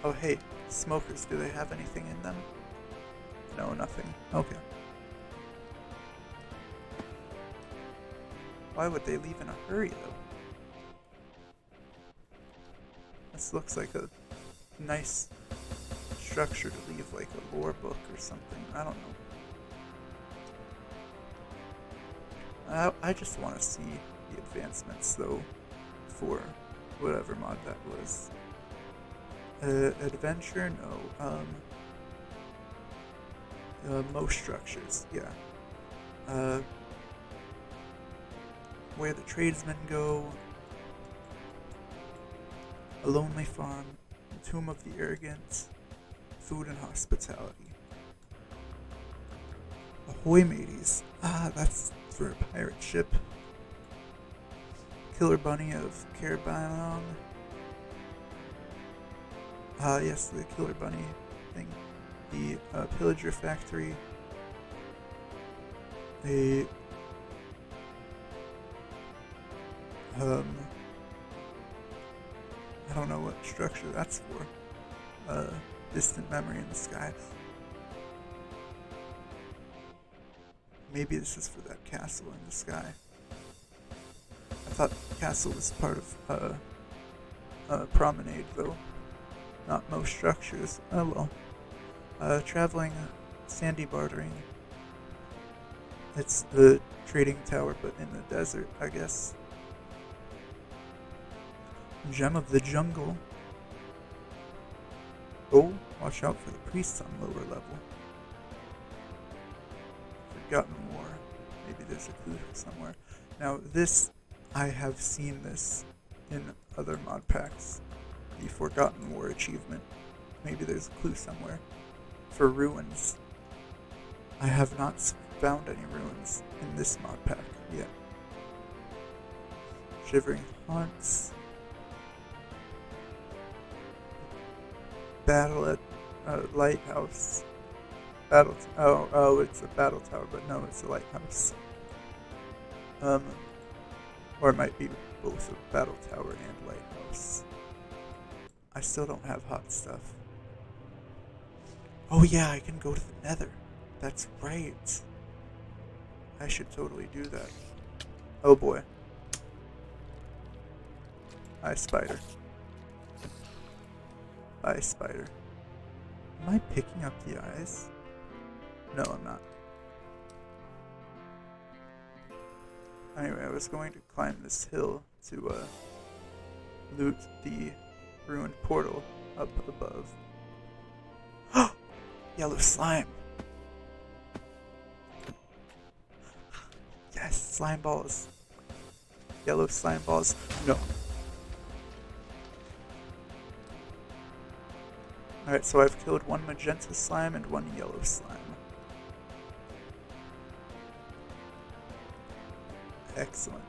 A: Oh hey, smokers, do they have anything in them? No, nothing. Okay. Why would they leave in a hurry, though? This looks like a nice structure to leave, like a lore book or something. I don't know. I just want to see the advancements, though, for whatever mod that was. Adventure? No. Most structures, yeah. Where the tradesmen go, a lonely farm, the tomb of the arrogant, food and hospitality. Ahoy mateys. Ah, that's for a pirate ship. Killer bunny of Carabinong. Ah, yes, the killer bunny thing. The pillager factory. A I don't know what structure that's for. Distant memory in the sky. Maybe this is for that castle in the sky. I thought castle was part of promenade, though. Not most structures. Oh well. Traveling Sandy bartering. It's the trading tower, but in the desert, I guess. Gem of the jungle. Oh, watch out for the priests on lower level. Forgotten War. Maybe there's a clue somewhere. Now this, I have seen this in other mod packs. The Forgotten War achievement. Maybe there's a clue somewhere. For ruins. I have not found any ruins in this mod pack yet. Shivering Haunts. Battle at Lighthouse. Oh, it's a battle tower, but no, it's a lighthouse. Or it might be both a battle tower and lighthouse. I still don't have hot stuff. Oh yeah, I can go to the Nether. That's right. I should totally do that. Oh boy. Hi, spider. Bye, spider. Am I picking up the eyes? No, I'm not. Anyway, I was going to climb this hill to loot the ruined portal up above. Yellow slime! Yes, slime balls. Yellow slime balls. No. Alright, so I've killed one magenta slime and one yellow slime. Excellent.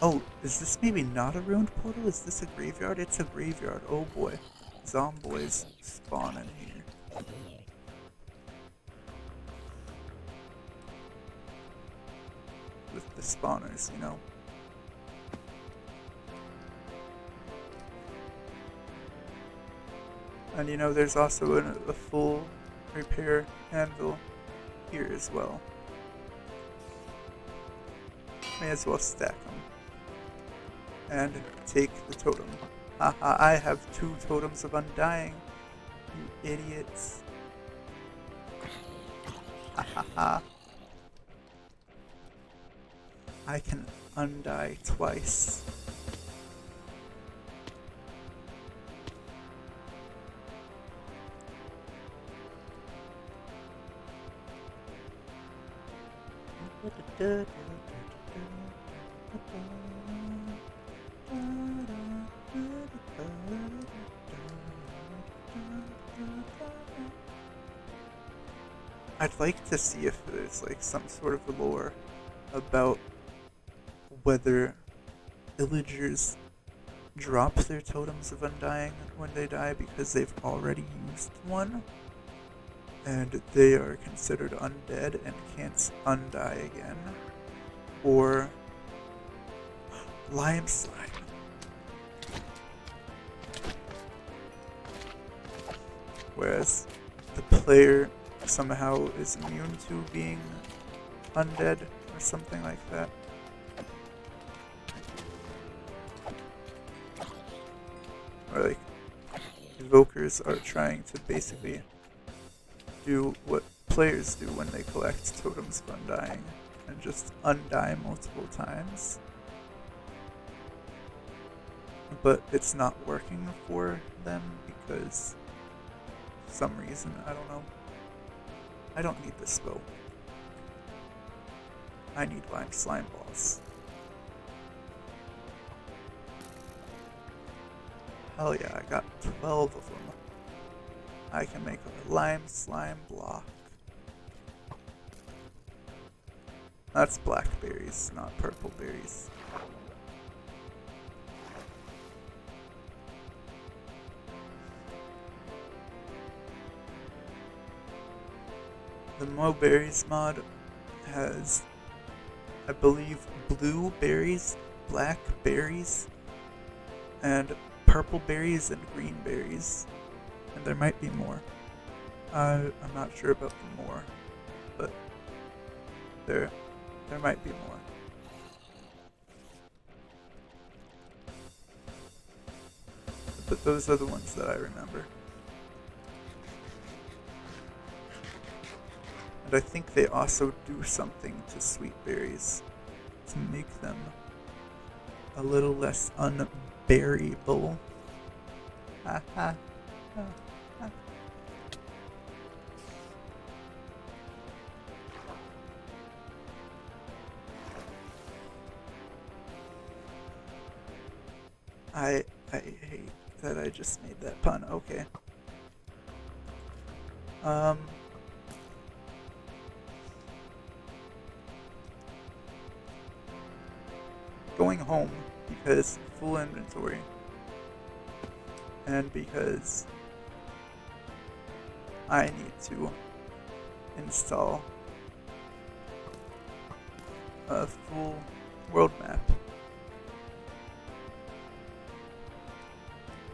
A: Oh, is this maybe not a ruined portal? Is this a graveyard? It's a graveyard. Oh boy. Zomboys spawn in here. With the spawners, you know. And you know, there's also a full repair anvil here as well. May as well stack them. And take the totem. Haha, I have 2 totems of undying. You idiots. Hahaha. I can undie twice. I'd like to see if there's like some sort of lore about whether villagers drop their totems of undying when they die because they've already used one and they are considered undead and can't undie again, or lime slime. Whereas the player somehow is immune to being undead or something like that. Or like, evokers are trying to basically do what players do when they collect totems of undying and just undie multiple times. But it's not working for them because for some reason, I don't know. I don't need this bow. I need lime slime balls. Hell yeah, I got 12 of them. I can make a lime slime block. That's blackberries, not purple berries. The Moberries mod has, I believe, blue berries, black berries, and purple berries and green berries. And there might be more. I'm not sure about the more, but there might be more. but those are the ones that I remember. And I think they also do something to sweet berries to make them a little less unberryable. Ha ha ha ha. I hate that I just made that pun. Okay. Going home because full inventory and because I need to install a full world map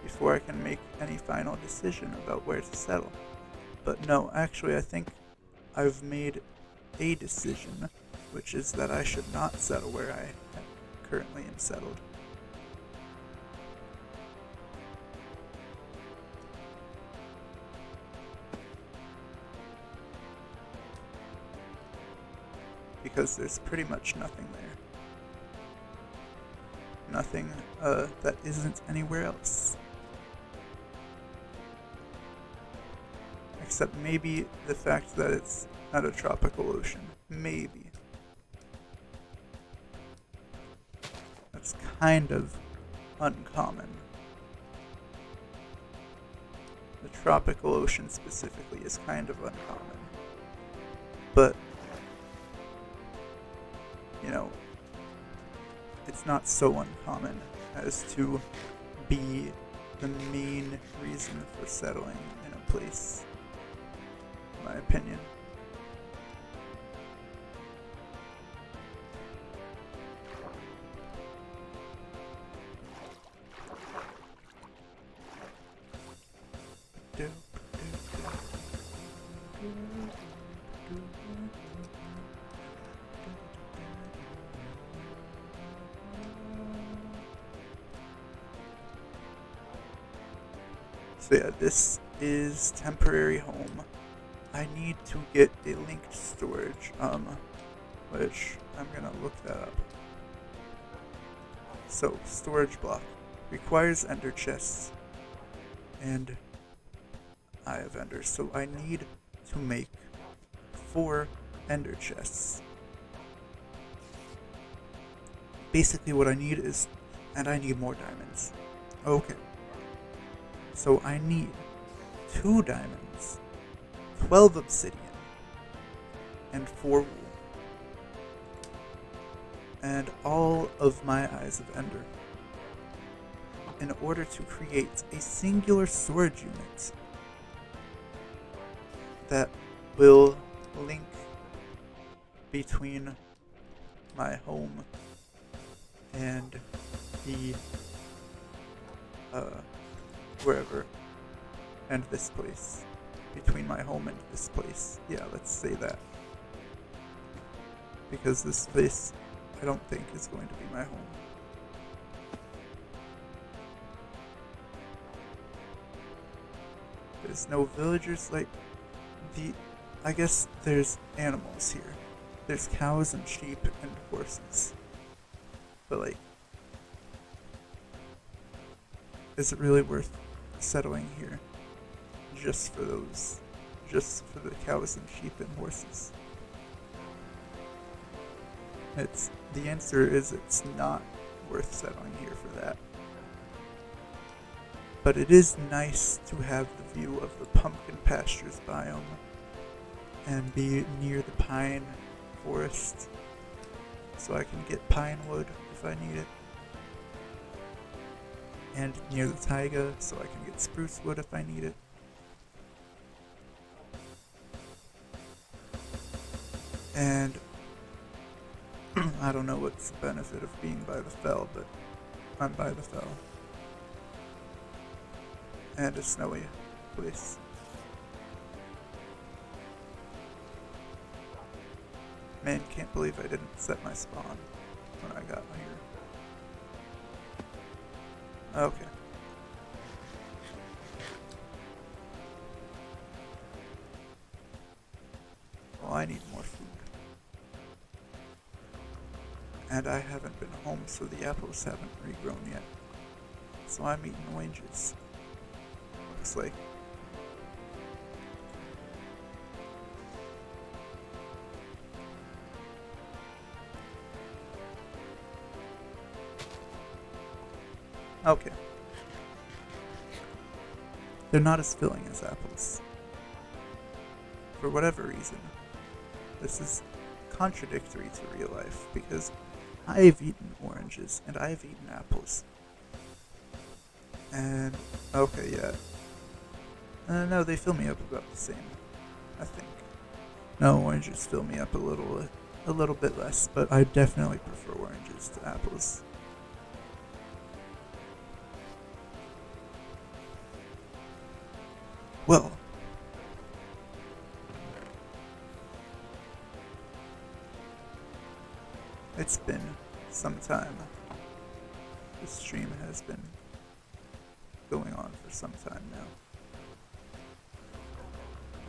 A: before I can make any final decision about where to settle. But no, actually I think I've made a decision, which is that I should not settle where I currently am settled. Because there's pretty much nothing there. Nothing that isn't anywhere else. Except maybe the fact that it's at a tropical ocean. Maybe. That's kind of uncommon. The tropical ocean specifically is kind of uncommon. But, you know, it's not so uncommon as to be the main reason for settling in a place, in my opinion. So yeah, this is temporary home. I need to get a linked storage, which I'm gonna look that up. So, storage block requires ender chests, and I have ender, so I need to make 4 ender chests. Basically what I need is, and I need more diamonds. Okay. So I need 2 diamonds, 12 obsidian, and 4 wool. And all of my Eyes of Ender in order to create a singular storage unit that will link between my home and the wherever, and this place. Between my home and this place. Yeah, let's say that. Because this place, I don't think is going to be my home. There's no villagers, like, I guess there's animals here. There's cows and sheep and horses. But, like, is it really worth settling here just for the cows and sheep and horses? The answer is it's not worth settling here for that. But it is nice to have the view of the pumpkin pastures biome and be near the pine forest so I can get pine wood if I need it. And near the taiga, so I can get spruce wood if I need it. And I don't know what's the benefit of being by the fell, but I'm by the fell. And a snowy place. Man, can't believe I didn't set my spawn when I got here. Okay. I need more food. And I haven't been home, so the apples haven't regrown yet. So I'm eating oranges. Looks like. Okay. They're not as filling as apples. For whatever reason. This is contradictory to real life, because I've eaten oranges and I've eaten apples. And, okay, yeah. No, they fill me up about the same, I think. No, oranges fill me up a little bit less, but I definitely prefer oranges to apples. Well, it's been some time. This stream has been going on for some time now.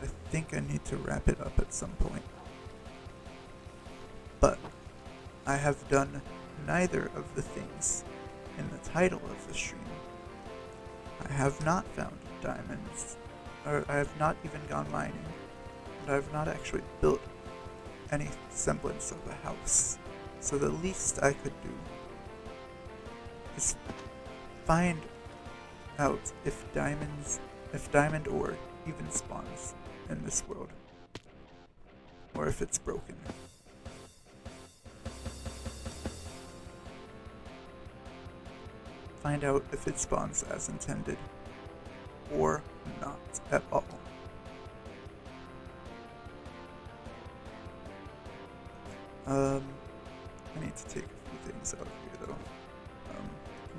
A: I think I need to wrap it up at some point. But I have done neither of the things in the title of the stream. I have not found diamonds, or I have not even gone mining, and I have not actually built any semblance of a house. So the least I could do is find out if diamond ore even spawns in this world, or if it's broken. Find out if it spawns as intended, or not at all. I need to take a few things out of here though.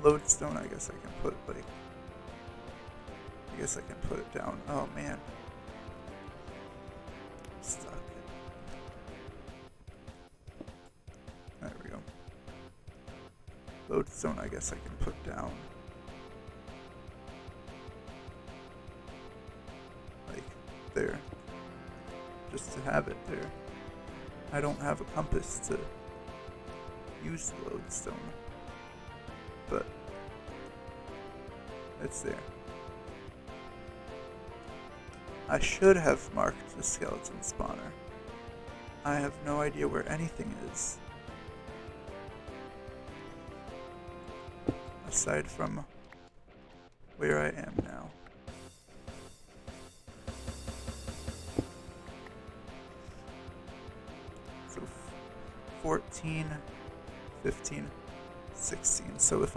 A: Lodestone, I guess I can put it down. Oh man. I'm stuck. There we go. Lodestone, I guess I can put down. Like, there. Just to have it there. I don't have a compass to use the lodestone, but it's there. I should have marked the skeleton spawner. I have no idea where anything is, aside from where I am now. So 14, 15, 16. So if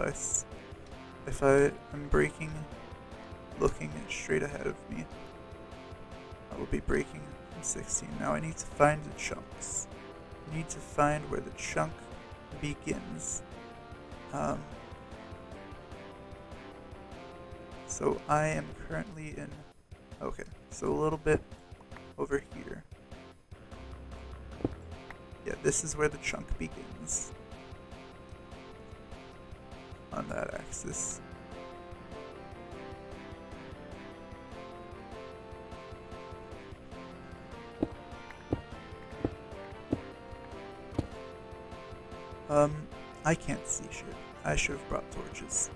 A: I am breaking, looking straight ahead of me, I will be breaking from 16. Now I need to find the chunks. I need to find where the chunk begins. So I am currently in, okay, so a little bit over here. Yeah, this is where the chunk begins. On that axis. I can't see shit. I should have brought torches.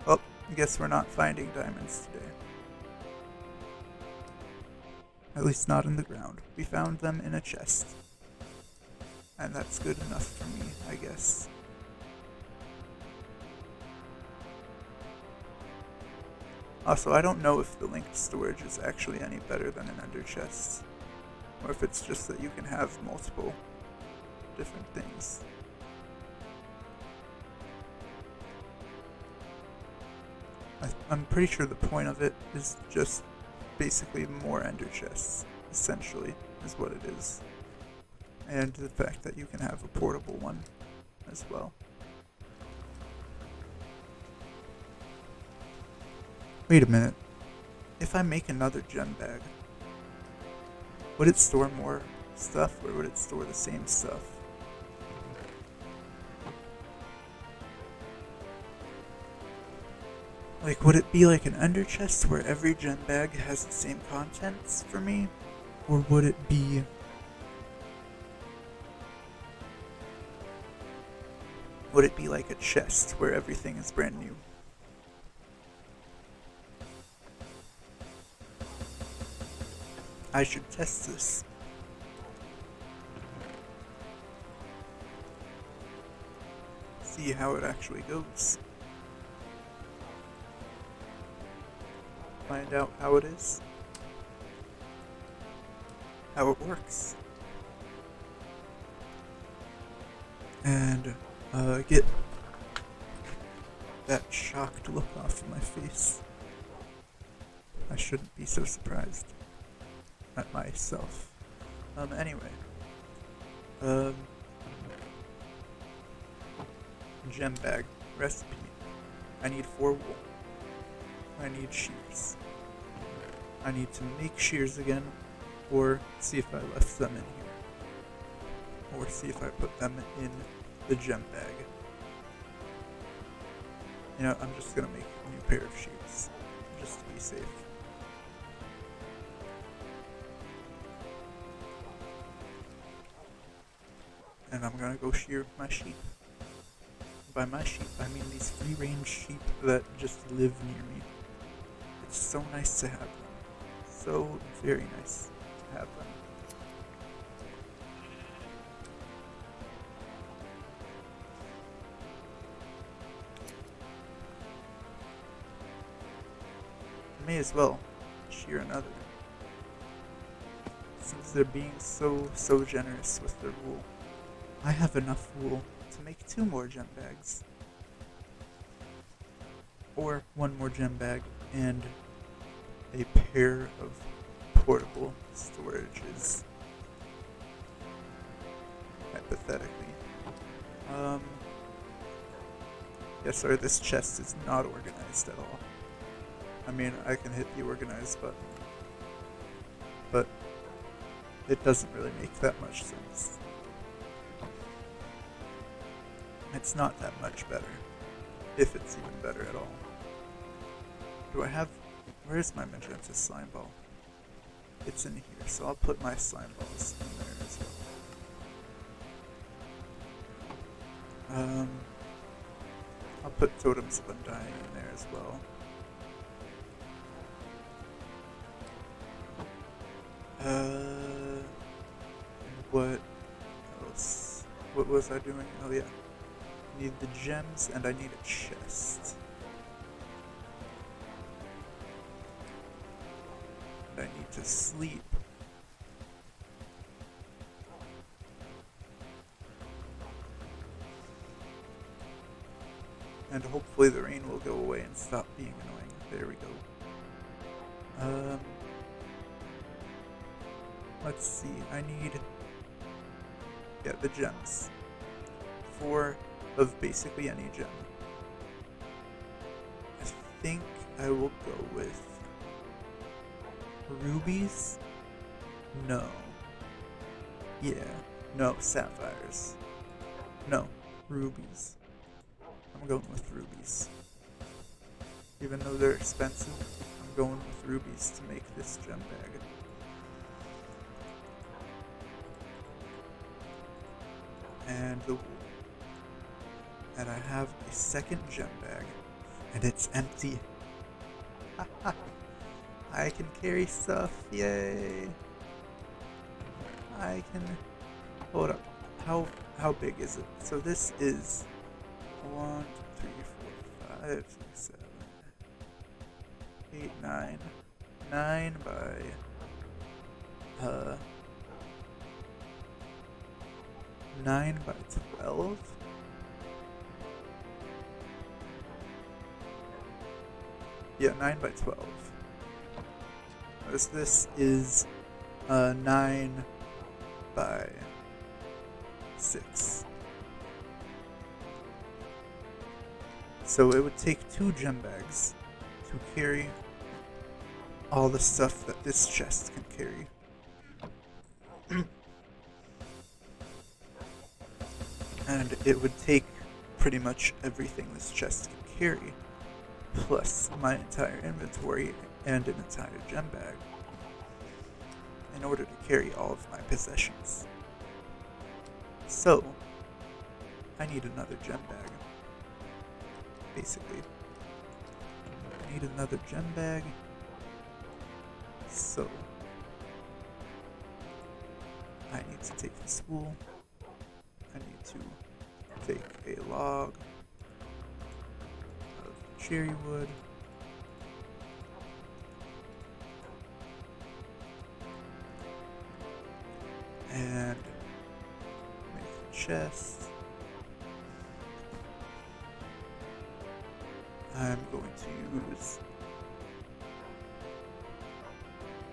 A: Well, I guess we're not finding diamonds today. At least not in the ground. We found them in a chest. And that's good enough for me, I guess. Also, I don't know if the linked storage is actually any better than an ender chest, or if it's just that you can have multiple different things. I'm pretty sure the point of it is just basically more ender chests, essentially, is what it is. And the fact that you can have a portable one as well. Wait a minute. If I make another gem bag, would it store more stuff, or would it store the same stuff? Like, would it be like an under chest where every gem bag has the same contents for me? Or would it be... Would it be like a chest where everything is brand new? I should test this. See how it actually goes. Find out how it is. How it works. And get that shocked look off of my face. I shouldn't be so surprised at myself. Anyway. Gem bag recipe. I need 4 wool. I need shears. I need to make shears again, or see if I left them in here. Or see if I put them in the gem bag. You know, I'm just gonna make a new pair of shears, just to be safe. And I'm gonna go shear my sheep. By my sheep, I mean these free-range sheep that just live near me. It's so nice to have them. So very nice to have them. I may as well shear another, since they're being so generous with their wool. I have enough wool to make 2 more gem bags. Or 1 more gem bag and a pair of portable storages. Hypothetically. Yeah, sorry, this chest is not organized at all. I mean, I can hit the organize button, but it doesn't really make that much sense. It's not that much better, if it's even better at all. Do I have... Where's my magenta slime ball? It's in here, so I'll put my slime balls in there as well. I'll put totems of undying in there as well. What else? What was I doing? Oh yeah. I need the gems and I need a chest. And I need to sleep. And hopefully the rain will go away and stop being annoying. There we go. Let's see, I need... Yeah, the gems. 4 of basically any gem. I think I will go with... rubies? No. Yeah. No, sapphires. No, rubies. I'm going with rubies. Even though they're expensive, I'm going with rubies to make this gem bag. And the wool. And I have a second gem bag, and it's empty. I can carry stuff, yay! I can... Hold up, how big is it? So this is 1, 2, 3, 4, 5, 6, 7, 8, 9. 9 by 9 by 12. Yeah, 9 by 12. This is 9 by 6. So it would take 2 gem bags to carry all the stuff that this chest can carry. And it would take pretty much everything this chest can carry plus my entire inventory and an entire gem bag in order to carry all of my possessions. So, I need another gem bag. Basically. I need another gem bag. So, I need to take this wool. I need to take a log of cherry wood. And make a chest. I'm going to use,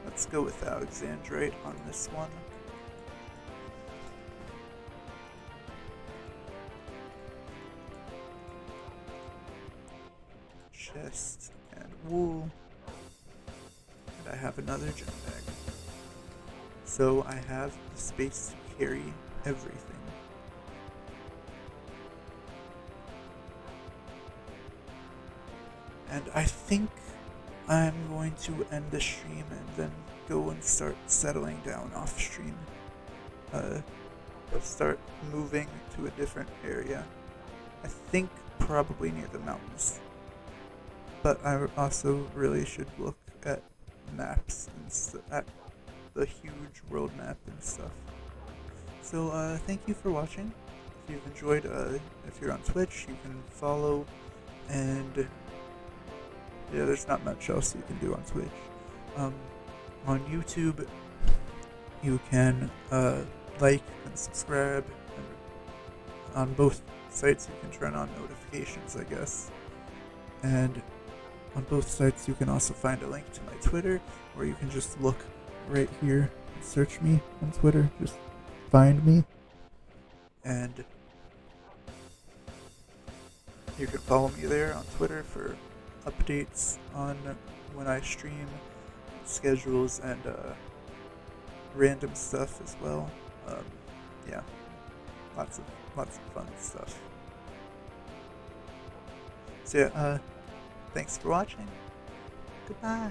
A: let's go with Alexandrite on this one. Chest and wool. And I have another gem bag. So I have the space to carry everything. And I think I'm going to end the stream and then go and start settling down off stream. Start moving to a different area. I think probably near the mountains. But I also really should look at maps and at the huge world map and stuff. So thank you for watching. If you've enjoyed, if you're on Twitch, you can follow, and yeah, there's not much else you can do on Twitch. On YouTube, you can like and subscribe, and on both sites you can turn on notifications, I guess. And on both sites you can also find a link to my Twitter, or you can just look right here and search me on Twitter. Just find me. And you can follow me there on Twitter for updates on when I stream, schedules, and random stuff as well. Yeah, lots of fun stuff. So yeah, thanks for watching. Goodbye.